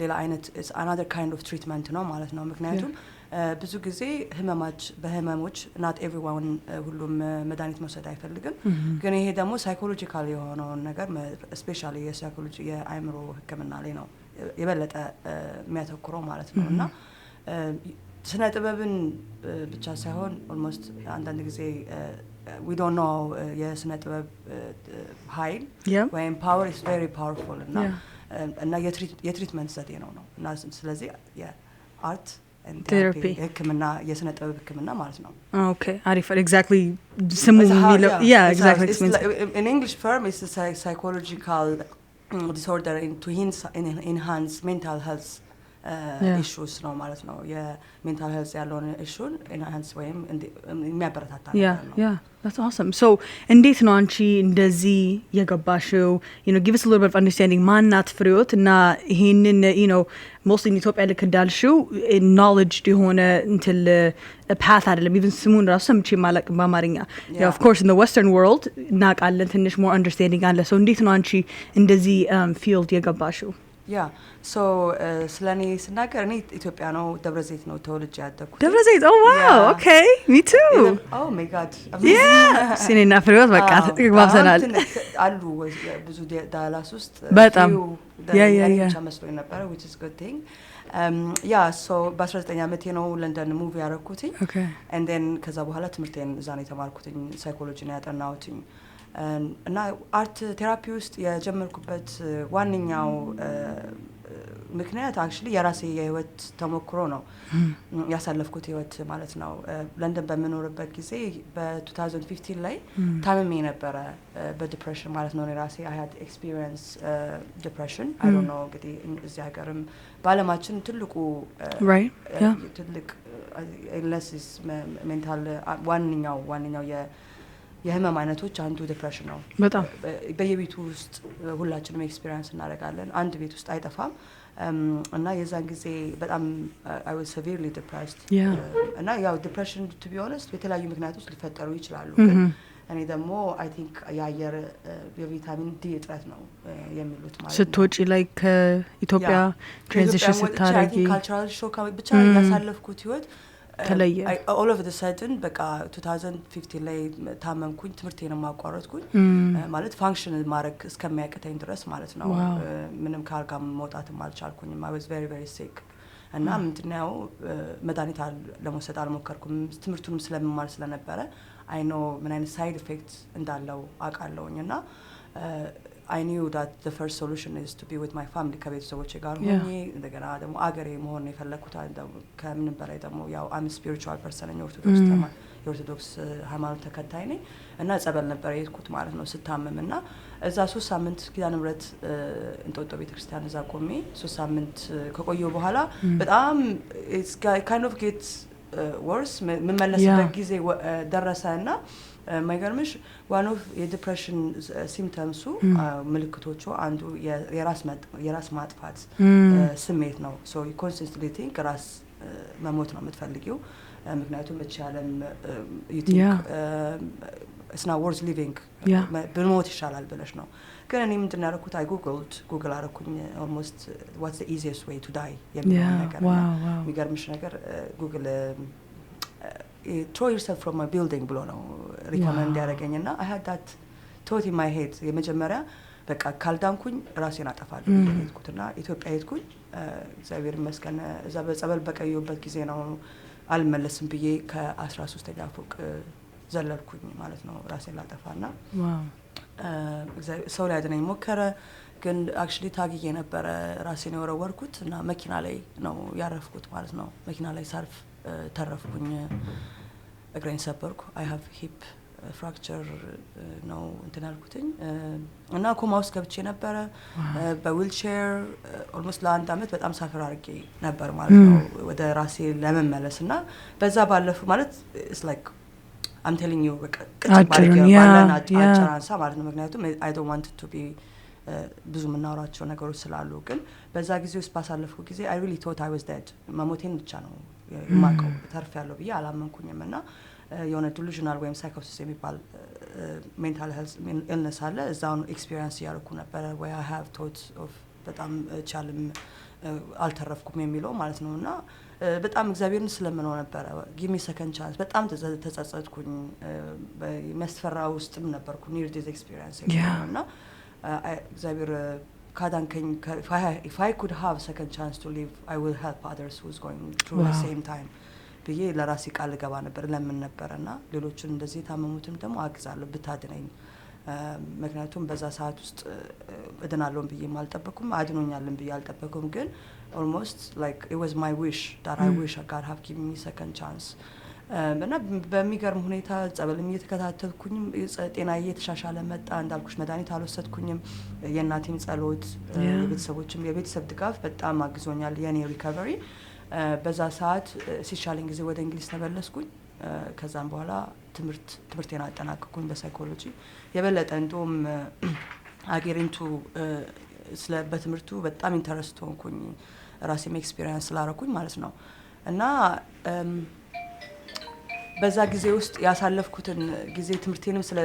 ሌላ አይነት is another kind of treatment ነው ማለት ነው ምክንያቱም ብዙ ጊዜ በህመሞች not everyone ሁሉም መድኃኒት መውሰድ አይፈልግም ግን ይሄ ደግሞ ሳይኮሎጂካል የሆነው ነገር especially የሳይኮሎጂ የአእምሮ ህክምና ላይ ነው የበለጠ የሚያተኩረው ማለት ነው እና ስነ ጥበብን ብቻ ሳይሆን almost አንዳንድ ጊዜ we don't know የስነ ጥበብ ኃይል ወይም power is very powerful እና የትሪትመንት ዘዴ ነው እና ስለዚህ የአርት therapy ህክምና የስነ ጥበብ ህክምና ማለት ነው okay አሪፍ exactly ስሙ የሚለው yeah exactly in English term is a psychological disorder to enhance mental health issues ነው ማለት ነው የሜንታል ሄልዝ ያለውን ኢሹን ኢንሃንስ ወይም የሚያበረታታ ነው yeah that's awesome so እንዴት ነው አንቺ እንደዚህ የገባሽው give us a little bit of understanding ማናት ፍሬዎት እና ይሄንን mostly in Ethiopia ልክ እንዳልሽው knowledge የሆነ እንትን path አይደለም even ስሙን ራሱ ሰምቼ ማለቅ በአማርኛ of course in the western world እናውቃለን ትንሽ more understanding አለ so እንዴት ነው አንቺ እንደዚህ field የገባሽው yeah so ስለኔ ስናገር እኔ ኢትዮጵያ ነው ደብረዘይት ነው ተወልጄ ያደኩት ደብረዘይት oh wow okay me too oh my god yeah ሲኔና ፍሬዎት በቃ ተግባብተናል አሉ ብዙ ዳላስ ውስጥ በጣም yeah መስሎኝ ነበር which is good thing yeah so በ19 ዓመቴ ነው ለንደን ሙቭ ያደረኩት okay and then ከዛ በኋላ ትምህርቴን እዛ ነው የተማርኩት ሳይኮሎጂ ነው ያጠናሁት እና አርት ቴራፒ ውስጥ የጀመርኩበት ዋንኛው ምክንያት actually የራሴ የህይወት ተሞክሮ ነው ያሳለፍኩት ህይወት ማለት ነው ለንደን በመኖርበት ጊዜ በ2015 ላይ ታመሜ ነበር በዲፕሬሽን ማለት ነው ራሴ I had experience depression I don't know እንግዲህ እዚህ ሀገርም ባለማችን ትልቁ ትልቅ illness mental ዋንኛው የህመም አይነቶች አንዱ ዲፕሬሽን ነው በጣም በየቤቱ ውስጥ ሁላችንም ኤክስፒሪየንስ እናደርጋለን አንድ ቤት ውስጥ አይጠፋም እና የዛን ጊዜ በጣም I was severely depressed እና ያው ዲፕሬሽን to be honest የተለያዩ ምክንያቶች ሊፈጠሩ ይችላሉ ግን እኔ ደግሞ I think የአየር የቪታሚን ዲ እጥረት ነው የሚሉት ማለት ነው ስትወጪ ላይ ከኢትዮጵያ ትራንዚሽን ስታደርጊ ካልቸራል ሾክ ብቻ ያሳለፍኩት ህይወት ተለየ all of the sudden በቃ 2015 ላይ ታመምኩኝ ትምህርቴን ማቋረጥኩኝ ማለት ፋንክሽን ማድረግ እስከሚያቅተኝ ድረስ ማለት ነው ምንም ካልጋ መውጣትም አልቻልኩኝም I was very very sick እና ምንድነው መድኃኒት ለመውሰድ አልሞከርኩም ትምህርቱንም ስለምማር ስለነበረ I know ምን አይነት ሳይድ ኢፌክትስ እንዳለው አውቃለሁኝ እና I knew that the first solution is to be with my family ከቤተሰቦቼ ጋር ሆኜ እንደገና ደግሞ አገሬ መሆን የፈለኩት ከምንም በላይ ደግሞ ያው I'm a spiritual person ነኝ ኦርቶዶክስ ሃይማኖት ተከታይ ነኝ እና ጸበል ነበር የሄድኩት ማለት ነው ስታመም እና እዛ 3 ሳምንት ኪዳነ ምህረት እንጦጦ ቤተክርስቲያን እዛ ቆሜ 3 ሳምንት ከቆየሁ በኋላ በጣም it's kind of gets ወርስ መመለስበት ጊዜ ደረሰና ማይገርምሽ ዋን ኦፍ የዲፕሬሽን ሲምፕተምሱ ምልክቶቹ አንዱ የራስ ማጥፋት ስሜት ነው ሶ ዩ ኮንስተንትሊ ቲንክ ራስ መሞት ነው የምትፈልጊው ምክንያቱም እቺ ዓለም you think it's not worth living ብንሞት ይሻላል ብለሽ ነው ግን እኔ ምንድን ያደረኩት አይ ጉግል አደረኩኝ almost what's the easiest way to die የሚለው ነገር የሚገርምሽ ነገር ጉግል throw yourself from a building ብሎ ነው ሪኮመንድ ያደረገኝና I had that thought in my head የመጀመሪያ በቃ ካልዳንኩኝ ራሴን አጠፋለሁ ሄድኩትና ኢትዮጵያ ሄድኩኝ እግዚአብሔር ይመስገን እዛ በጸበል በቀየሁበት ጊዜ ነው አልመለስም ብዬ ከ13ኛ ፎቅ ዘለልኩኝ ማለት ነው ራሴን ላጠፋና ሰው ላይ አድነኝ ሞከረ ግን actually ታግዬ ነበረ ራሴን የወረወርኩት እና መኪና ላይ ነው ያረፍኩት ማለት ነው መኪና ላይ ሳርፍ ተረፍኩኝ እግሬን ሰበርኩ I have hip fracture ነው እንትን አልኩትኝ እና ኮማ ውስጥ ገብቼ ነበረ በዊልቸር almost ለአንድ አመት በጣም ሳፈር አድርጌ ነበር ማለት ነው ወደ ራሴ ለመመለስና በዛ ባለፉ ማለት it's like I'm telling you አጭራንሳ ማለት ነው ምክንያቱም I don't want to be ብዙ ምናወራቸው ነገሮች ስላሉ ግን በዛ ጊዜ ውስጥ ባሳለፍኩ ጊዜ I really thought I was dead መሞቴን ብቻ ነው የማውቀው ተርፍ ያለው ብዬ አላመንኩኝምና የሆነ delusional ወይም psychosis የሚባል mental health illness አለ እዛውን ኤክስፒሪየንስ ያርኩ ነበር where I have thought of በጣም ቻልም አልተረፍኩም የሚለው ማለት ነውና በጣም እግዚአብሔርን ስለምነው ነበር give me second chance በጣም ተጸጸትኩኝ በመስፈራ ውስጥም ነበርኩ near this experience እና እግዚአብሔር ካዳንከኝ if I could have second chance to live I will help others who's going through the same time ብዬ ለራሴ ቃል ገባ ነበር ለምን ነበርና ሌሎችን እንደዚህ ታመሙትም ደግሞ አግዛለሁ ብታድነኝ ምክንያቱም በዛ ሰዓት ውስጥ እድናለሁ ብዬ ማልጠበኩም አድኖኛልን ብዬ አልጠበኩም ግን almost like it was my wish that I wish God have given me second chance እና በሚገርም ሁኔታ ጸበልም እየተከታተልኩኝም ጤናዬ እየተሻሻለ መጣ እንዳልኩሽ መድኃኒት አልወሰድኩኝም የእናቴም ጸሎት የቤተሰቦችም የቤተሰብ ድጋፍ በጣም አግዞኛል የኔ ሪከቨሪ በዛ ሰዓት ሲሻለኝ ጊዜ ወደ እንግሊዝ ተመለስኩኝ ከዛም በኋላ ትምህርቴን አጠናቀቅኩኝ በሳይኮሎጂ የበለጠ እንደውም አገሪንቱ ስለ በትምህርቱ በጣም ኢንተረስት ሆንኩኝ ራሴም ኤክስፒሪየንስ ስላረኩኝ ማለት ነው እና በዛ ጊዜ ውስጥ ያሳለፍኩትን ጊዜ ትምህርቴንም ስለ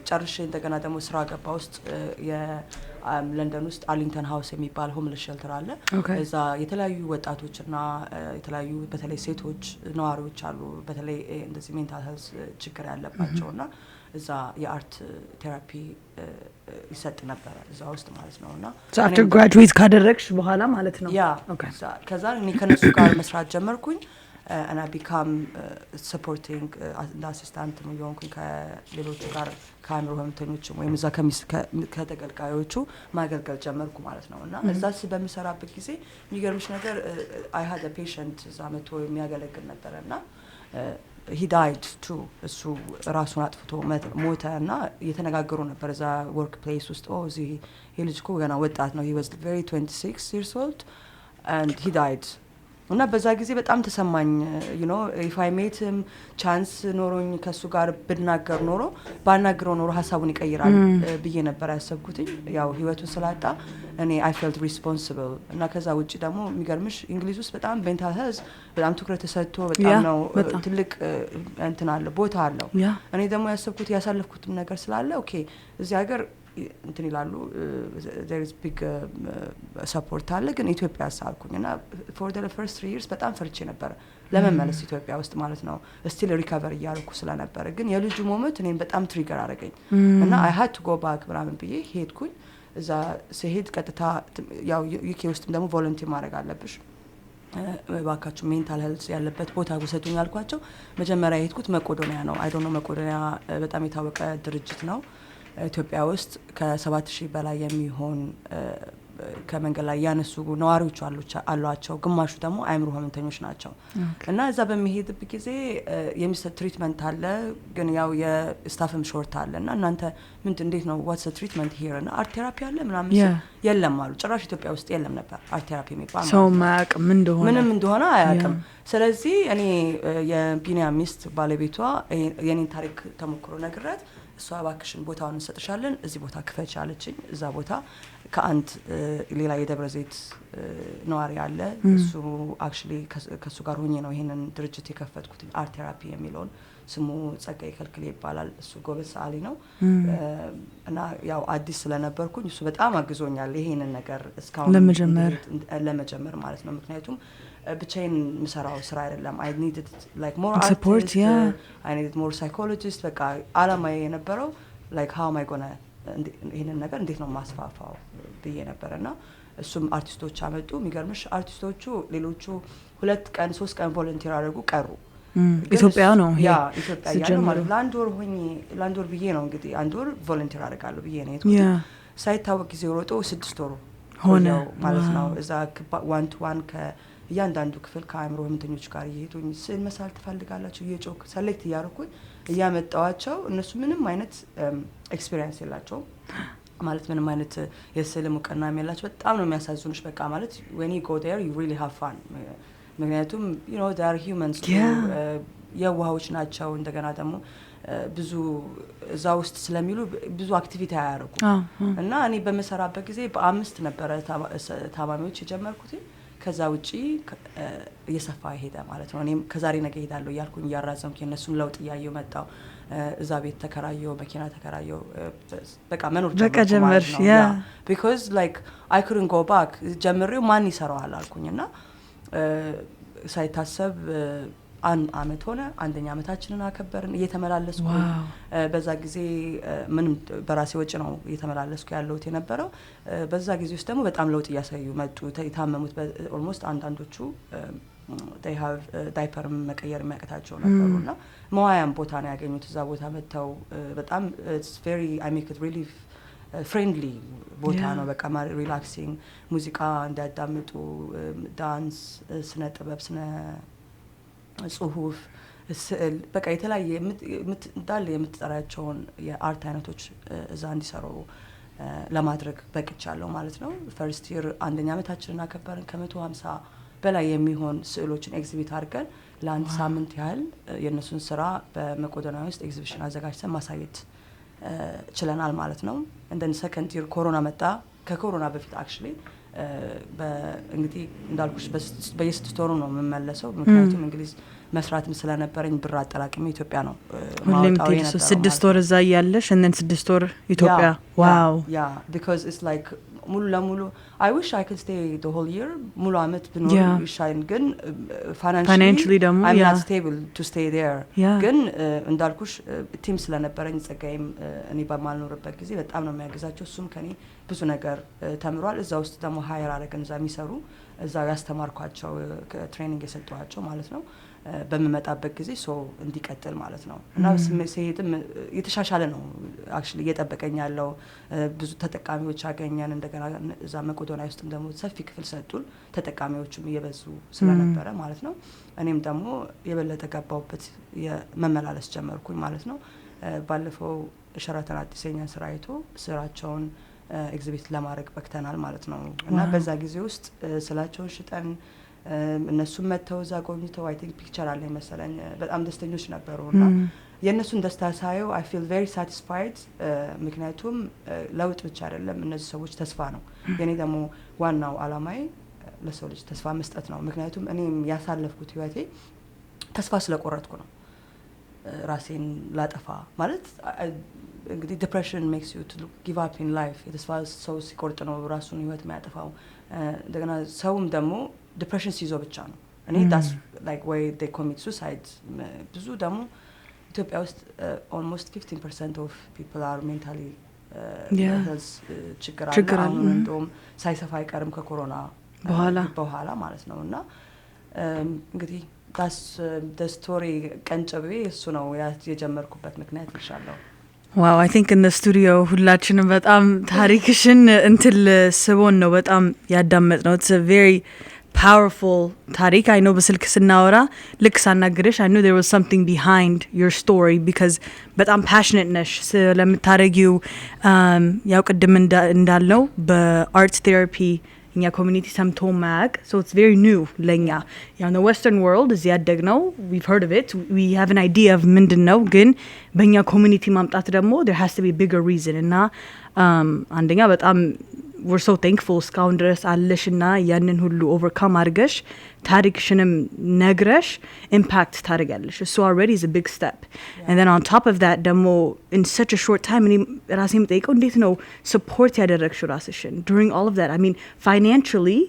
ጨርሼ እንደገና ደግሞ ስራ ገባ ውስጥ የለንደን ውስጥ አርሊንግተን ሃውስ የሚባል ሆምለስ ሼልተር አለ እዛ የተለያዩ ወጣቶችና የተለያዩ በተለይ ሴቶች ነዋሪዎች አሉ በተለይ እንደዚህ ሜንታል ሄልዝ ችግር ያለባቸውና እዛ የአርት ቴራፒ ይሰጥ ነበር እዛ ውስጥ ማለት ነውና after graduate ካደረግሽ በኋላ ማለት ነው ያ ከዛ እኔ ከነሱ ጋር መስራት ጀመርኩኝ and I become supporting assistant ነው የሆንኩኝ ከሌሎች ጋር ካሜራ ህመምተኞች ወይም እዛ ከተገልጋዮቹ ማገልገል ጀመርኩ ማለት ነውና እዛስ በሚሰራበት ጊዜ የሚገርምሽ ነገር I had a patient እዛ መጥቶ የሚያገለግል ነበርና he died too እሱ ራሱን አጥፍቶ ሞተና እየተነጋገሩ ነበር እዛ ወርክ ፕሌስ ውስጥ እዚህ ልጅ እኮ ገና ወጣት ነው he was very 26 years old and he died እና በዛ ጊዜ በጣም ተሰማኝ you know if I met him chance ኖሮኝ ከሱ ጋር ብናገር ኖሮ ባናገረው ኖሮ ሐሳቡን ይቀይራል ብዬ ነበር ያሰብኩትኝ ያው ህይወቱን ስላጣ እኔ I felt responsible እና ከዛ ውጪ ደግሞ የሚገርምሽ እንግሊዝ ውስጥ በጣም mental health በጣም ትኩረት ተሰጥቶ በጣም ነው ትልቅ እንትን አለ ቦታ አለው እኔ ደግሞ ያሰብኩት ያሳለፍኩት ነገር ስላለ ኦኬ እዚህ ሀገር እንትን ይላሉ there is big support አለ ግን ኢትዮጵያ አሳልኩኝና for the first 3 years በጣም ፈርቼ ነበር ለመመለስ ኢትዮጵያ ውስጥ ማለት ነው still recover ያልኩ ስለነበር ግን የልጁ ሞመንት እኔን በጣም ትሪገር አደረገኝ እና I had to go back ብራምን ብዬ ሄድኩኝ እዛ ሲሄድ ቀጥታ ያው ዩኬ ውስጥም ደግሞ ቮለንቲር ማድረግ አለብሽ ባካችሁ ሜንታል ሄልዝ ያለበት ቦታ ወሰዱኝ አልኳቸው መጀመሪያ ሄድኩት መቄዶንያ ነው I don't know መቄዶንያ በጣም የታወቀ ድርጅት ነው ኢትዮጵያ ውስጥ ከ7000 በላይ የሚሆን ከመንገድ ላይ ያነሱ ነዋሪዎች አሏቸው ግማሹ ደግሞ አይምሮ ህመምተኞች ናቸው እና እዛ በሚሄድበት ጊዜ የሚሰጥ ትሪትመንት አለ ግን ያው የስታፍም ሾርት አለ እና እናንተ እንዴት ነው ዋትስ ትሪትመንት ሂር እና አርት ቴራፒ አለ ምናምን የለም አሉ ጭራሽ ኢትዮጵያ ውስጥ የለም ነበር አርት ቴራፒ የሚባል ሰው ማያውቅም ምንም እንደሆነ አያውቅም ስለዚህ እኔ የቢኒያም ሚስት ባለቤቷ የኔን ታሪክ ተሞክሮ ነግራት እሷ ባክሽን ቦታውን እንሰጥሻለን እዚህ ቦታ ክፈች አለችኝ እዛ ቦታ ከአንድ ሌላ የደብረ ዘይት ነዋሪ አለ እሱ አክቹሊ ከሱ ጋር ሆኜ ነው ይሄንን ድርጅት የከፈትኩት አርት ቴራፒ የሚለውን ስሙ ጸጋይ ከልክሌ ይባላል እሱ ጎበዝ ሰዓሊ ነው እና ያው አዲስ ስለነበርኩኝ እሱ በጣም አግዞኛል ይሄንን ነገር እስካሁን ለመጀመር ማለት ነው ምክንያቱም ብቻዬን ምሰራው ስራ አይደለም I needed like more support I needed more psychologist በቃ አላማዬ የነበረው like how am I going to ይሄንን ነገር እንዴት ነው ማስፋፋው ብዬ ነበርና እሱም አርቲስቶች አመጡ የሚገርምሽ አርቲስቶቹ ሌሎቹ 2 ቀን 3 ቀን ቮለንቲር አደረጉ ቀሩ ኢትዮጵያ ነው ኢትዮጵያ ያለው ማለት ላንድ ወር ብዬ ነው እንግዲህ አንድ ወር ቮለንቲር አደርጋለሁ ብዬ ነው የትኩት ሳይታወቅ ጊዜ ሮጦ 6 ወር ሆነ ማለት ነው እዛ ዋን ቱ ዋን ከያንዳንዱ ክፍል ከአይምሮ ህመምተኞች ጋር እየሄዱኝ ስዕል መሳል ትፈልጋላችሁ እየጮክ ሰሌክት እያደረኩኝ እያመጣዋቸው እነሱ ምንም አይነት ኤክስፒሪየንስ የላቸውም ማለት ምንም አይነት የስዕል ሙቀና የሚያላቸው በጣም ነው የሚያሳዝኑሽ በቃ ማለት when you go there you really have fun ምክንያቱም you know they are humans የዋሆች ናቸው እንደገና ደግሞ ብዙ እዛ ውስጥ ስለሚሉ ብዙ አክቲቪቲ ያያረጉ እና እኔ በመሰራበት ጊዜ በ5 ነበር ታማሚዎች የጀመርኩት ከዛ ውጪ እየሰፋ ሄደ ማለት ነው እኔም ከዛሬ ነገ ሄዳለሁ ያልኩኝ ያራዘምኩ የነሱን ለውጥ ያየው መጣው እዛ ቤት ተከራየው መኪና ተከራየው በቃ መኖር ጀመርኩ because like I couldn't go back ጀምሬው ማን ይሰራዋል አልኩኝና ሳይታሰብ አመት ሆነ አንደኛ አመታችንን አከበርን እየተመላለስኩ በዛ ጊዜ ምንም በራሴ ወጪ ነው እየተመላለስኩ ያለሁት የነበረው በዛ ጊዜ ውስጥ ደግሞ በጣም ለውጥ ያሳዩ መጡ የታመሙት almost አንዳንዶቹ they have diaper መቀየር የሚያቀታቸው ነበርና መዋያም ቦታ ነው ያገኙት እዛ ቦታ መተው በጣም it's very I make it really friendly ቦታ ነው በቃ ሪላክሲንግ ሙዚቃ እንዳዳምጡ ዳንስ ስነ ጥበብ ስነ ጽሁፍ ስዕል በቃ የተለያየ እንዳለ የምትጠራቸውን የአርት አይነቶች እዛ እንዲሰሩ ለማድረግ በቅቻለሁ ማለት ነው ፈርስት ይር አንደኛ አመታችንን አከበርን ከ150 በላይ የሚሆን ስዕሎችን ኤግዚቢት አድርገን ለአንድ ሳምንት ያህል የነሱን ስራ በመቄዶንያ ውስጥ ኤግዚቢሽን አዘጋጅተን ማሳየት ችለናል ማለት ነው እንደን ሰከንድ ይር ኮሮና መጣ ከኮሮና በፊት actually በእንግዲህ እንዳልኩሽ በየስድስት ወሩ ነው የምመለሰው ምክንያቱም እንግሊዝ መስራትም ስለነበረኝ ብር አጠላቅሜ ኢትዮጵያ ነው ማውጣው የነበረው 6 ወር እዛ ያለሽ and then 6 ወር ኢትዮጵያ wow because it's like ሙሉ ለሙሉ I wish I could stay the whole year ሙሉ አመት ብኖር ይሻል ግን financially ደግሞ I'm not stable to stay there ግን እንዳልኩሽ ቲም ስለነበረኝ ጸጋይም እኔ በማልኖርበት ጊዜ በጣም ነው የሚያገዛቸው እሱም ከኔ ብዙ ነገር ተምሯል እዛ ውስጥ ደግሞ ሃየር አረገን እዛ የሚሰሩ እዛ ያስተማርኳቸው ትሬኒንግ የሰጠኋቸው ማለት ነው በመመጣበት ጊዜ ሶ እንዲቀጥል ማለት ነው እና ስሜትም የተሻሻለ ነው actually እየጠበቀኝ ያለው ብዙ ተጠቃሚዎች አገኘን እንደገና እዛ መቄዶንያ ውስጥም ደግሞ ሰፊ ክፍል ሰጡን ተጠቃሚዎችም እየበዙ ስለነበረ ማለት ነው እኔም ደግሞ የበለጠ ገባውበት የመመላለስ ጀመርኩኝ ማለት ነው ባለፈው ሸራተን አዲስኛ ስራይቶ ስራቸውን ኤግዚቢት ለማድረግ በክተናል ማለት ነው እና በዛ ጊዜ ውስጥ ስላቸውን ሽጠን እነሱ መተው እዛ ጎብኝተው I think ፒክቸር አለ መሰለኝ በጣም ደስተኞች ነበሩና የነሱን ደስታ ሳየው I feel very satisfied ምክንያቱም ለውጥ ብቻ አይደለም እነዚህ ሰዎች ተስፋ ነው የኔ ደግሞ ዋናው አላማዬ ለሰው ልጅ ተስፋ መስጠት ነው ምክንያቱም እኔም ያሳለፍኩት ህይወቴ ተስፋ ስለቆረጥኩ ነው ራሴን ላጠፋ ማለት እንግዲህ depression makes you to give up in life የተስፋ ሰው ሲቆርጥ ነው ራሱን ህይወት የሚያጠፋው እንደገና ሰውም ደግሞ depression ሲይዞ ብቻ ነው እኔ that's like why they commit suicide ብዙ ደግሞ ኢትዮጵያ ውስጥ almost 15% of people are mentally ችግር አለ እንደውም ሳይሰፋ አይቀርም ከኮሮና በኋላ ማለት ነውና እንግዲህ that's the story ቀንጨቤ እሱ ነው የጀመርኩበት ምክንያት ይሻለው Wow, I think in the studio ሁላችንም በጣም ታሪክሽን እንትን ስቦን ነው በጣም ያዳመጥ ነው. It's a very powerful ታሪክ. I know በስልክ ስናወራ ልክ ሳናግርሽ I knew there was something behind your story because በጣም passionate ነሽ ስለምታረጊው ያው ቅድም እንዳልነው በአርት ቴራፒ እኛ ኮሚኒቲ ሰምቶ ማያቅ so it's very new ለኛ ያው the western world is ያደግነው we've heard of it we have an idea of ምንድነው ግን በእኛ ኮሚኒቲ ማምጣት ደግሞ there has to be a bigger reason እና አንደኛ በጣም we're so thankful እስካሁን ድረስ አለሽና ያንን ሁሉ overcome አድርገሽ ታሪክሽንም ነግረሽ impact ታደርጋለሽ so already is a big step and then on top of that ደግሞ in such a short time እኔ ራሴ የምጠይቀው እንዴት ነው support ያደረግሽው ራስሽን during all of that I mean financially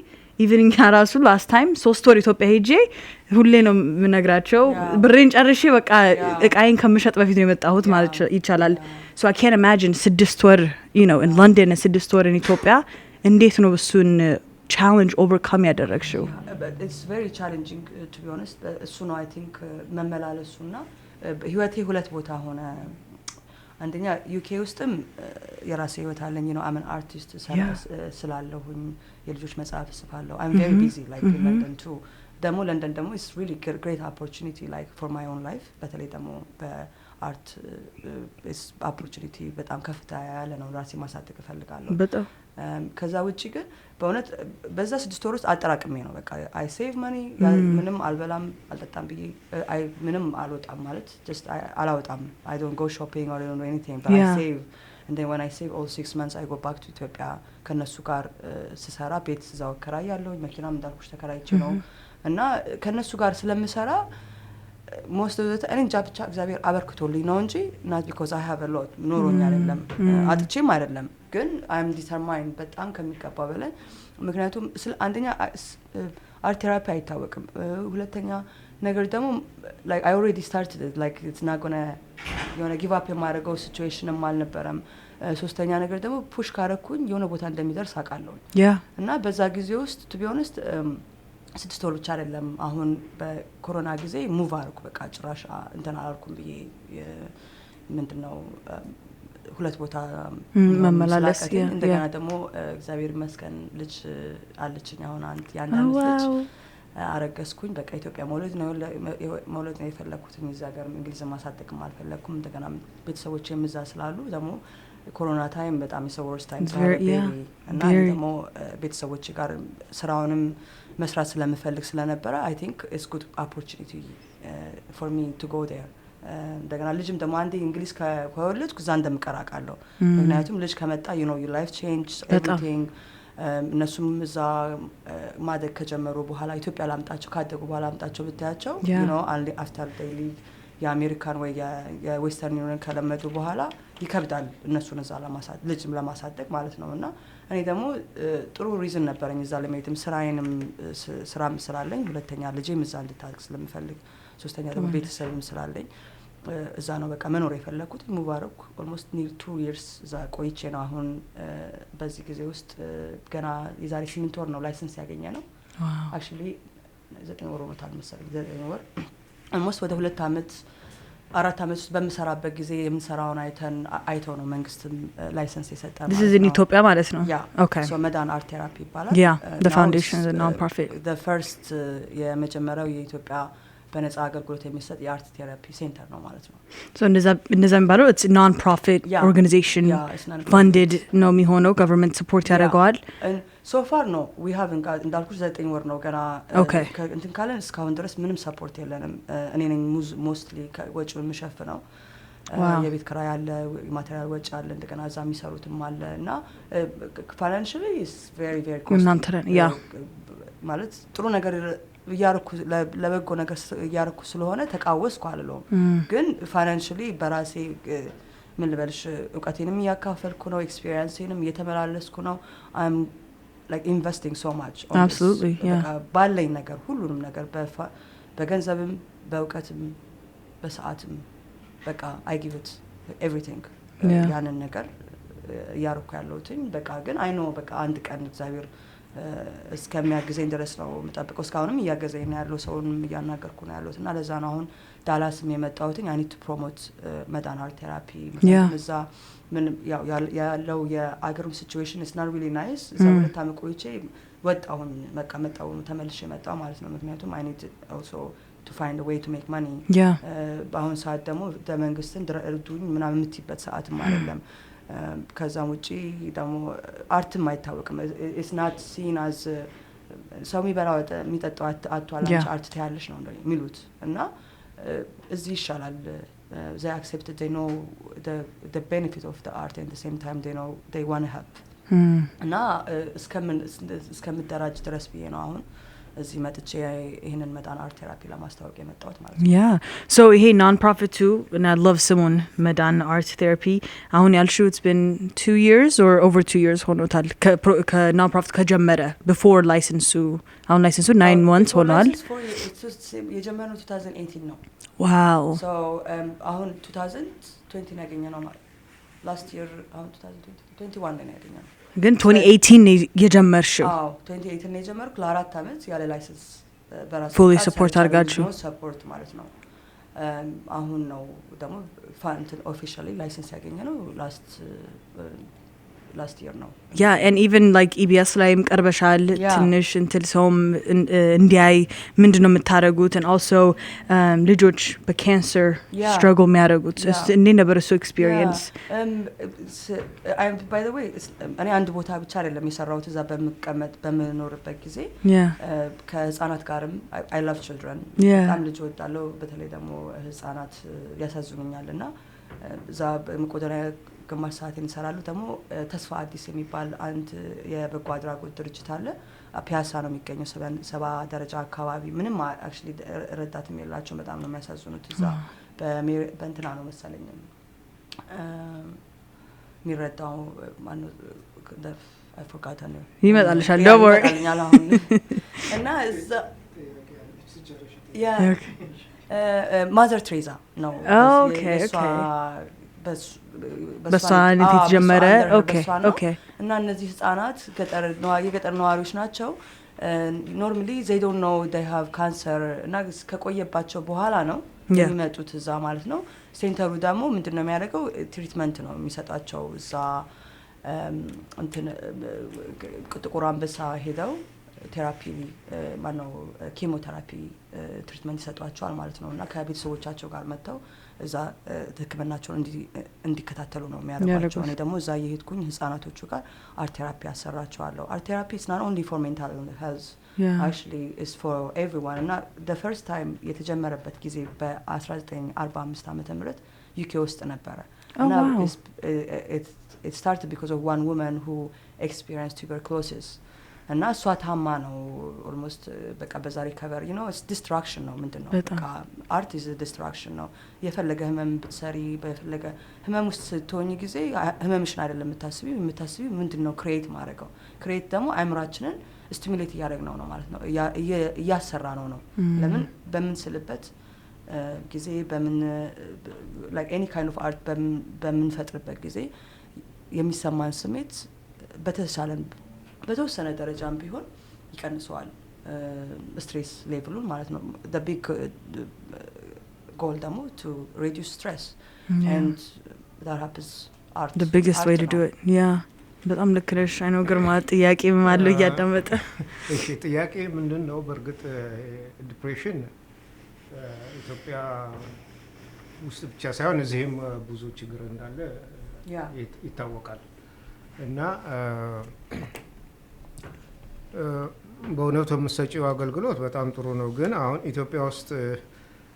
even እኛ ራሱ last time 3 ወር ኢትዮጵያ ሄጄ ሁሌ ነው የምነግራቸው ብሬን ጨርሼ በቃ እቃዬን ከምሸጥ በፊት ነው የመጣሁት ማለት ይቻላል so I can't imagine 6 ወር you know in London and 6 ወር in Ethiopia እንዴት ነው እሱን challenge overcome ያደረግሽው it's very challenging to be honest እሱ ነው I think መመላለሱና ህይወቴ ሁለት ቦታ ሆነ አንደኛ ዩኬ ውስጥም የራሴ ህይወት አለኝ ነው I'm an artist ስላለሁኝ የልጆች መጽሐፍ ጽፋለሁ I'm very busy like in London too ደግሞ ለንደን ደግሞ it's really great opportunity like for my own life በተለይ ደግሞ በአርት is opportunity በጣም ከፍታ ያለ ነው ራሴ ማሳደግ እፈልጋለሁ በጣም ከዛ ውጪ ግን በእውነት በዛ 6 ወር ውስጥ አጠራቅሜ ነው በቃ I save money ምንም አልበላም አልጠጣም ብዬ ምንም አልወጣም ማለት just አላወጣም I don't go shopping or I don't do anything but I save and then when I save all 6 months I go back to Ethiopia ከነሱ ጋር ስሰራ ቤት እዛው ከራያለሁ መኪናም እንዳልኩሽ ተከራይቼ ነው እና ከነሱ ጋር ስለምሰራ most of the time እንጃ ብቻ እግዚአብሔር አበርክቶልኝ ነው እንጂ not because I have a lot ኖሮኛ አይደለም አጥቼም አይደለም ግን I'm determined በጣም ከሚገባ በላይ ምክንያቱም አንደኛ አርት ቴራፒ አይታወቅም ሁለተኛ ነገር ደግሞ like I already started it like it's not going to you know give up የማደርገው ሲቹዌሽንም አልነበረም ሶስተኛ ነገር ደግሞ ፑሽ ካረኩኝ የሆነ ቦታ እንደሚደርስ አውቃለሁ እና በዛ ጊዜ ውስጥ to be honest 6 ወር ብቻ አይደለም አሁን በኮሮና ጊዜ ሙቭ አርኩ በቃ ጭራሽ እንትን አላልኩም ብዬ ምንድነው ሁለት ቦታ መመላለስ እንደገና ደግሞ እግዚአብሔር ይመስገን ልጅ አለችኝ አሁን አንድ ያንዳንድ ልጅ አረገዝኩኝ በቃ ኢትዮጵያ መውለድ ነው የፈለኩት እዛ ጋር እንግሊዝ ማሳደግም አልፈለኩም እንደገና ቤተሰቦቼ እዛ ስላሉ ደግሞ ኮሮና ታይም በጣም የሰወርስ ታይም እና ደግሞ ቤተሰቦቼ ጋር ስራውንም መስራት ስለምፈልግ ስለነበረ I think it's good opportunity for me to go there እንደገና ልጅም ደግሞ አንዴ እንግሊዝ ከወለድኩ እዛ እንደምቀራቃለሁ ምክንያቱም ልጅ ከመጣ you know your life change everything እነሱም እዛ ማደግ ከጀመሩ በኋላ ኢትዮጵያ ላምጣቸው ካደጉ በኋላ ላምጣቸው ብታያቸው you know after they leave የአሜሪካን ወይ የዌስተርን ዩኒየን ከለመዱ በኋላ ይከብዳል እነሱን እዛ ልጅም ለማሳደግ ማለት ነውና እኔ ደግሞ ጥሩ ሪዝን ነበርኝ እዛ ለመሄድም ስራም ስላለኝ ሁለተኛ ልጄም እዛ እንድታድግ ስለምፈልግ ሶስተኛ ደግሞ ቤተሰብም ስላለኝ እዛ ነው በቃ መኖር የፈለኩት ሙባረክ almost near 2 years እዛ ቆይቼ ነው አሁን በዚህ ጊዜ ውስጥ ገና የዛሬ 8 ወር ነው ላይሰንስ ያገኘ ነው actually 9 ወር ሆኖታል መሰለኝ 9 ወር almost ወደ 2 አመት 4 አመት ውስጥ በመሰራበት ጊዜ የምንሰራውን አይተው ነው መንግስትም ላይሰንስ የሰጠው This is in Ethiopia ማለት ነው okay so Medan Art Therapy ይባላል the foundation is a non-profit the first የመጀመሪያው የኢትዮጵያ በነፃ አገልግሎት የሚሰጥ የአርት ቴራፒ ሴንተር ነው ማለት ነው so እንደዛ የሚባለው it's non-profit organization funded ነው የሚሆነው government support ያደርገዋል so far no we haven't got እንዳልኩሽ 9 ወር ነው ገና እንትን ካለን እስካሁን ድረስ ምንም ሰፖርት የለንም እኔ ነኝ ሞስትሊ ወጪውን የምሸፍነው የቤት ክራይ አለ ማቴሪያል ወጪ አለ እንደገና እዛ የሚሰሩትም አለ እና financially is very very costly ማለት ጥሩ ነገር ያርኩ ለበጎ ነገር ያርኩ ስለሆነ ተቃወስኩ አልለውም ግን financially በራሴ ምን ልበልሽ እውቀቴንም ያካፈልኩ ነው ኤክስፒሪየንስንም እየተመላለስኩ ነው I'm like investing so much on absolutely ባለኝ ነገር ሁሉንም ነገር በገንዘብም በእውቀትም በሰዓትም በቃ I give it everything ያንን ነገር ያርኩ ያለውትኝ በቃ ግን I know በቃ አንድ ቀን እግዚአብሔር እስከሚያግዘኝ ድረስ ነው የምጠብቀው። እስካሁንም እያገዘኝ ነው ያለው፣ ሰውንም እያናገርኩ ነው ያለሁት እና ለዛ ነው አሁን ዳላስም የመጣሁት I need to promote መዳን አርት ቴራፒ። ምክንያቱም እዛ ምን ያለው የአገሩ ሲቹዌሽን is not really nice። እዛ 2 ዓመት ቆይቼ ወጣሁን መጣሁ ተመልሼ መጣሁ ማለት ነው። ምክንያቱም I need also to find a way to make money። በአሁን ሰዓት ደግሞ መንግስትን እርዱኝ ምናምን የምትይበት ሰዓትም አይደለም። ከዛም ውጪ ደግሞ አርትም አይታወቅም። it's not seen as ሰው የሚበላው የሚጠጣው አጥቷል አርት ታያለሽ ነው የሚሉት እና እዚህ ይሻላል። they accepted, they know the benefit of the art and at the same time they know they want to help እና እስከምደራጅ ድረስ ብዬ ነው አሁን እዚህ መጥቼ ይሄንን መዳን አርት ቴራፒ ለማስተዋወቅ የመጣሁት ማለት ነው። Yeah, so ይሄ non-profit too, and I love Simon መዳን art therapy አሁን ያልሽው it's been 2 years or over 2 years ሆኖታል ከnon-profit ከጀመረ before license አሁን license 9 months ሆኗል። የጀመረው 2018 ነው። Wow. So አሁን 2020 ያገኘ ነው last year አሁን 2021 ላይ ያገኘ ነው። ግን 2018 የጀመርሽው? አዎ 2018 ነው የጀመርኩ ለ4 አመት ያለ ላይሰንስ በራሴ fully support አድርጋችሁ support ማለት ነው። አሁን ነው ደግሞ ፋንትን ኦፊሻሊ ላይሰንስ ያገኘ ነው last year ነው። Yeah, and even like EBS ላይም ቀርበሻል ትንሽ እንትን ሰውም እንዲያይ ምንድነው የምታደርጉት and also ልጆች በካንሰር struggle የሚያደርጉት እንዴት ነበር እሱ experience? by the way እኔ አንድ ቦታ ብቻ አይደለም የሰራሁት እዛ በምኖርበት ጊዜ ከህፃናት ጋርም I love children በጣም ልጅ ወዳለው በተለይ ደግሞ ህፃናት ያሳዝኑኛልና እዛ በመቆደሪያ ግማሽ ሰዓት እንሰራሉ። ደግሞ ተስፋ አዲስ የሚባል አንድ የበጎ አድራጎት ድርጅት አለ ፒያሳ ነው የሚገኘው 7 ደረጃ አካባቢ ምንም actually ረዳትም የላቸው በጣም ነው የሚያሳዝኑት። እዛ በእንትና ነው መሰለኝ የሚረዳው ማነው I forgot her name ይመጣልሻል don't worry እና እዛ ማዘር ትሬዛ ነው okay በሷነት የተጀመረ okay እና እነዚህ ህፃናት የገጠር ነዋሪዎች ናቸው። normally they don't know they have cancer እና ከቆየባቸው በኋላ ነው የሚመጡት እዛ ማለት ነው። ሴንተሩ ደግሞ ምንድነው የሚያደርገው ትሪትመንት ነው የሚሰጣቸው እዛ እንትን ጥቁር አንበሳ ሄደው ቴራፒ ማነው ኬሞቴራፒ ትሪትመንት ይሰጧቸዋል ማለት ነው። እና ከቤተሰቦቻቸው ጋር መጥተው እዛ ህክምናቸውን እንዲከታተሉ ነው የሚያደርጓቸው። እኔ ደግሞ እዛ የሄድኩኝ ህፃናቶቹ ጋር አርት ቴራፒ አሰራቸዋለሁ። አርት ቴራፒ is not only for mental health actually is for everyone እና the first time የተጀመረበት ጊዜ በ1945 ዓመተ ምህረት ዩኬ ውስጥ ነበረ እና it started because of one woman who experienced tuberculosis እና እሷ ታማ ነው almost በቃ በዛሬ ከቨር you know it's distraction ነው ምንድነው በቃ art is a distraction ነው። የፈለገ ህመም ብትሰሪ በፈለገ ህመም ውስጥ ስትሆኚ ጊዜ ህመምሽን አይደለም የምታስቢው ምንድነው ክሬት ማድረገው ክሬት ደግሞ አእምሯችንን ስቲሙሌት እያደረግነው ነው ማለት ነው እያሰራ ነው ለምን በምንስልበት ጊዜ በምን like any kind of art በምንፈጥርበት ጊዜ የሚሰማን ስሜት በተወሰነ ደረጃም ቢሆን ይቀንሰዋል ስትሬስ ሌቭሉን ማለት ነው። the big goal ደግሞ to reduce stress and that happens art the biggest way to do it በጣም ልክ ነሽ። አይኖ ግርማ ጥያቄ ማለት እያዳመጠ እሺ ጥያቄ ምንድነው በርግጥ ዲፕሬሽን ኢትዮጵያ ውስጥ ብቻ ሳይሆን እዚህም ብዙ ችግር እንዳለ ይታወቃል እና በእውነቱ የምትሰጪው አገልግሎት በጣም ጥሩ ነው። ግን አሁን ኢትዮጵያ ውስጥ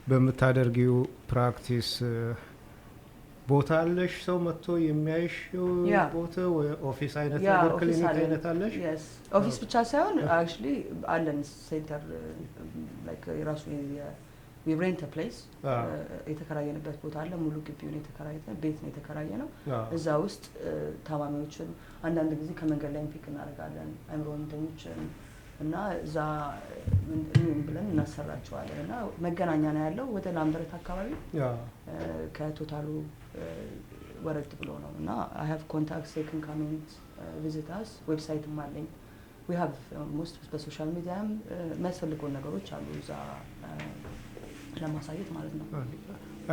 በምታደርጊው ፕራክቲስ ቦታ አለሽ ሰው መጥቶ የሚያይሽ ቦታ ወይ ኦፊስ አይነት ነገር ክሊኒክ አይነት አለሽ? yes ኦፊስ ብቻ ሳይሆን actually አለን ሴንተር like የራሱ we rent a place የተከራየንበት ቦታ አለ። ሙሉ ግቢውን የተከራየነው ቤት ነው የተከራየነው። እዛ ውስጥ ታማሚዎችን አንዳንድ ጊዜ ከመንገድ ላይ ፒክ እናደርጋለን አይምሮንተኞችን እና እዛ ምን ብለን እናሰራቸዋለን እና መገናኛ ነው ያለው ወደ ላምበረት አካባቢ ከቶታሉ ወረድ ብሎ ነው እና I have contacts they can come and visit us ዌብሳይትም አለኝ we have most በሶሻል ሚዲያም የሚያስፈልጉ ነገሮች አሉ እዛ ለማሳየት ማለት ነው።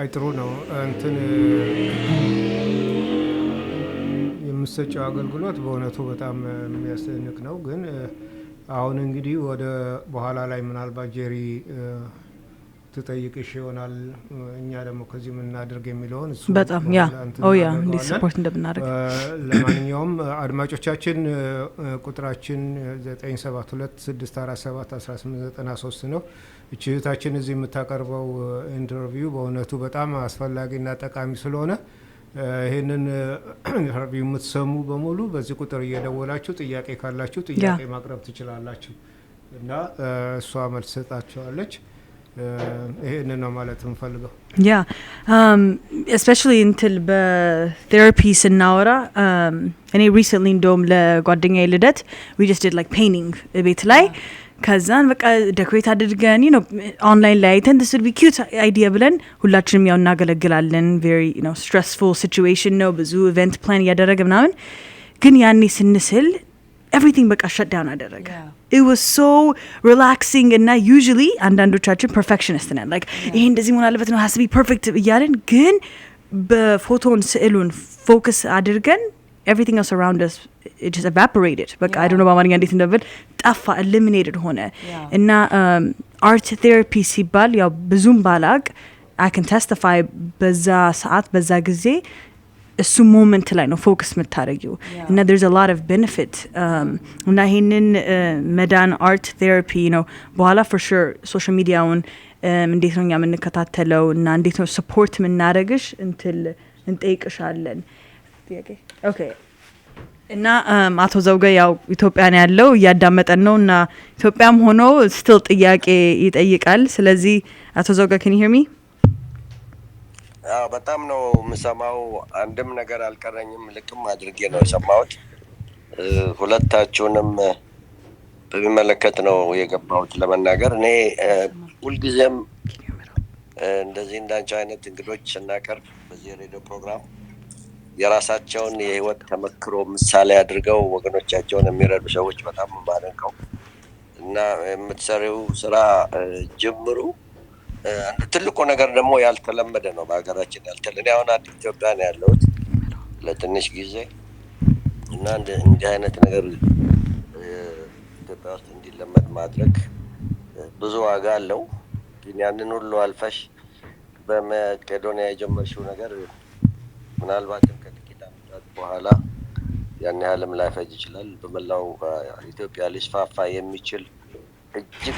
አይ ጥሩ ነው። እንትን የምትሰጪው አገልግሎት በእውነቱ በጣም የሚያስደንቅ ነው። ግን አሁን እንግዲህ ወደ በኋላ ላይ ምናልባት ጄሪ ትጠይቅሽ ይሆናል እኛ ደግሞ ከዚህ የምናደርግ የሚለውን እሱ በጣም እንዴት ሰፖርት እንደምናደርግ። ለማንኛውም አድማጮቻችን ቁጥራችን 9726471893 ነው። እህታችን እዚህ የምታቀርበው ኢንተርቪው በእውነቱ በጣም አስፈላጊና ጠቃሚ ስለሆነ ይህንን ኢንተርቪው የምትሰሙ በሙሉ በዚህ ቁጥር እየደወላችሁ ጥያቄ ካላችሁ ጥያቄ ማቅረብ ትችላላችሁ እና እሷ መልስ ሰጣችኋለች። ይሄንን ነው ማለት እንፈልገው። especially እንትን በቴራፒ ስናወራ እኔ recently እንደውም ለጓደኛዬ ልደት we just did like painting ቤት ላይ ከዛን በቃ ዴኮሬት አድርገን ኦንላይን ላይ አይተን this would be cute idea ብለን ሁላችንም ያው እናገለግላለን። very stressful situation ነው ብዙ ኢቨንት ፕላን እያደረገ ምናምን ግን ያኔ ስንስል everything በቃ shut down አደረገ። It was so relaxing and usually አንዳንዶቻችን perfectionist ነን like ይሄ እንደዚህ መሆን አለበት ነው has to be perfect እያለን ግን በፎቶን ስዕሉን ፎከስ አድርገን everything else around us it just evaporated በቃ I don't know በአማርኛ እንዴት እንደብል ጠፋ eliminated ሆነ እና art therapy ሲባል ያው ብዙም ባላቅ I can testify በዛ ሰዓት በዛ ጊዜ እሱ ሞመንት ላይ ነው ፎከስ የምታደርጊው እና there's a lot of benefit እና ይሄንን መዳን አርት ቴራፒ ነው በኋላ for sure ሶሻል ሚዲያውን እንዴት ነው የምንከታተለው እና እንዴት ነው ሰፖርት የምናደርግሽ እንጠይቅሻለን። ኦኬ እና አቶ ዘውገ ያው ኢትዮጵያ ነው ያለው እያዳመጠን ነው እና ኢትዮጵያም ሆኖ ስቲል ጥያቄ ይጠይቃል። ስለዚህ አቶ ዘውገ can you hear me? በጣም ነው የምሰማው። አንድም ነገር አልቀረኝም፣ ልቅም አድርጌ ነው የሰማሁት። ሁለታችሁንም በሚመለከት ነው የገባሁት ለመናገር። እኔ ሁልጊዜም እንደዚህ እንዳንቺ አይነት እንግዶች ስናቀርብ በዚህ ሬዲዮ ፕሮግራም የራሳቸውን የህይወት ተመክሮ ምሳሌ አድርገው ወገኖቻቸውን የሚረዱ ሰዎች በጣም ማደንቀው እና የምትሰሪው ስራ ጅምሩ ትልቁ ነገር ደግሞ ያልተለመደ ነው በሀገራችን ያልተለመደ። አሁን አዲስ ኢትዮጵያ ነው ያለሁት ለትንሽ ጊዜ እና እንዲህ አይነት ነገር ኢትዮጵያ ውስጥ እንዲለመድ ማድረግ ብዙ ዋጋ አለው። ግን ያንን ሁሉ አልፈሽ በመቄዶንያ የጀመርሽው ነገር ምናልባትም ከጥቂት ዓመታት በኋላ ያን ያህልም ላይፈጅ ይችላል በመላው ኢትዮጵያ ሊስፋፋ የሚችል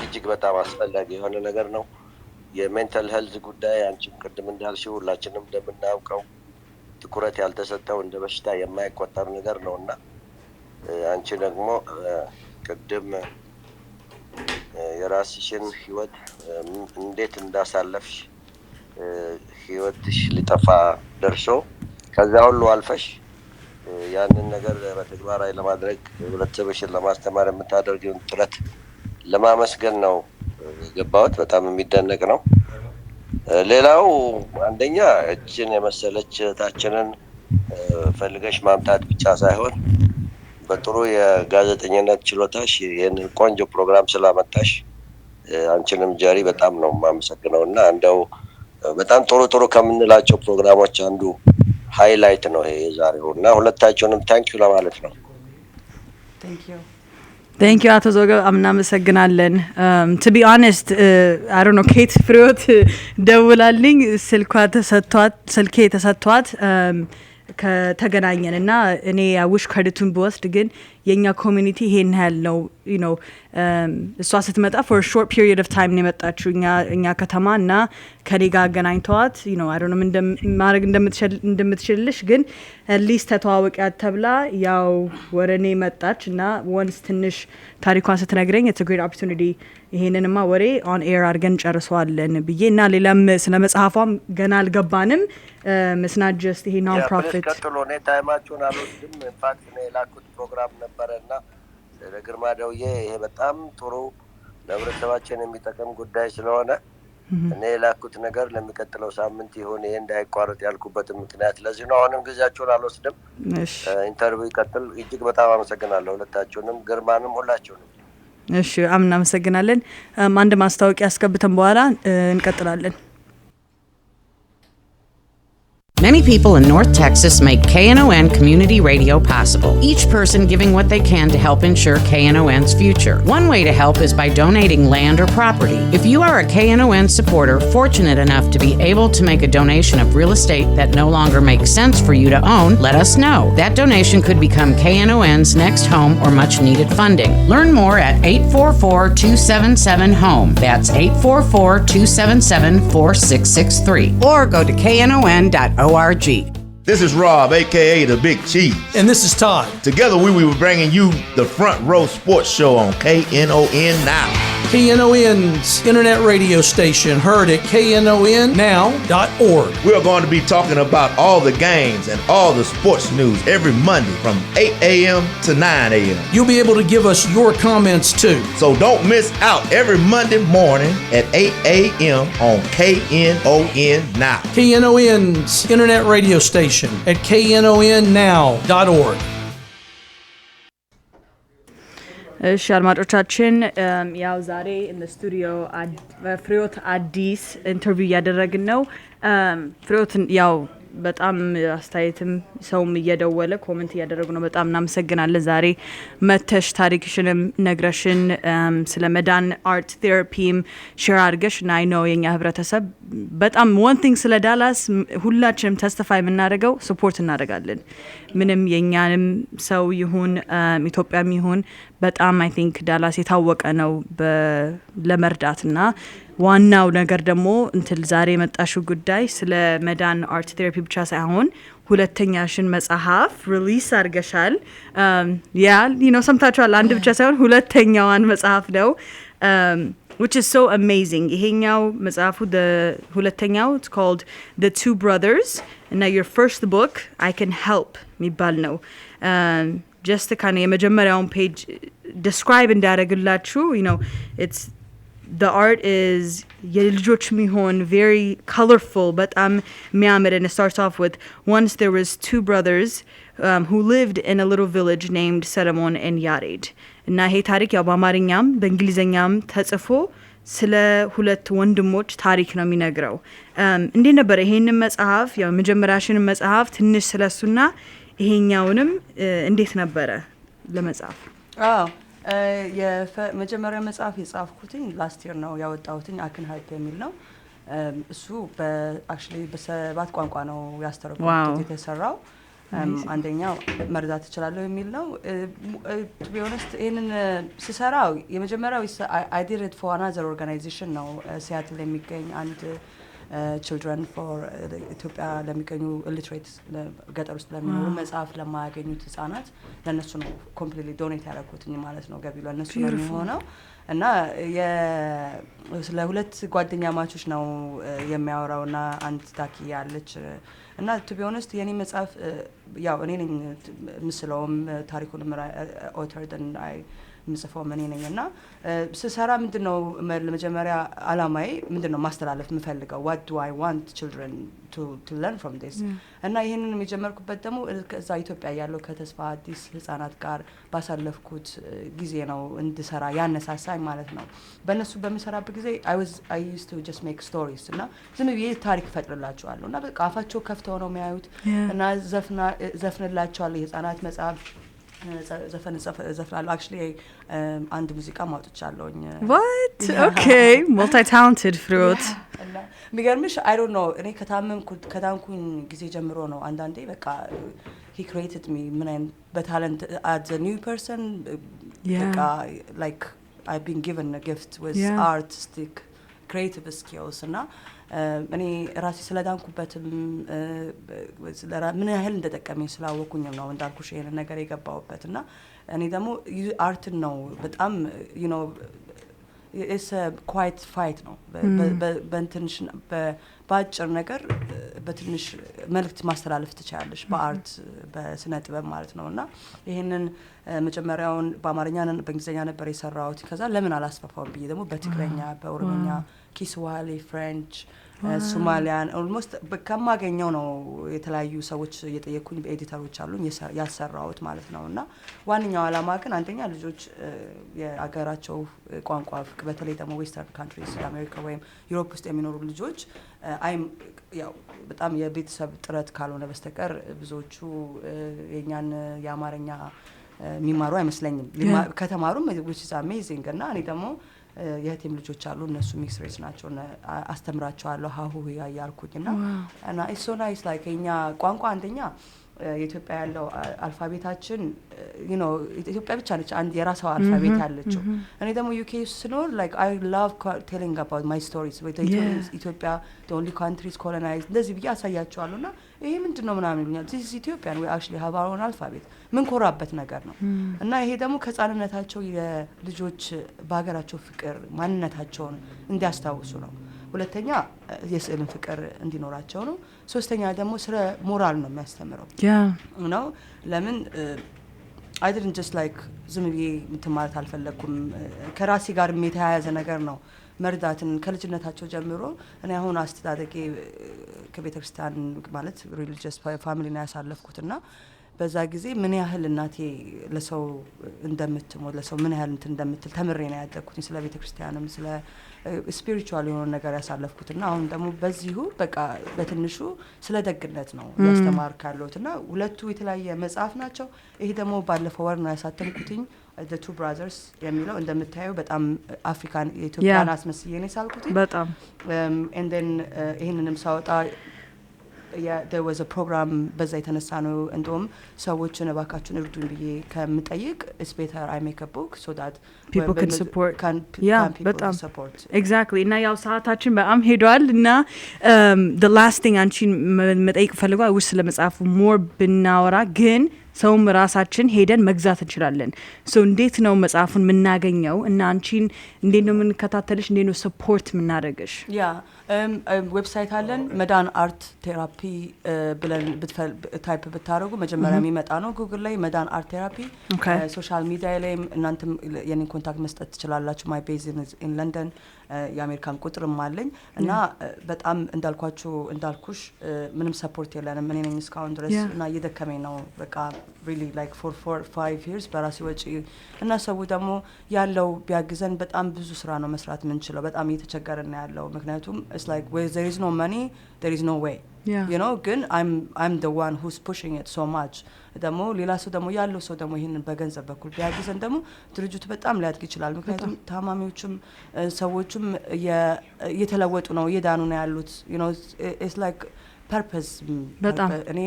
እጅግ በጣም አስፈላጊ የሆነ ነገር ነው። የሜንታል ሄልዝ ጉዳይ አንቺም ቅድም እንዳልሽው ሁላችንም እንደምናውቀው ትኩረት ያልተሰጠው እንደ በሽታ የማይቆጠር ነገር ነውና አንቺ ደግሞ ቅድም የራስሽን ህይወት እንዴት እንዳሳለፍሽ ህይወትሽ ሊጠፋ ደርሶ ከዛ ሁሉ አልፈሽ ያንን ነገር በተግባራዊ ለማድረግ ህብረተሰብሽን ለማስተማር የምታደርጊውን ጥረት ለማመስገን ነው የገባሁት። በጣም የሚደነቅ ነው። ሌላው አንደኛ እችን የመሰለች እህታችንን ፈልገሽ ማምጣት ብቻ ሳይሆን በጥሩ የጋዜጠኝነት ችሎታሽ ይህንን ቆንጆ ፕሮግራም ስላመጣሽ አንቺንም ጀሪ በጣም ነው የማመሰግነው እና እንደው በጣም ጥሩ ከምንላቸው ፕሮግራሞች አንዱ ሃይላይት ነው ይሄ የዛሬው እና ሁለታችሁንም ታንኪዩ ለማለት ነው። Thank you አቶ ዘውገ እናመሰግናለን። To be honest I don't know ኬት ፍሬዎት ደውላልኝ ስልኬ ተሰጥቷት ከተገናኘን እና እኔ አውሽ ክሬዲቱን ብወስድ ግን የኛ ኮሚኒቲ ይሄን ያህል ነው እሷ ስትመጣ for a short period of time ነው የመጣችው እኛ ከተማ እና ከኔ ጋር አገናኝተዋት I don't know ማድረግ እንደምትችልልሽ ግን at least ተተዋወቂያት ተብላ ያው ወረኔ መጣች እና once ትንሽ ታሪኳን ስትነግረኝ it's a great opportunity ይሄንንማ ወሬ on air አድርገን ጨርሰዋለን ብዬ እና ሌላም ስለ መጽሐፏም ገና አልገባንም it's not just ይሄ non profit ቀጥሎ ነው ታይማችሁን አልወስድም ኢንፋክት ነው የላኩት ፕሮግራም ነበረና ለግርማ ደውዬ ይሄ በጣም ጥሩ ለህብረተሰባችን የሚጠቅም ጉዳይ ስለሆነ እኔ ላኩት ነገር ለሚቀጥለው ሳምንት ይሆን ይሄ እንዳይቋረጥ ያልኩበት ምክንያት ለዚህ ነው። አሁንም ጊዜያችሁን አልወስድም። ኢንተርቪው ይቀጥል። እጅግ በጣም አመሰግናለሁ ሁለታችሁንም፣ ግርማንም ሁላችሁንም። እሺ እናመሰግናለን። አንድ ማስታወቂያ አስገብተን በኋላ እንቀጥላለን። Many people in North Texas make KNON Community Radio possible, each person giving what they can to help ensure KNON's future. One way to help is by donating land or property. If you are a KNON supporter fortunate enough to be able to make a donation of real estate that no longer makes sense for you to own, let us know. That donation could become KNON's next home or much needed funding. Learn more at 844-277-HOME. That's 844-277-4663. Or go to KNON.org. This is Rob, a.k.a. The Big Cheese. And this is Todd. Together we will be bringing you the Front Row Sports Show on KNON Now. KNON's internet radio station, heard at knownnow.org. We are going to be talking about all the games and all the sports news every Monday from 8 a.m. to 9 a.m. You'll be able to give us your comments too. So don't miss out every Monday morning at 8 a.m. on KNON Now. KNON's internet radio station at knownnow.org. እሺ አድማጮቻችን ያው ዛሬ in the studio ፍሬዎት አዲስ ኢንተርቪው እያደረግን ነው። ፍሬዎት ያው በጣም አስተያየትም ሰውም እየደወለ ኮሜንት እያደረጉ ነው። በጣም እናመሰግናለን። ዛሬ መተሽ ታሪክሽንም ነግረሽን ስለ መዳን አርት ቴራፒም ሼር አድርገሽ እና አይ ኖ የኛ ህብረተሰብ በጣም one thing ስለ ዳላስ ሁላችንም ተስፋ የምናደርገው ሰፖርት እናደርጋለን። ምንም የኛንም ሰው ይሁን ኢትዮጵያም ይሁን በጣም አይ ቲንክ ዳላስ የታወቀ ነው ለመርዳትና ዋናው ነገር ደግሞ እንትን ዛሬ የመጣሽው ጉዳይ ስለ መዳን አርት ቴራፒ ብቻ ሳይሆን ሁለተኛሽን መጽሐፍ ሪሊዝ አድርገሻል። ያ ሰምታችኋል። አንድ ብቻ ሳይሆን ሁለተኛዋን መጽሐፍ ነው which is so amazing. ይሄኛው መጽሐፉ ሁለተኛው it's called The Two Brothers and your first book I Can Help የሚባል ነው። just kind of የመጀመሪያውን ፔጅ describe እንዳደረግላችሁ it's the art is የልጆች ሚሆን very colorful በጣም የሚያምር and it starts off with once there was two brothers who lived in a little village named Solomon and Yared እና ይሄ ታሪክ ያው በአማርኛም በእንግሊዘኛም ተጽፎ ስለ ሁለት ወንድሞች ታሪክ ነው የሚነግረው። እንዴት ነበር ይሄንን መጽሐፍ ያው መጀመሪያሽን መጽሐፍ ትንሽ ስለሱና ይሄኛውንም እንዴት ነበረ ለመጽሐፍ? የመጀመሪያ መጽሐፍ የጻፍኩትኝ ላስት ይር ነው ያወጣሁትኝ አክን ሀይፕ የሚል ነው። እሱ በአክቹሊ በሰባት ቋንቋ ነው ያስተረጎምኩት የተሰራው። አንደኛው መርዳት እችላለሁ የሚል ነው። to be honest ይሄንን ስሰራው የመጀመሪያው I did it for another organization ነው ሲያትል የሚገኝ አንድ children for ኢትዮጵያ ለሚገኙ illiterates ገጠር ውስጥ ለሚኖሩ መጽሐፍ ለማያገኙት ህጻናት ለነሱ ነው completely donate ያደረኩትኝ ማለት ነው። ገቢው ለነሱ ነው የሚሆነው እና ስለ ሁለት ጓደኛ ማቾች ነው የሚያወራውና አንድ ታኪ ያለች እና to be honest የኔ መጽሐፍ ያው እኔ ነኝ ምስለውም ታሪኩንም authored and I ምጽፈው ምን ነኝና ስሰራ ምንድነው ለመጀመሪያ አላማዬ ምንድነው ማስተላለፍ ምፈልገው what do I want children to learn from this እና ይሄንን የጀመርኩበት ደግሞ ከዛ ኢትዮጵያ ያለው ከተስፋ አዲስ ህፃናት ጋር ባሳለፍኩት ጊዜ ነው እንድሰራ ያነሳሳኝ ማለት ነው። በእነሱ በመሰራበት ጊዜ I used to just make stories እና ዝም ብዬ ታሪክ ፈጥርላቸዋለሁ እና በቃ አፋቸው ከፍተው ነው የሚያዩት እና ዘፍንላቸዋለሁ የህፃናት መጽሐፍ ዘፈናለሁ actually አንድ ሙዚቃ ማውጥቻለሁኝ። what okay multi talented ፍሬዎት ሚገርምሽ I don't know እኔ ከታመምኩኝ ጊዜ ጀምሮ ነው አንዳንዴ በቃ he created me ምን በታለንት as a new person በቃ like I've been given a gift with artistic creative skills እና እኔ ራሴ ስለዳንኩበትም ምን ያህል እንደተጠቀመኝ ስላወኩኝ ነው እንዳልኩሽ ይሄን ነገር የገባውበት እና እኔ ደግሞ አርት ነው በጣም it's a quite fight ነው በእንትንሽ በአጭር ነገር በትንሽ መልእክት ማስተላለፍ ትችላለሽ በአርት በስነ ጥበብ ማለት ነውና ይሄንን መጀመሪያውን በአማርኛ በእንግሊዘኛ ነበር የሰራሁት ከዛ ለምን አላስፋፋውም ብዬ ደግሞ በትግረኛ በኦሮምኛ ኪስዋሂሊ፣ ፍሬንች፣ ሶማሊያን ኦልሞስት ከማገኘው ነው የተለያዩ ሰዎች እየጠየኩኝ በኤዲተሮች አሉኝ ያሰራሁት ማለት ነው። እና ዋነኛው ዓላማ ግን አንደኛ ልጆች የአገራቸው ቋንቋ በተለይ ደግሞ ዌስተርን ካንትሪስ አሜሪካ ወይም ዩሮፕ ውስጥ የሚኖሩ ልጆች ያው በጣም የቤተሰብ ጥረት ካልሆነ በስተቀር ብዙዎቹ የኛን የአማርኛ የሚማሩ አይመስለኝም። ከተማሩም which is amazing እና እኔ ደግሞ የህቴም ልጆች አሉ እነሱ ሚክስ ሬስ ናቸው አስተምራቸዋለሁ ሀሁ ያያልኩኝና እና it's so nice like የኛ ቋንቋ አንደኛ የኢትዮጵያ ያለው አልፋቤታችን you know ኢትዮጵያ ብቻ ነች አንድ የራሷ አልፋቤት ያለችው። እኔ ደግሞ ዩኬ ስኖር like I love telling about my stories with ኢትዮጵያ the only countries colonized እንደዚህ ብዬ አሳያቸዋለሁና ይሄ ምንድነው ምናምን ይሉኛል። this is Ethiopian we actually have our own alphabet ምን ኮራበት ነገር ነው። እና ይሄ ደግሞ ከጻንነታቸው የልጆች በሀገራቸው ፍቅር ማንነታቸውን እንዲያስታውሱ ነው። ሁለተኛ የስዕልን ፍቅር እንዲኖራቸው ነው። ሶስተኛ ደግሞ ስለ ሞራል ነው የሚያስተምረው ነው። ለምን I didn't just like ዝም ብዬ ማለት አልፈለኩም። ከራሴ ጋር የተያያዘ ነገር ነው መርዳትን ከልጅነታቸው ጀምሮ እኔ አሁን አስተዳደጌ ከቤተክርስቲያን ማለት ሪሊጂየስ ፋሚሊ ነው ያሳለፍኩትና በዛ ጊዜ ምን ያህል እናቴ ለሰው እንደምትሞት ለሰው ምን ያህል እንደምትል ተምሬ ነው ያደግኩት ስለ ቤተክርስቲያንም ስለ ስፒሪቹዋል የሆነ ነገር ያሳለፍኩትና አሁን ደግሞ በዚሁ በቃ በትንሹ ስለ ደግነት ነው ያስተማርካለሁትና ሁለቱ የተለያየ መጽሐፍ ናቸው። ይሄ ደግሞ ባለፈው ወር ነው ያሳተምኩትኝ the two brothers የሚለው እንደምታየው በጣም አፍሪካን ኢትዮጵያን አስመስዬ ነው ሳልኩትኝ በጣም and then ይሄንንም ሳወጣ there was a program በዛ የተነሳ ነው እንደውም ሰዎችን እባካችሁን እርዱን ብዬ ከምጠይቅ it's better I make a book so that people can support people support exactly እና ያው ሰዓታችን በጣም ሄዷል እና the last thing አንቺን መጠይቅ ፈልጓ ውስጥ ለመጻፉ more ብናወራ ግን ሰውም ራሳችን ሄደን መግዛት እንችላለን። ሶ እንዴት ነው መጽሐፉን የምናገኘው እና አንቺን እንዴት ነው የምንከታተልሽ እንዴት ነው ሰፖርት የምናደርግሽ? ዌብሳይት አለን መዳን አርት ቴራፒ ብለን ታይፕ ብታደርጉ መጀመሪያ የሚመጣ ነው ጉግል ላይ መዳን አርት ቴራፒ። ሶሻል ሚዲያ ላይ እናንተም የኔን ኮንታክት መስጠት ትችላላችሁ። ማይ ቤዝ ኢን ለንደን የአሜሪካን ቁጥርም አለኝ እና በጣም እንዳልኩሽ ምንም ሰፖርት የለንም። እኔ ነኝ እስካሁን ድረስ እና እየደከመኝ ነው በቃ really like for 4-5 years በራሴ ወጪ እና ሰው ደግሞ ያለው ቢያግዘን በጣም ብዙ ስራ ነው መስራት የምንችለው። በጣም እየተቸገረን ያለው ምክንያቱም it's like where there is no money there is no way you know ግን I'm the one who's pushing it so much ደግሞ ሌላ ሰው ደግሞ ያለው ሰው ደግሞ ይሄንን በገንዘብ በኩል ቢያግዘን ደግሞ ድርጅቱ በጣም ሊያድግ ይችላል። ምክንያቱም ታማሚዎችም ሰዎችም እየተለወጡ ነው እየዳኑ ነው ያሉት you know it's like ፐርፐዝ በጣም እኔ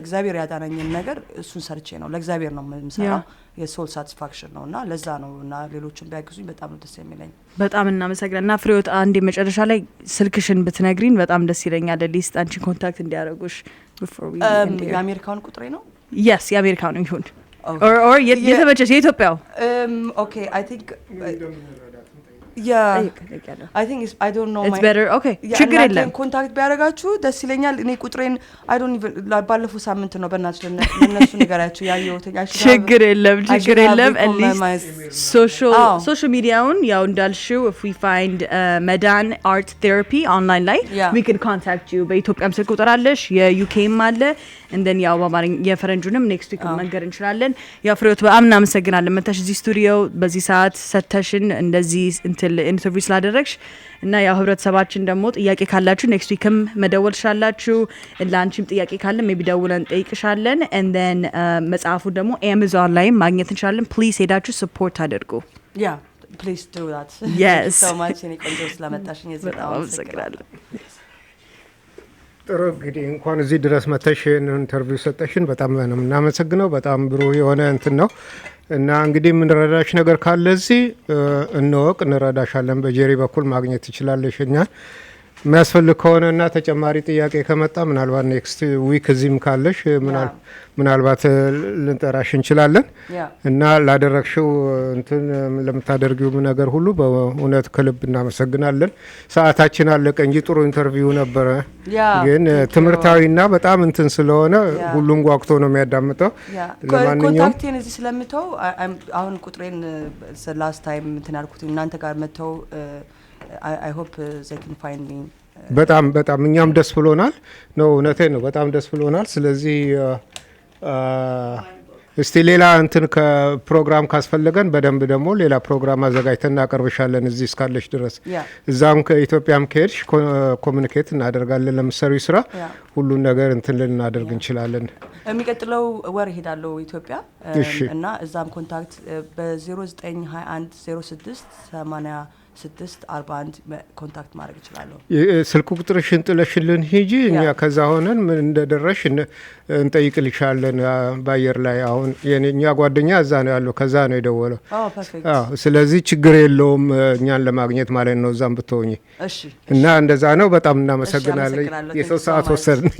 እግዚአብሔር ያዳነኝን ነገር እሱን ሰርቼ ነው ለእግዚአብሔር ነው የምሰራው የሶል ሳቲስፋክሽን ነውና ለዛ ነውና ሌሎችን ቢያግዙኝ በጣም ደስ የሚለኝ። በጣም እናመሰግናለና ፍሬዎት አንዴ መጨረሻ ላይ ስልክሽን ብትነግሪን በጣም ደስ ይለኛል። ሊስት አንቺ ኮንታክት እንዲያደርጉሽ before we የአሜሪካውን ቁጥሬ ነው? yes የአሜሪካውን ይሁን or የተመቸሽ የኢትዮጵያው? okay I think I think I don't know it's better okay ችግር የለም ኮንታክት ቢያደርጋችሁ ደስ ይለኛል። እኔ ቁጥሬን I don't even ባለፈው ሳምንት ነው በእናትሽ ለነሱ ንገራችሁ ያየሁት ችግር የለም at least social mediaውን ያው እንዳልሽው if we find Medan Art Therapy online ላይ we can contact you በኢትዮጵያም ስልክ ቁጥር አለሽ የዩኬም አለ and then ያው በአማርኛ የፈረንጁንም next week መንገር እንችላለን። ያው ፍሬዎት በጣም እናመሰግናለን መታሽ እዚህ ስቱዲዮ በዚህ ሰዓት ሰተሽን እንደዚህ ኢንተርቪው ስላደረግሽ እና ያው ህብረተሰባችን ደግሞ ጥያቄ ካላችሁ ኔክስት ዊክም መደወል ትችላላችሁ። ለአንቺም ጥያቄ ካለ ሜቢ ደውለን ጠይቅሻለን and then መጽሐፉ ደግሞ አማዞን ላይ ማግኘት እንችላለን። ፕሊዝ ሄዳችሁ ሰፖርት አድርጉ። please do that yes so much እኔ ቆንጆ ስለመጣሽኝ በጣም አመሰግናለሁ። ጥሩ እንግዲህ እንኳን እዚህ ድረስ መተሽ ኢንተርቪው ሰጠሽን በጣም ነው እናመሰግነው። በጣም ብሩህ የሆነ እንትን ነው እና እንግዲህ የምንረዳሽ ነገር ካለ እዚህ እንወቅ እንረዳሻለን። በጄሪ በኩል ማግኘት ትችላለሽ። እኛ የሚያስፈልግ ከሆነና ተጨማሪ ጥያቄ ከመጣ ምናልባት ኔክስት ዊክ እዚህም ካለሽ ምናልባት ልንጠራሽ እንችላለን እና ላደረግሽው እንትን ለምታደርጊው ነገር ሁሉ በእውነት ከልብ እናመሰግናለን። ሰዓታችን አለቀ እንጂ ጥሩ ኢንተርቪው ነበረ፣ ግን ትምህርታዊና በጣም እንትን ስለሆነ ሁሉም ጓጉቶ ነው የሚያዳምጠው። ለማንኛውም ኮንታክቴን እዚህ ስለምተው አሁን ቁጥሬን ላስት ታይም እንትን አልኩት እናንተ ጋር መተው I hope they can find me. በጣም እኛም ደስ ብሎናል ነው እውነቴን ነው በጣም ደስ ብሎናል ስለዚህ እስቲ ሌላ እንትን ከፕሮግራም ካስፈልገን በደንብ ደግሞ ሌላ ፕሮግራም አዘጋጅተን እናቀርብሻለን እዚህ እስካለሽ ድረስ እዛም ከኢትዮጵያም ከሄድሽ ኮሙኒኬት እናደርጋለን ለምሳሌ ስራ ሁሉን ነገር እንትን ልናደርግ እንችላለን የሚቀጥለው ወር ሄዳለው ኢትዮጵያ እና እዛም ኮንታክት በ0921 06 8641 ኮንታክት ማድረግ ይችላልው ስልክ ቁጥርሽን ጥለሽልን ሂጂ እኛ ከዛ ሆነን ምን እንደደረሽ እንጠይቅልሻለን ባየር ላይ አሁን የኛ ጓደኛ እዛ ነው ያለው ከዛ ነው የደወለው ስለዚህ ችግር የለውም እኛን ለማግኘት ማለት ነው እዛም ብትሆኚ እና እንደዛ ነው በጣም እናመሰግናለን የሰው ሰዓት ወሰድን